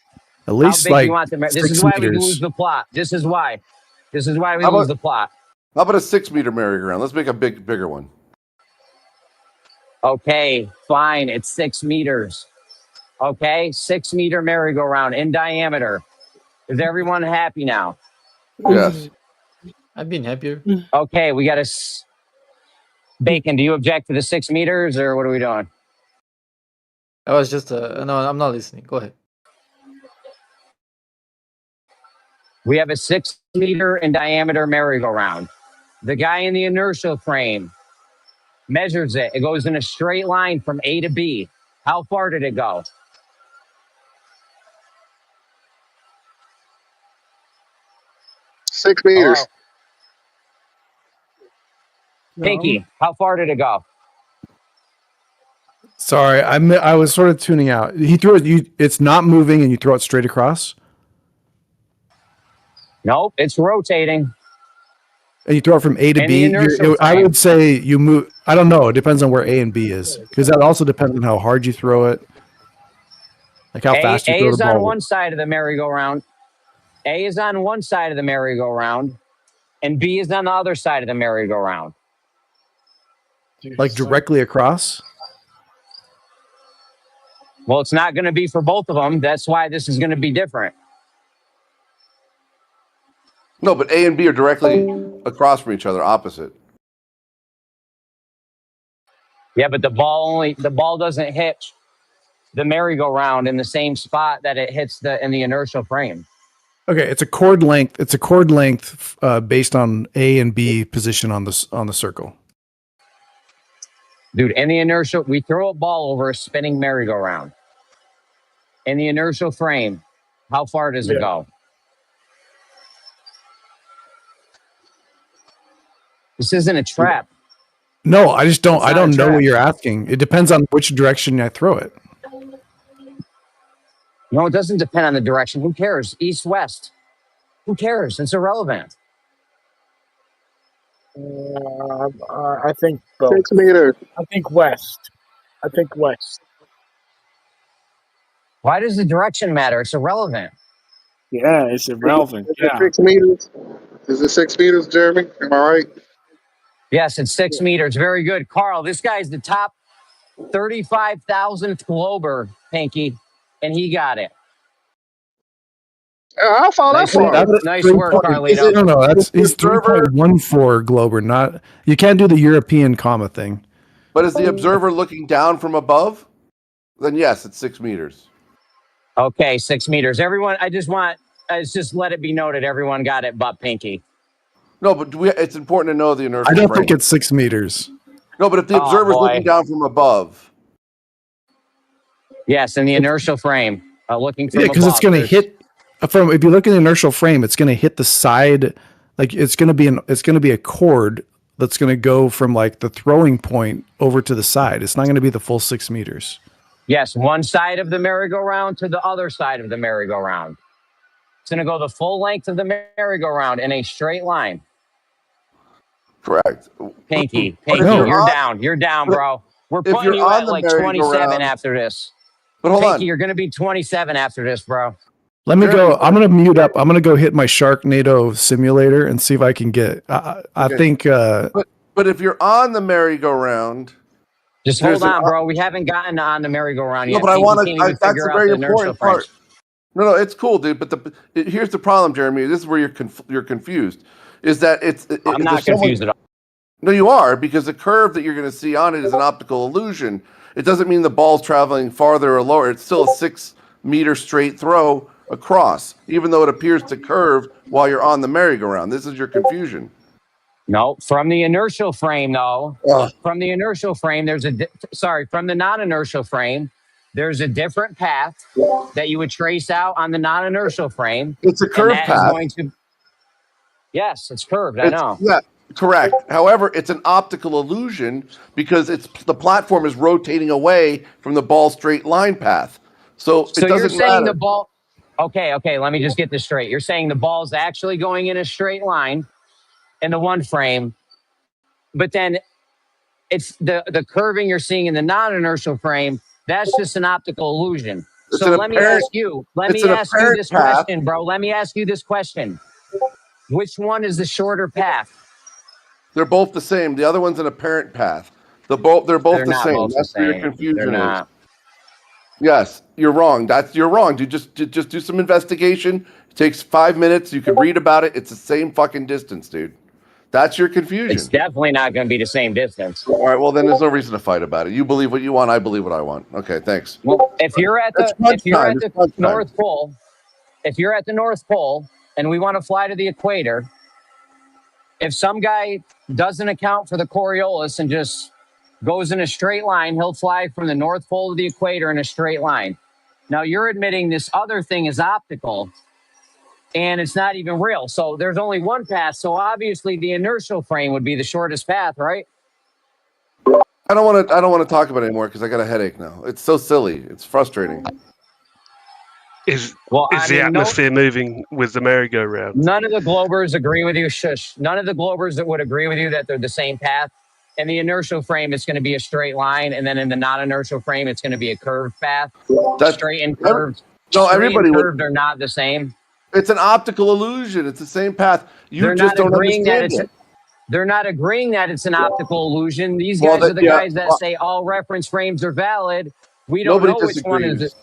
At least How big like do you want the This 6 is why we meters. lose the plot. This is why. This is why we How lose about- the plot. How about a 6 meter merry-go-round? Let's make a bigger one. Okay, fine. It's 6 meters. Okay, 6 meter merry-go-round in diameter. Is everyone happy now? Yes. I've been happier. Okay, we got to. Bacon, do you object to the 6 meters or what are we doing? I was just no, I'm not listening. Go ahead. We have a 6 meter in diameter merry-go-round. The guy in the inertial frame measures it. It goes in a straight line from A to B. How far did it go? 6 meters. Hello? Pfinky, how far did it go? Sorry, I was sort of tuning out. He threw it. It's not moving, and you throw it straight across. Nope, it's rotating. And you throw it from A to And B. the inertial I frame. would say you move. I don't know. It depends on where A and B is, because that also depends on how hard you throw it, like how fast you A throw the is on ball. one side of the merry-go-round. A is on one side of the merry-go-round, and B is on the other side of the merry-go-round. Like directly across. Well, it's not going to be for both of them. That's why this is going to be different. No, but A and B are directly across from each other, opposite. Yeah, but the ball doesn't hit the merry-go-round in the same spot that it hits in the inertial frame. Okay, it's a chord length. It's a chord length based on A and B position on the circle. Dude, in the inertial, we throw a ball over a spinning merry-go-round. In the inertial frame, how far does it go? This isn't a trap. No, I just don't. It's I not a don't know trap. what you're asking. It depends on which direction I throw it. No, it doesn't depend on the direction. Who cares? East, west. Who cares? It's irrelevant. I think both. 6 meters. I think west. Why does the direction matter? It's irrelevant. Yeah, it's irrelevant. Is it 6 meters? Is it 6 meters, Jeremy? Am I right? Yes, it's 6 meters. Very good. Carl, this guy's the top 35,000th glober, Pfinky, and he got it. How far that far? Nice work, Carlito. No, he's 3.14 glober. Not you can't do the European comma thing. But is the observer looking down from above? Then yes, it's 6 meters. Okay, 6 meters. Everyone, I just let it be noted, everyone got it but Pfinky. No, but it's important to know the inertial I don't frame. think it's 6 meters. No, but if the observer's looking down from above. Yes, in the inertial frame, looking from above. because it's going to hit from. If you look at the inertial frame, it's going to hit the side. Like it's going to be a chord that's going to go from like the throwing point over to the side. It's not going to be the full 6 meters. Yes, one side of the merry-go-round to the other side of the merry-go-round. It's going to go the full length of the merry-go-round in a straight line. Correct. Pfinky, you're down, bro. We're putting you at like 27 after this. But hold Pfinky, on. you're going to be 27 after this, bro. Let me go. I'm going to mute up. I'm going to go hit my Sharknado simulator and see if I can get. I think. But if you're on the merry-go-round, just hold on, bro. We haven't gotten on the merry-go-round yet. No, but I want to. That's a very important part. No, it's cool, dude. But here's the problem, Jeremy. This is where you're confused. Is that I'm not confused at all. No, you are, because the curve that you're going to see on it is an optical illusion. It doesn't mean the ball's traveling farther or lower. It's still a 6 meter straight throw across, even though it appears to curve while you're on the merry-go-round. This is your confusion. No, from the inertial frame, though. From the inertial frame, from the non-inertial frame, there's a different path that you would trace out on the non-inertial frame. It's a curved path. Yes, it's curved. I know. Yeah, correct. However, it's an optical illusion because the platform is rotating away from the ball straight line path. So it doesn't you're saying matter. The ball. Okay. Let me just get this straight. You're saying the ball's actually going in a straight line in the one frame, but then it's the curving you're seeing in the non-inertial frame. That's just an optical illusion. So let me ask you this question, bro. Let me ask you this question. Which one is the shorter path? They're both the same. The other one's an apparent path. They're both the same. That's where your confusion is. Yes, you're wrong. You're wrong. Dude, just do some investigation. It takes 5 minutes. You can read about it. It's the same fucking distance, dude. That's your confusion. It's definitely not going to be the same distance. All right. Well, then there's no reason to fight about it. You believe what you want. I believe what I want. Okay. Thanks. Well, if you're at the North Pole, and we want to fly to the equator, if some guy doesn't account for the Coriolis and just goes in a straight line, he'll fly from the North Pole to the equator in a straight line. Now, you're admitting this other thing is optical, and it's not even real. So there's only one path. So obviously the inertial frame would be the shortest path, right? I don't want to talk about it anymore because I got a headache now. It's so silly. It's frustrating. Is the atmosphere moving with the merry-go-round? None of the Globers agree with you. Shush. None of the Globers that would agree with you that they're the same path. In the inertial frame, it's going to be a straight line, and then in the non-inertial frame, it's going to be a curved path. Straight and curved. No, straight everybody and would. curved are not the same. It's an optical illusion. It's the same path. You just don't understand it. They're not agreeing that it's an optical illusion. These guys are the guys that say all reference frames are valid. We don't know which one is it.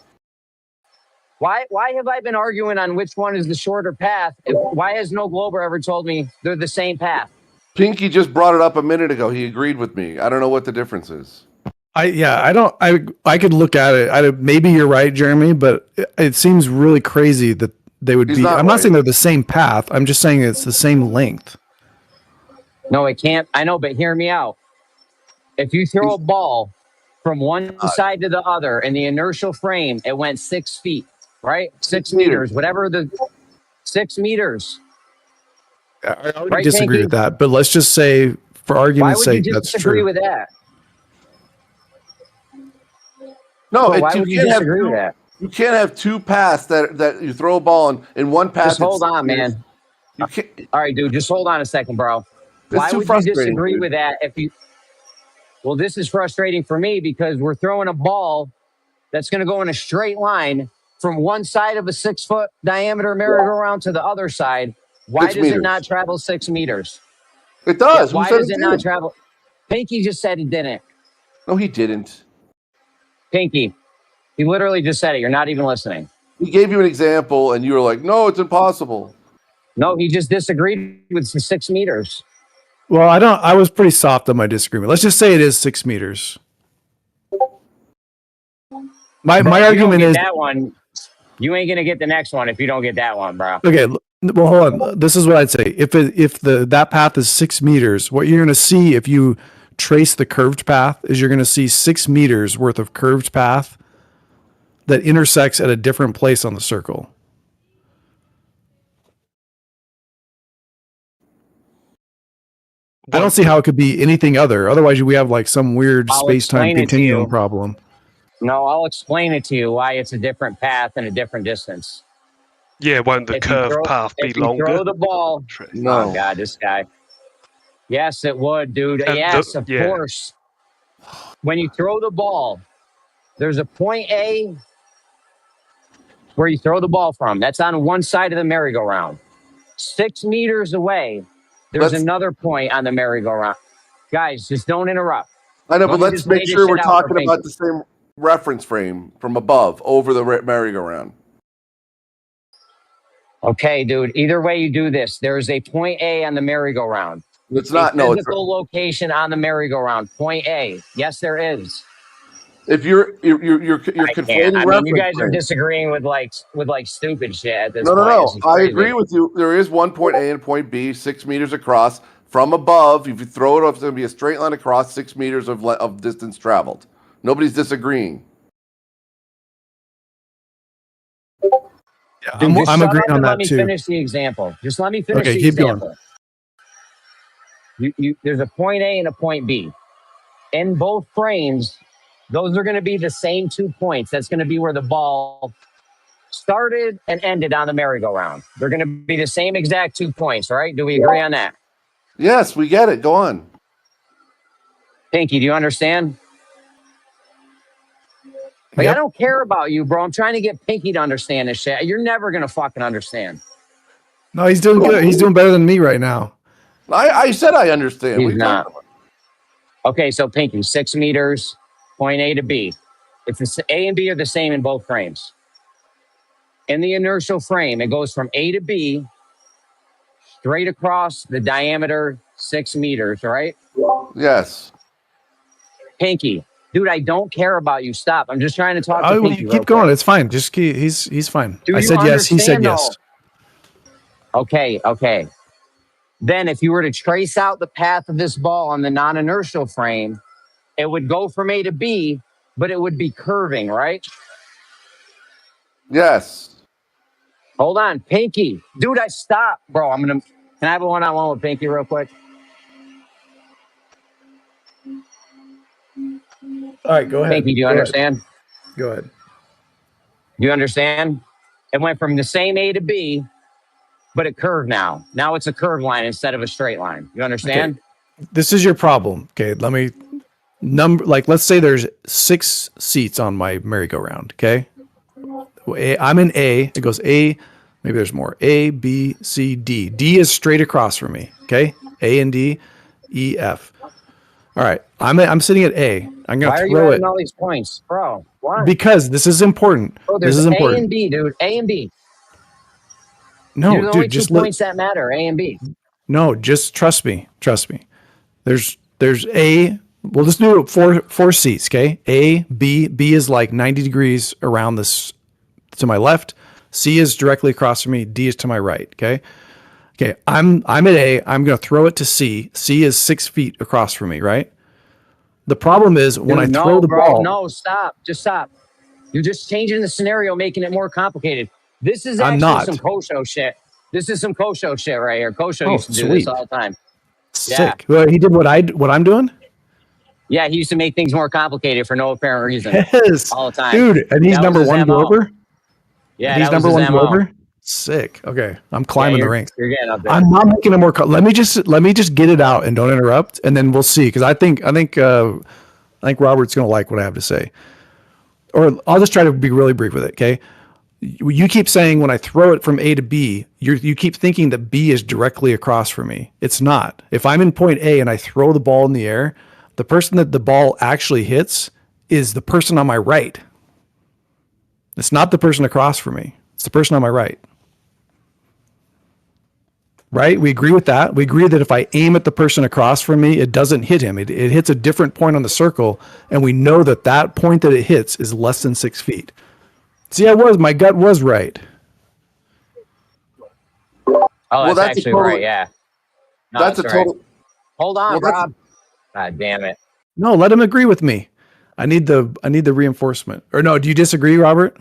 Why have I been arguing on which one is the shorter path? Why has no Glober ever told me they're the same path? Pfinky just brought it up a minute ago. He agreed with me. I don't know what the difference is. I could look at it. Maybe you're right, Jeremy, but it seems really crazy that they would be. I'm not saying they're the same path. I'm just saying it's the same length. No, it can't. I know, but hear me out. If you throw a ball from one side to the other in the inertial frame, it went 6 feet, right? 6 meters, whatever the 6 meters. I would disagree with that, but let's just say, for argument's sake, that's true. Why would you disagree with that? No, why would you disagree with that? You can't have two paths that you throw a ball in one path. Just hold on, man. You can't. All right, dude, just hold on a second, bro. Why would you disagree with that if you... Well, this is frustrating for me because we're throwing a ball that's going to go in a straight line from one side of a 6-foot diameter merry-go-round to the other side. Why does it not travel 6 meters? It does. Why does it not travel? Pfinky just said it didn't. No, he didn't. Pfinky, he literally just said it. You're not even listening. He gave you an example, and you were like, no, it's impossible. No, he just disagreed with the 6 meters. Well, I was pretty soft on my disagreement. Let's just say it is 6 meters. My argument is that one. You ain't gonna get the next one if you don't get that one, bro. Okay, well, hold on. This is what I'd say. If that path is 6 meters, what you're going to see if you trace the curved path is you're going to see 6 meters worth of curved path that intersects at a different place on the circle. I don't see how it could be anything other. Otherwise, we have like some weird space-time continuum problem. No, I'll explain it to you why it's a different path and a different distance. Yeah, won't the curved path be longer? If you throw the ball... No. Oh, God, this guy. Yes, it would, dude. Yes, of course. When you throw the ball, there's a point A where you throw the ball from. That's on one side of the merry-go-round. 6 meters away, there's another point on the merry-go-round. Guys, just don't interrupt. I know, but let's make sure we're talking about the same reference frame from above over the merry-go-round. Okay, dude. Either way you do this, there is a point A on the merry-go-round. It's not. No, physical location on the merry-go-round. Point A. Yes, there is. If you're conflating reference. I mean, you guys are disagreeing with like stupid shit at this point. No. I agree with you. There is one point A and point B, 6 meters across from above. If you throw it up, it's going to be a straight line across 6 meters of distance traveled. Nobody's disagreeing. Yeah, I'm agreeing on that too. Let me finish the example. Just let me finish the example. There's a point A and a point B. In both frames, those are going to be the same 2 points. That's going to be where the ball started and ended on the merry-go-round. They're going to be the same exact 2 points, right? Do we agree on that? Yes, we get it. Go on. Pfinky, do you understand? Like, I don't care about you, bro. I'm trying to get Pfinky to understand this shit. You're never going to fucking understand. No, he's doing good. He's doing better than me right now. I said I understand. He's not. Okay, so Pfinky, 6 meters, point A to B. If it's A and B are the same in both frames. In the inertial frame, it goes from A to B, straight across the diameter 6 meters, right? Yes. Pfinky, dude, I don't care about you. Stop. I'm just trying to talk to Pfinky. Keep going. It's fine. Just he's fine. I said yes. He said yes. Okay. Then if you were to trace out the path of this ball on the non-inertial frame, it would go from A to B, but it would be curving, right? Yes. Hold on, Pinky. Dude, stop. Bro, can I have a one-on-one with Pinky real quick? All right, go ahead. Pinky, do you understand? Go ahead. Do you understand? It went from the same A to B, but it curved now. Now it's a curved line instead of a straight line. You understand? Okay. This is your problem. Okay, let me let's say there's 6 seats on my merry-go-round, okay? I'm in A. It goes A, maybe there's more. A, B, C, D. D is straight across from me, okay? A and D, E, F. All right, I'm sitting at A. I'm going to throw it. Why are you adding all these points, bro? Why? Because this is important. Bro, this is important. A and B, dude. A and B. No, There's only dude, two points that matter, A and B. No, just trust me. Trust me. There's A. We'll just do four seats, okay? A, B. B is like 90 degrees around this to my left. C is directly across from me. D is to my right, okay? Okay, I'm at A. I'm going to throw it to C. C is 6 feet across from me, right? The problem is when I throw the ball. No, stop. Just stop. You're just changing the scenario, making it more complicated. This is I'm actually not. some Kosho shit. This is some Kosho shit right here. Kosho used to do this all the time. Sick. Yeah. Well, he did what I'm doing? Yeah, he used to make things more complicated for no apparent reason. Yes. All the time. Dude, and he's number 1 Glober? Yeah, he's number 1 Glober? Sick. Okay. I'm climbing the ranks. You're getting up there. I'm not making it more let me just get it out and don't interrupt, and then we'll see, because I think Robert's going to like what I have to say. Or I'll just try to be really brief with it, okay? You keep saying when I throw it from A to B, you keep thinking that B is directly across from me. It's not. If I'm in point A and I throw the ball in the air, the person that the ball actually hits is the person on my right. It's not the person across from me. It's the person on my right. Right? We agree with that. We agree that if I aim at the person across from me, it doesn't hit him. It hits a different point on the circle, and we know that point that it hits is less than 6 feet. See, my gut was right. Oh, that's actually right, yeah. No, that's a total. Right. Hold on, Rob. God damn it. No, let him agree with me. I need the reinforcement. Or no, do you disagree, Robert?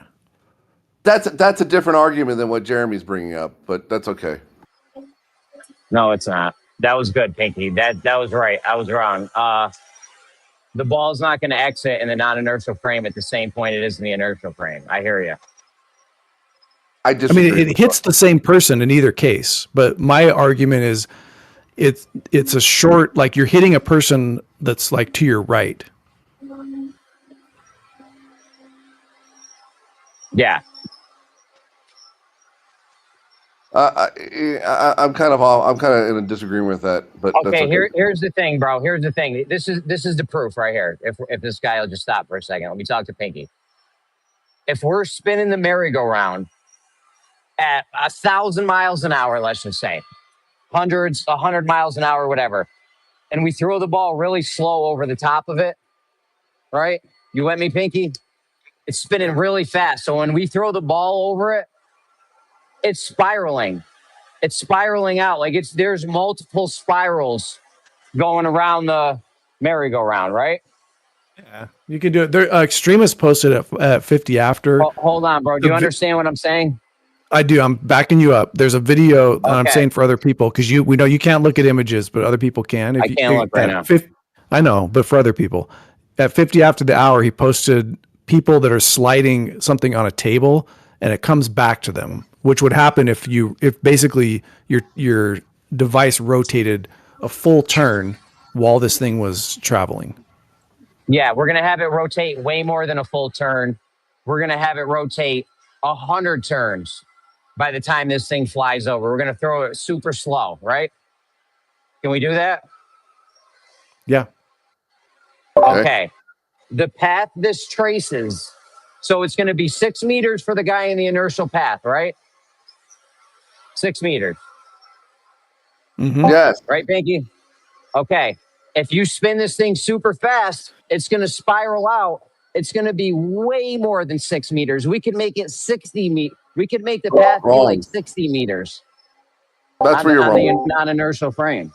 That's a different argument than what Jeremy's bringing up, but that's okay. No, it's not. That was good, Pinky. That was right. I was wrong. The ball's not going to exit in the non-inertial frame at the same point it is in the inertial frame. I hear you. I mean, it hits the same person in either case, but my argument is it's a short, like you're hitting a person that's like to your right. Yeah. I'm kind of in a disagreement with that, but okay. That's okay. Here's the thing, bro. Here's the thing. This is the proof right here. If this guy will just stop for a second, let me talk to Pinky. If we're spinning the merry-go-round at 1,000 miles an hour, let's just say 100 miles an hour, whatever, and we throw the ball really slow over the top of it, right? You with me, Pinky? It's spinning really fast. So when we throw the ball over it, it's spiraling. It's spiraling out. Like there's multiple spirals going around the merry-go-round, right? Yeah, you can do it. There, Extremists posted at 50 after. Hold on, bro. Do you understand what I'm saying? I do. I'm backing you up. There's a video that I'm saying for other people, because we know you can't look at images, but other people can. I can't look right now. I know, but for other people, at 50 after the hour, he posted people that are sliding something on a table, and it comes back to them, which would happen if basically your device rotated a full turn while this thing was traveling. Yeah, we're gonna have it rotate way more than a full turn. We're gonna have it rotate 100 turns by the time this thing flies over. We're gonna throw it super slow, right? Can we do that? Yeah. Okay. The path this traces, so it's gonna be 6 meters for the guy in the inertial path, right? 6 meters. Mm-hmm. Yes. Right, Pinky? Okay. If you spin this thing super fast, it's going to spiral out. It's going to be way more than 6 meters. We could make it 60 meters. We could make the path be like 60 meters. That's where you're on the wrong. non-inertial frame.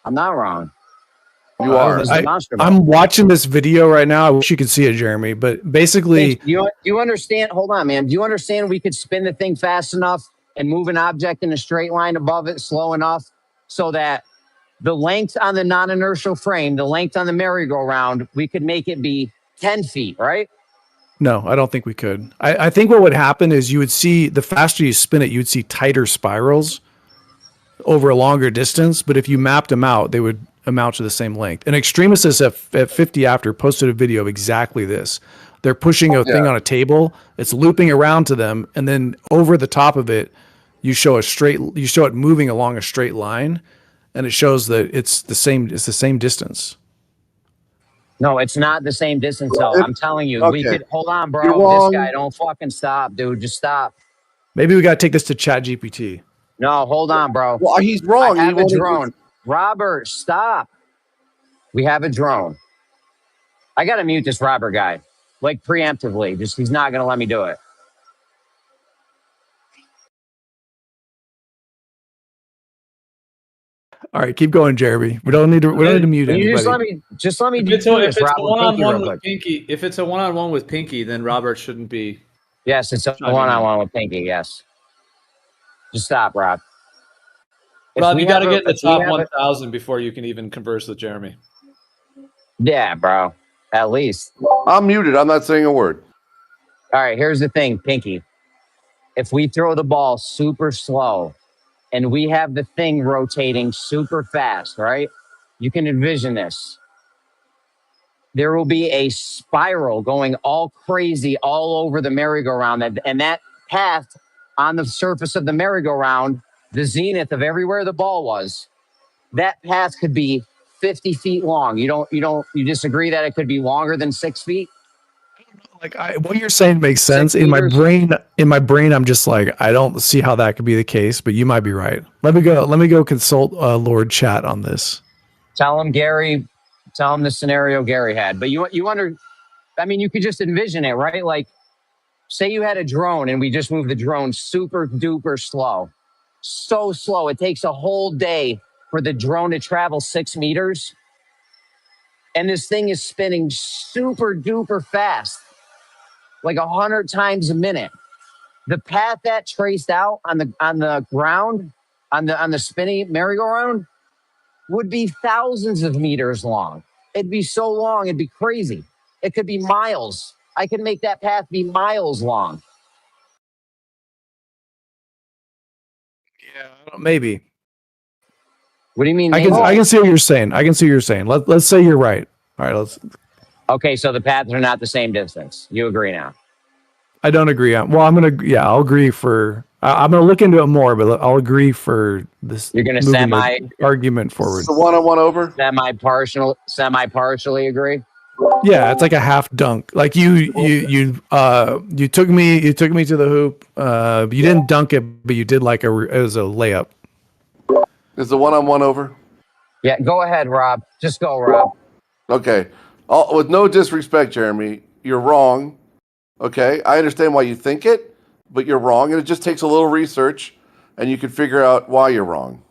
I'm not wrong. You are. I'm watching this video right now. I wish you could see it, Jeremy. But basically, do you understand? Hold on, man. Do you understand we could spin the thing fast enough and move an object in a straight line above it slow enough so that the length on the non-inertial frame, the length on the merry-go-round, we could make it be 10 feet, right? no, I don't think we could. I think what would happen is you would see, the faster you spin it, you would see tighter spirals over a longer distance. But if you mapped them out, they would amount to the same length. And Extremists at 50 After posted a video of exactly this. They're pushing a thing on a table, it's looping around to them, and then over the top of it, you show it moving along a straight line, and it shows that it's the same distance. No, it's not the same distance, though. I'm telling you, we could. Hold on, bro. You're wrong. This guy, don't fucking stop, dude. Just stop. Maybe we got to take this to ChatGPT. No, hold on, bro. Well, he's wrong. I have a drone. Robert, stop. We have a drone. I got to mute this Robert guy, like preemptively. Just he's not going to let me do it. All right, keep going, Jeremy. We don't need to mute anybody. Just let me do If this, it's a Robert. one-on-one with Pfinky, if it's a one-on-one with Pfinky, then Robert shouldn't be. Yes, it's a one-on-one with Pfinky. Yes. Just stop, Rob. Rob, you got to get in the top 1,000 before you can even converse with Jeremy. Yeah, bro. At least. I'm muted. I'm not saying a word. All right, here's the thing, Pfinky. If we throw the ball super slow and we have the thing rotating super fast, right? You can envision this. There will be a spiral going all crazy all over the merry-go-round. And that path on the surface of the merry-go-round, the zenith of everywhere the ball was, that path could be 50 feet long. You disagree that it could be longer than 6 feet? What you're saying makes sense. In my brain, I'm just like, I don't see how that could be the case, but you might be right. Let me go consult Lord Chat on this. Tell him the scenario Gary had. But you could just envision it, right? Like, say you had a drone and we just moved the drone super duper slow. So slow. It takes a whole day for the drone to travel 6 meters. And this thing is spinning super duper fast, like 100 times a minute. The path that traced out on the ground, on the spinning merry-go-round, would be thousands of meters long. It'd be so long, it'd be crazy. It could be miles. I could make that path be miles long. Maybe. What do you mean? I can see what you're saying. Let's say you're right. All right, Okay, so the paths are not the same distance. You agree now? I don't agree on. Well, I'll agree for. I'm gonna look into it more, but I'll agree for this. You're gonna argument forward. The one-on-one over. Semi-partially agree. Yeah, it's like a half dunk. Like you took me to the hoop. You didn't dunk it, but you did it was a layup. Is the one-on-one over? Yeah, go ahead, Rob. Just go, Rob. Okay. With no disrespect, Jeremy, you're wrong. Okay, I understand why you think it, but you're wrong, and it just takes a little research, and you can figure out why you're wrong.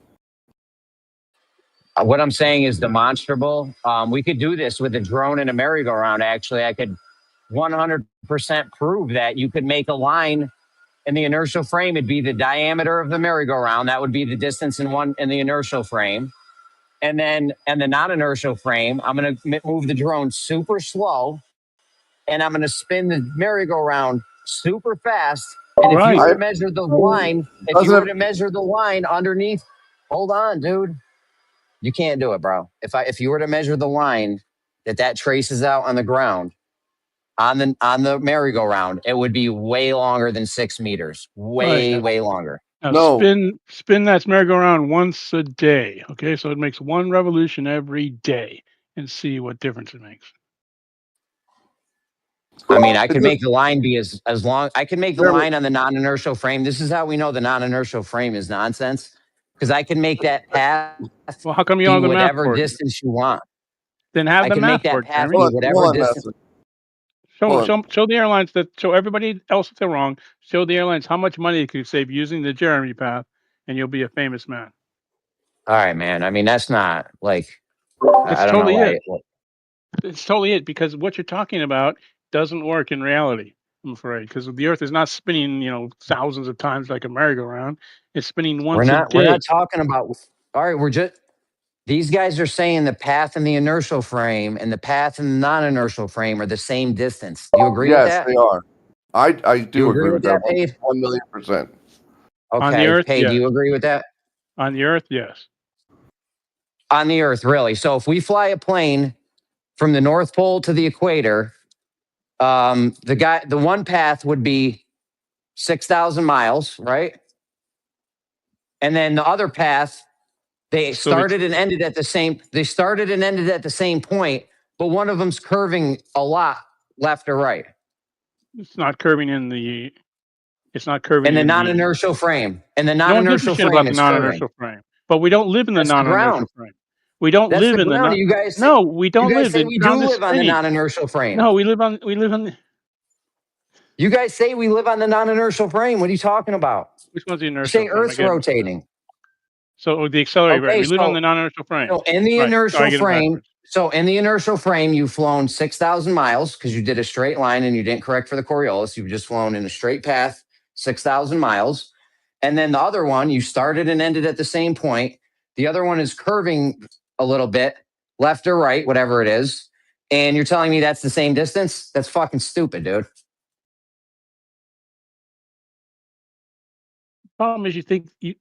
What I'm saying is demonstrable. We could do this with a drone and a merry-go-round. Actually, I could 100% prove that you could make a line in the inertial frame. It'd be the diameter of the merry-go-round. That would be the distance in the inertial frame. And then in the non-inertial frame, I'm going to move the drone super slow, and I'm going to spin the merry-go-round super fast. And if you were to measure the line, underneath, hold on, dude. You can't do it, bro. If you were to measure the line that traces out on the ground, on the merry-go-round, it would be way longer than 6 meters. Way longer. Now spin that merry-go-round once a day. Okay, so it makes one revolution every day, and see what difference it makes. I mean, I could make the line be as long. I could make the line on the non-inertial frame. This is how we know the non-inertial frame is nonsense, because I can make that path. Well, how come you don't have the math whatever for it? distance you want? Then have the math for it, Jeremy. Whatever distance. Show the airlines show everybody else that they're wrong. Show the airlines how much money they could save using the Jeremy path, and you'll be a famous man. All right, man. I mean, that's not like It's I don't know totally why. it. It's totally it because what you're talking about doesn't work in reality. I'm afraid because the Earth is not spinning, thousands of times like a merry-go-round. It's spinning We're once a not. We're day. not talking about. All right, we're just. These guys are saying the path in the inertial frame and the path in the non-inertial frame are the same distance. Do you agree with Yes, that? they are. I Do you do agree agree with with that that, Pave? 1,000,000%. On the Okay, Earth, Pave, do yes. you agree with that? On the Earth, yes. On the Earth, really. So if we fly a plane from the North Pole to the equator, the one path would be 6,000 miles, right? And then the other path, they started and ended at the same. They started and ended at the same point, but one of them's curving a lot left or right. It's not curving in the. It's not curving In the in the. non-inertial frame. In the No one gives a non-inertial shit frame, about the it's curving. non-inertial frame, but we don't live in the That's the non-inertial ground. frame. We don't That's live the in the ground. non. You guys say, No, we don't you guys live. say The we ground do is live on the spinning. non-inertial frame. No, we live on the. You guys say we live on the non-inertial frame. What are you talking about? Which one's the You inertial say frame? I Earth's get it mixed up. rotating. So the accelerator, right? Okay, We live on the non-inertial frame. so in the Right. inertial I get it frame, backwards. so in the inertial frame, you've flown 6,000 miles because you did a straight line and you didn't correct for the Coriolis. You've just flown in a straight path, 6,000 miles. And then the other one, you started and ended at the same point. The other one is curving a little bit, left or right, whatever it is. And you're telling me that's the same distance? That's fucking stupid, dude. Problem is, you think you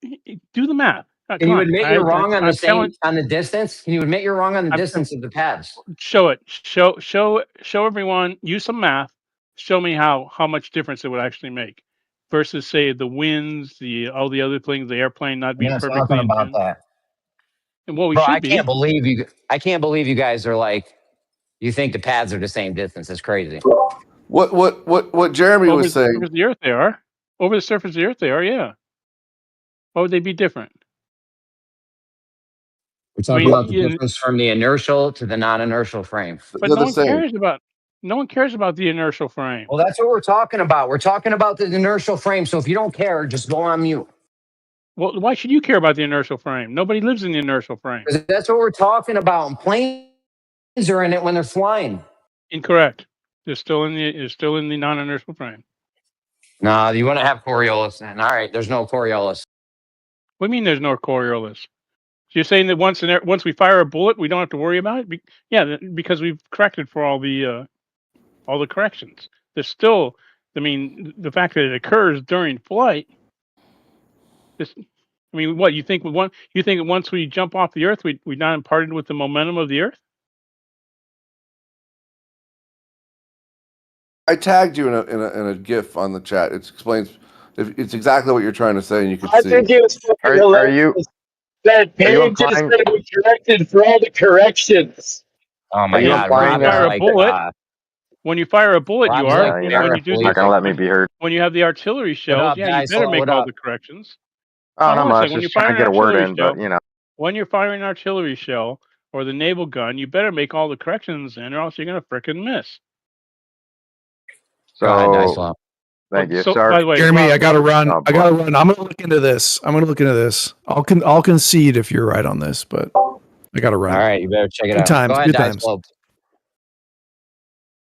do the math. Can you admit you're wrong on the distance? Can you admit you're wrong on the I'm distance of the paths? Show it. Show everyone. Use some math. Show me how much difference it would actually make, versus say the winds, all the other things, the airplane not being perfectly in tune. That. And what we Bro, should I be. can't believe you guys are like, you think the paths are the same distance. That's crazy. What Jeremy was saying. Over the Earth, they are. Over the surface of the Earth, they are. Yeah. Why would they be different? We're talking about the difference from the inertial to the non-inertial frame. But no one cares about. No one cares about the inertial frame. Well, that's what we're talking about. We're talking about the inertial frame. So if you don't care, just go on mute. Well, why should you care about the inertial frame? Nobody lives in the inertial frame. That's what we're talking about. And planes are in it when they're flying. Incorrect. They're still in the non-inertial frame. No, you want to have Coriolis then. All right, there's no Coriolis. What do you mean there's no Coriolis? So you're saying that once we fire a bullet, we don't have to worry about it? Yeah, because we've corrected for all the corrections. There's still, I mean, the fact that it occurs during flight. What you think? You think that once we jump off the Earth, we not imparted with the momentum of the Earth? I tagged you in a GIF on the chat. It explains. It's exactly what you're trying to say, and you can see. I think it was fucking hilarious that Page just said we corrected for all the corrections. Oh my God! When you fire a bullet, you are. Like, When you do not gonna let me be heard. When you have the artillery shells, up, yeah, guys? you better make What all up? the corrections. Oh, not much. When you're Just trying to firing get a word artillery in, shell, but you know. when you're firing an artillery shell or the naval gun, you better make all the corrections in, or else you're gonna frickin' miss. So, go ahead, Dice. Thank you. So, Sorry, by the way, Jeremy, Rob, I gotta run. Oh, I gotta run. I'm gonna look into this. I'll concede if you're right on this, but I gotta run. All right, you better check it Good out. times. Go ahead, Good Dice. times.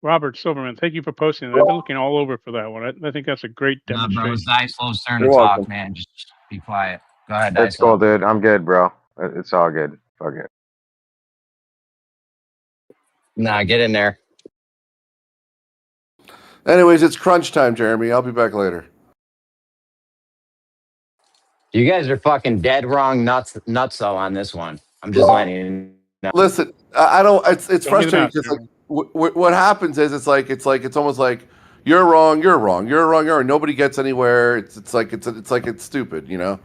Robert Silverman, thank you for posting that. I've been looking all over for that one. I think that's a great demonstration. Bro, it's Dice Flow's turn to You're talk, welcome. man. Just be quiet. Go ahead, Dice. It's cool, dude. I'm good, bro. It's all good. Fuck it. Nah, get in there. Anyways, it's crunch time, Jeremy. I'll be back later. You guys are fucking dead wrong, nuts though on this one. I'm just letting you know. Listen, I don't. It's Don't frustrating because like what happens is it's almost like you're wrong. Nobody gets anywhere. It's like it's stupid, you know.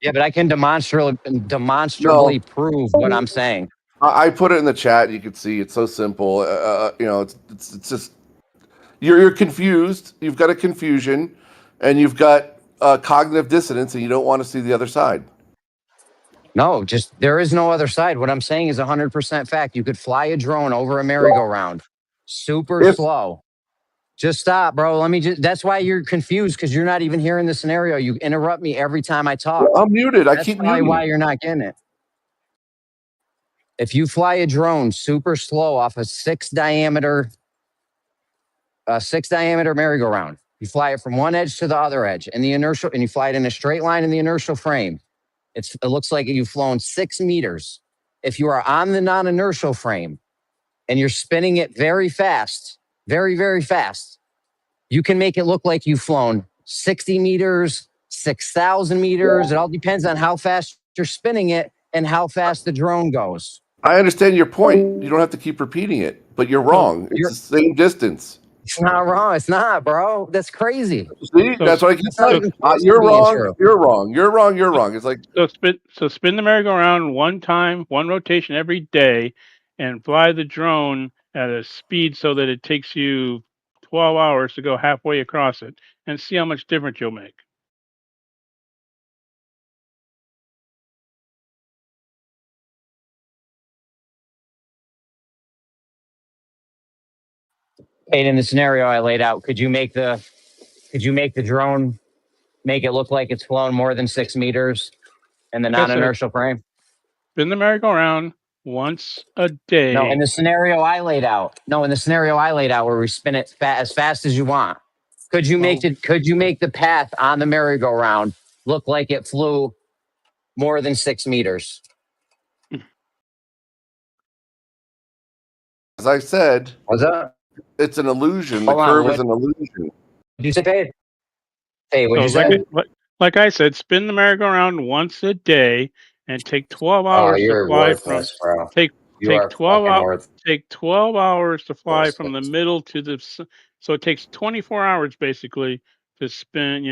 Yeah, but I can demonstrably prove what I'm saying. I put it in the chat. You can see it's so simple. You know, it's just you're confused. You've got a confusion, and you've got cognitive dissonance, and you don't want to see the other side. No, just there is no other side. What I'm saying is 100% fact. You could fly a drone over a merry-go-round, super slow. Just stop, bro. That's why you're confused, because you're not even hearing the scenario. You interrupt me every time I talk. Well, I'm muted. I That's keep probably muting. why you're not getting it. If you fly a drone super slow off a 6 diameter merry-go-round, you fly it from one edge to the other edge and you fly it in a straight line in the inertial frame, it looks like you've flown 6 meters. If you are on the non-inertial frame and you're spinning it very fast, very, very fast, you can make it look like you've flown 60 meters, 6,000 meters. It all depends on how fast you're spinning it and how fast the drone goes. I understand your point. You don't have to keep repeating it, but you're wrong. It's the same distance. It's not wrong. It's not, bro. That's crazy. See, that's what I keep That's not saying. even close to You're being wrong. true. You're wrong. You're wrong. You're wrong. It's like So spin the merry-go-round one time, one rotation every day, and fly the drone at a speed so that it takes you 12 hours to go halfway across it, and see how much difference you'll make. Hey, in the scenario I laid out, could you make the drone make it look like it's flown more than 6 meters in the Like I said, non-inertial frame? spin the merry-go-round once a day. No, in the scenario I laid out. Where we spin it as fast as you want. Could you make the path on the merry-go-round look like it flew more than 6 meters? as I said, what's up? It's an illusion. Hold the on, curve what is an illusion. did you say? Hey, what'd you So say? like I said, spin the merry-go-round once a day and take 12 Oh, hours to you're fly from worthless, bro. take You take are 12 fucking out worthless. take 12 hours to fly from the middle to so it takes 24 hours basically to spin,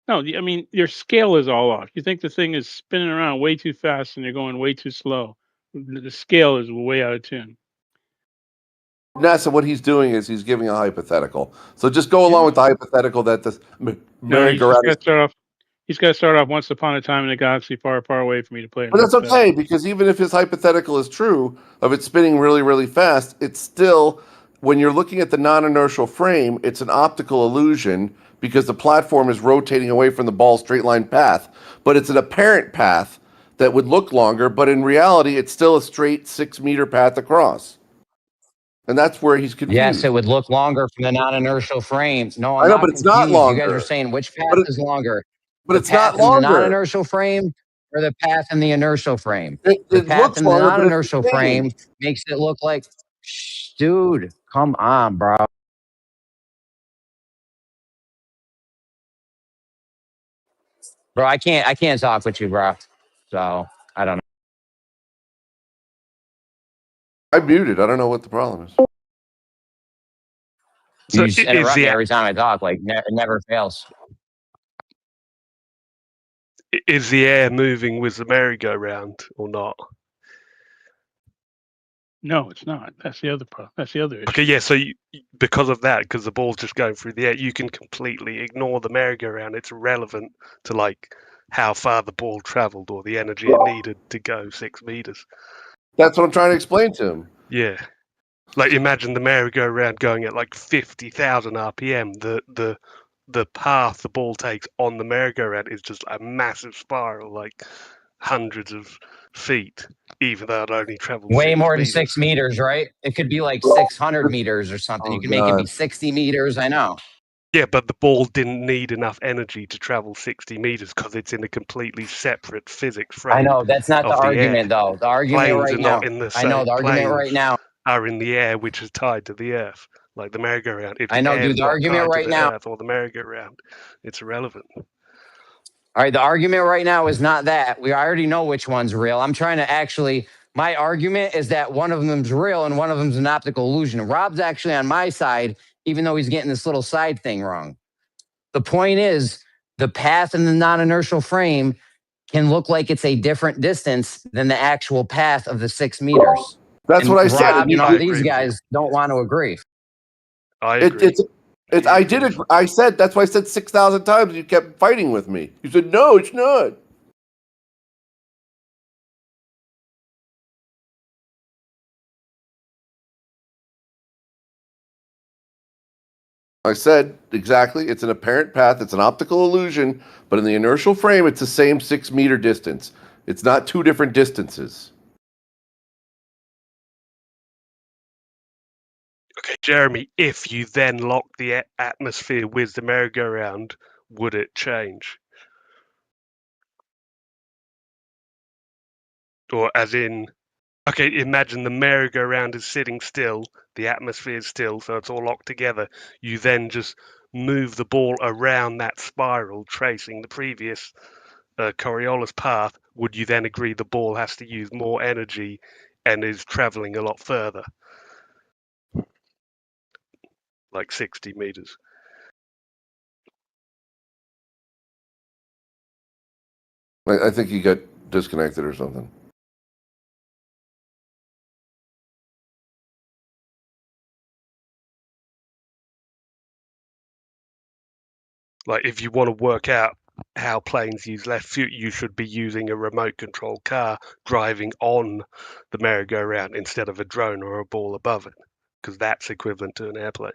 No, I mean your scale is all off. You think the thing is spinning around way too fast and you're going way too slow. The scale is way out of tune. NASA, what he's doing is he's giving a hypothetical. So just go along Yeah. with the hypothetical that this No, merry-go-round is. He's got to start off once upon a time in a galaxy far, far away for me to play. But that's okay, because even if his hypothetical is true of it spinning really, really fast, it's still, when you're looking at the non-inertial frame, it's an optical illusion because the platform is rotating away from the ball's straight line path. But it's an apparent path that would look longer, but in reality, it's still a straight 6 meter path across. And that's where he's confused. Yes, it would look longer from the non-inertial frame. No, I'm I know, not but it's confused. not You guys are longer. saying which path is longer? But The it's not path in the longer. non-inertial frame or the path in the inertial frame? It The path looks in the longer, but it's non-inertial the same. frame makes it look like, dude, come on, bro. Bro, I can't talk with you, bro. So I don't know. I muted. I don't know what the problem is. So You just interrupt me every time I talk. Like it never fails. Is the air moving with the merry-go-round or not? No, it's not. That's the other problem. That's the other issue. Okay, yeah. So because of that, because the ball's just going through the air, you can completely ignore the merry-go-round. It's relevant to like how far the ball traveled or the energy it needed to go 6 meters. That's what I'm trying to explain to him. Yeah, like imagine the merry-go-round going at like 50,000 RPM. The path the ball takes on the merry-go-round is just a massive spiral, like hundreds of feet, even though it only travels Way 6 more than meters. 6 meters, right? It could be like 600 meters or something. You can make it be 60 meters. I know. Yeah, but the ball didn't need enough energy to travel 60 meters because it's in a completely separate physics frame. I know. That's not the of the argument, air. though. The argument Planes right are now. not in the I know same. the argument right Planes now. are in the air, which is tied to the Earth, like the merry-go-round. If I the know, air dude. is The not argument tied to right the now. Earth or the merry-go-round, it's irrelevant. All right, the argument right now is not that. We already know which one's real. I'm trying to actually, my argument is that one of them's real and one of them's an optical illusion. Rob's actually on my side, even though he's getting this little side thing wrong. The point is, the path in the non-inertial frame can look like it's a different distance than the actual path of the 6 meters. That's what I said. Rob and all these guys don't want to agree. I agree. I did agree. I said, that's why I said 6,000 times. You kept fighting with me. You said, no, it's not. I said exactly. It's an apparent path. It's an optical illusion, but in the inertial frame, it's the same 6 meter distance. It's not two different distances. Okay, Jeremy, if you then lock the atmosphere with the merry-go-round, would it change? Or as in, okay, imagine the merry-go-round is sitting still, the atmosphere is still, so it's all locked together. You then just move the ball around that spiral, tracing the previous Coriolis path. Would you then agree the ball has to use more energy and is traveling a lot further? Like 60 meters. I think you got disconnected or something. Like if you want to work out how planes use left foot, you should be using a remote control car driving on the merry-go-round instead of a drone or a ball above it, because that's equivalent to an airplane.